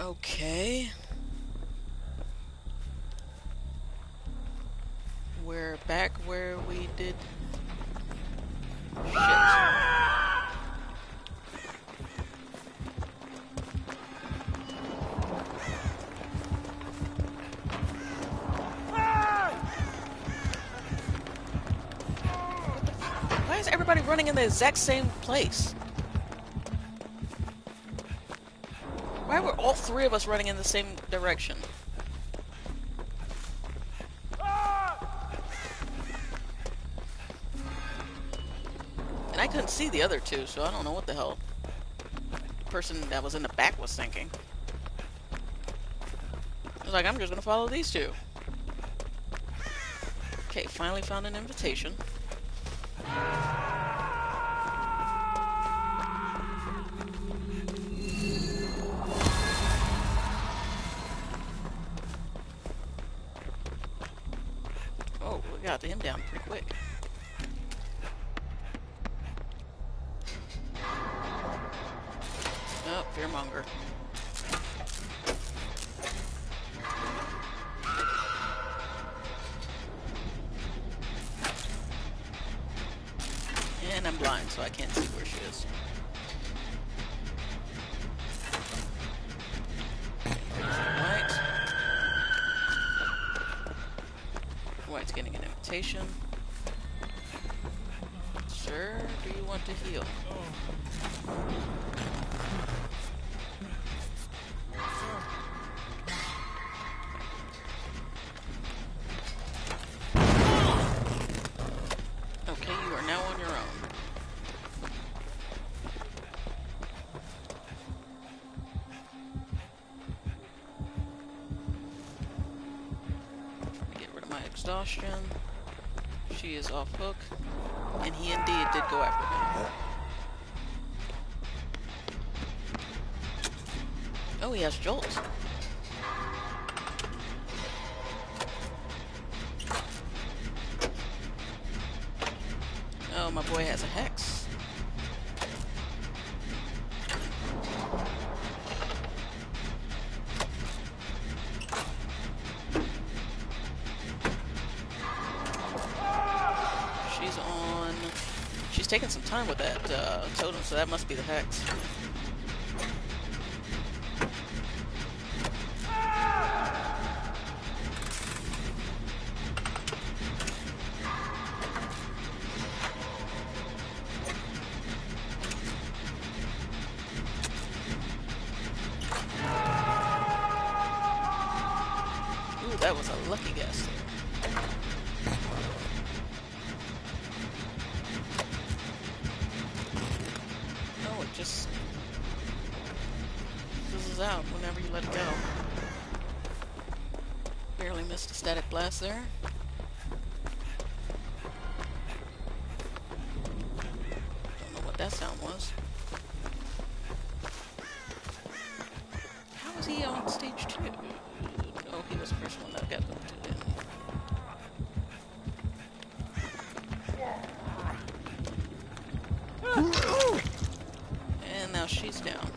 Okay. We're back where we did... Shit. Why is everybody running in the exact same place? Why were all three of us running in the same direction? And I couldn't see the other two, so I don't know what the hell the person that was in the back was thinking. I was like, I'm just gonna follow these two. Okay, finally found an invitation. Oh, we got him down pretty quick. Oh, fearmonger. And I'm blind, so I can't see where she is. White. White's getting an invitation. Sir, do you want to heal? Okay, you are now on your own. Get rid of my exhaustion. She is off hook. And he indeed did go after me. Oh, he has jolts. Oh, my boy has a hex. She's taking some time with that totem, so that must be the hex. Ooh, that was a lucky guess. Oh, it just fizzles out whenever you let it go. Barely missed a static blast there. Don't know what that sound was. How was he on stage 2? Oh, he was the first one that got moved to it. And now she's down.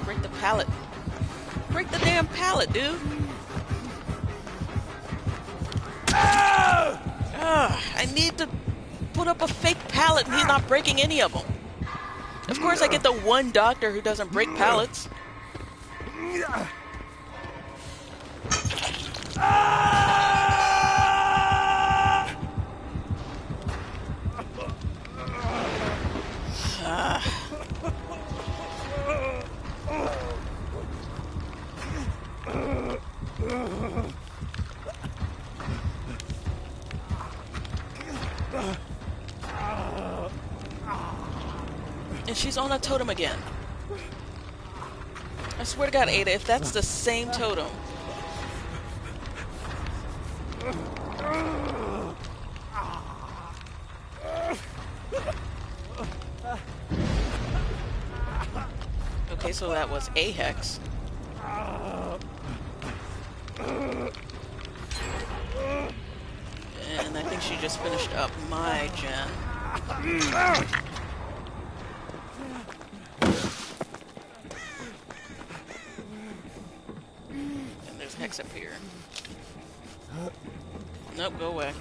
Break the pallet. Break the damn pallet, dude. I need to put up a fake pallet and he's not breaking any of them. Of course I get the one doctor who doesn't break pallets. And she's on a totem again. I swear to God, Ada, if that's the same totem. Okay, so that was a hex. And I think she just finished up my gen. And there's hex up here. Nope, go away.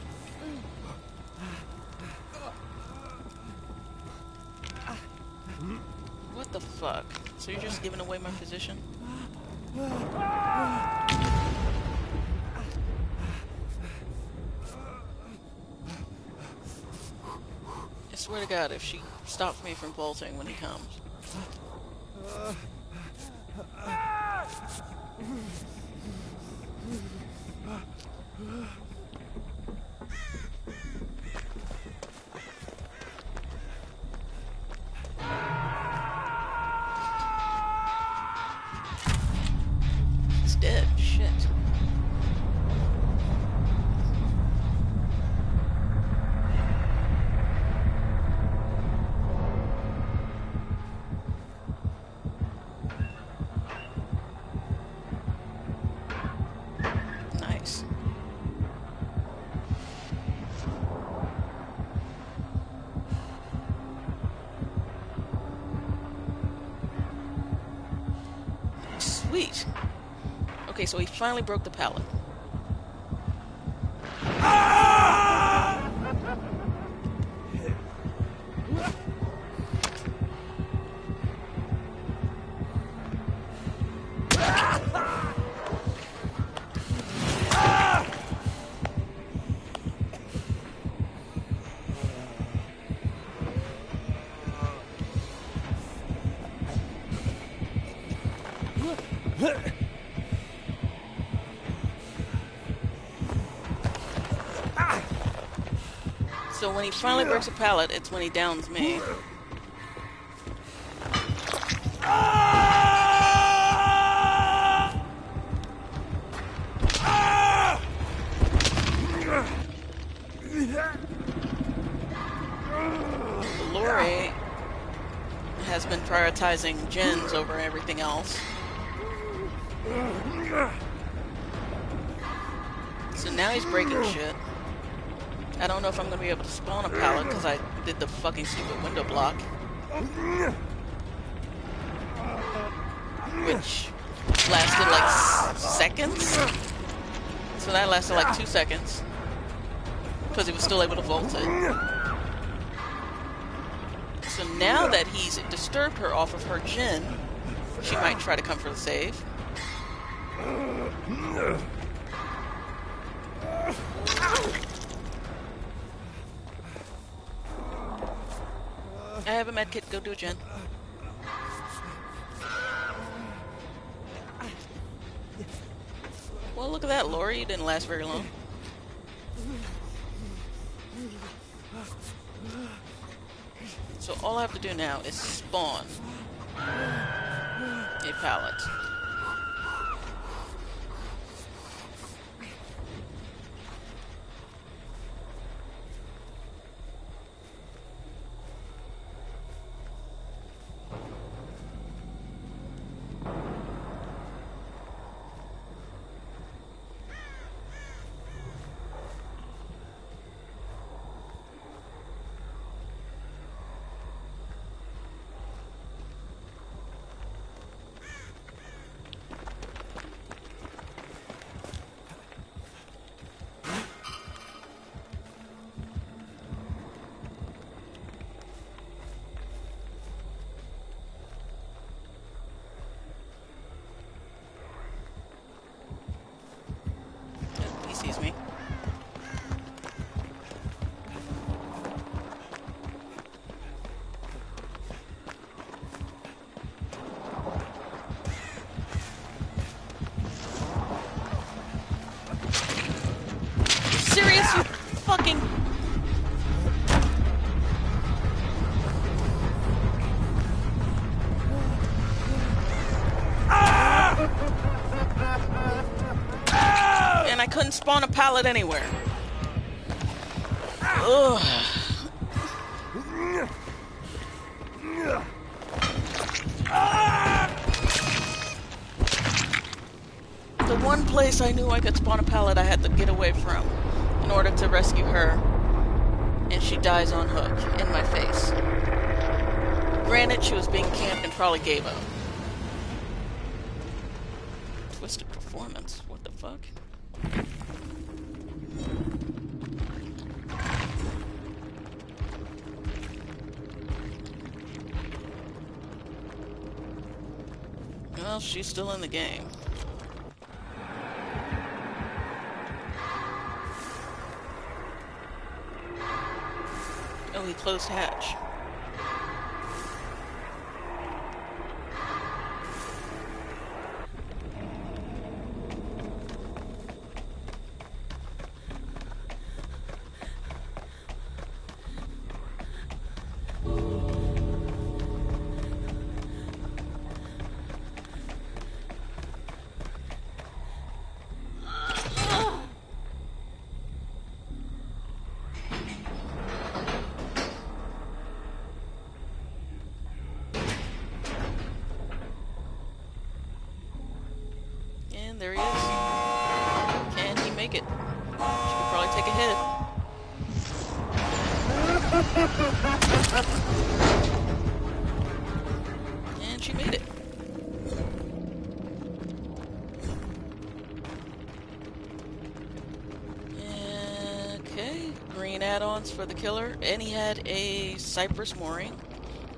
What the fuck? So you're just giving away my position? I swear to God, if she stops me from bolting when he comes. He's dead. Shit. Nice. Sweet. Okay, so he finally broke the pallet. So when he finally breaks a pallet, it's when he downs me. Lori has been prioritizing gens over everything else. So now he's breaking shit. I don't know if I'm going to be able to spawn a pallet because I did the fucking stupid window block. Which lasted like seconds. So that lasted like 2 seconds. Because he was still able to vault it. So now that he's disturbed her off of her gen, she might try to come for the save. I have a med kit, go do a gen. Well, look at that, Lori, you didn't last very long. So all I have to do now is spawn a pallet. He sees me. Serious, you fucking... Ah! spawn a pallet anywhere. Ugh. The one place I knew I could spawn a pallet I had to get away from in order to rescue her. And she dies on hook in my face. Granted, she was being camped and probably gave up. Twisted performance. What the fuck? Well, she's still in the game. Oh, he closed hatch. And there he is. Can he make it? She could probably take a hit. And she made it. Okay, green add-ons for the killer. And he had a Cypress mooring,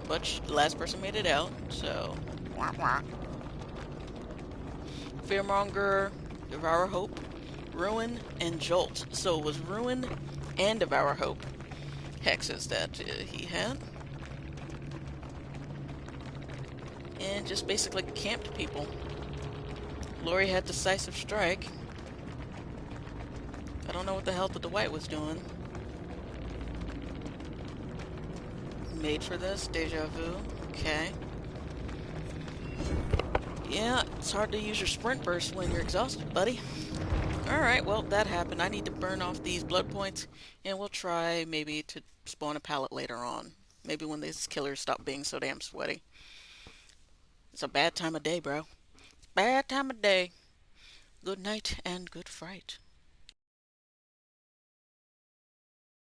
but the last person made it out, so... Wah, wah. Fearmonger, Devour Hope, Ruin, and Jolt. So it was Ruin and Devour Hope hexes that he had. And just basically camped people. Lori had Decisive Strike. I don't know what the hell that the white was doing. Made for this, Deja Vu. Okay. Yeah, it's hard to use your sprint burst when you're exhausted, buddy. Alright, well, that happened. I need to burn off these blood points, and we'll try maybe to spawn a pallet later on. Maybe when these killers stop being so damn sweaty. It's a bad time of day, bro. Bad time of day. Good night and good fright.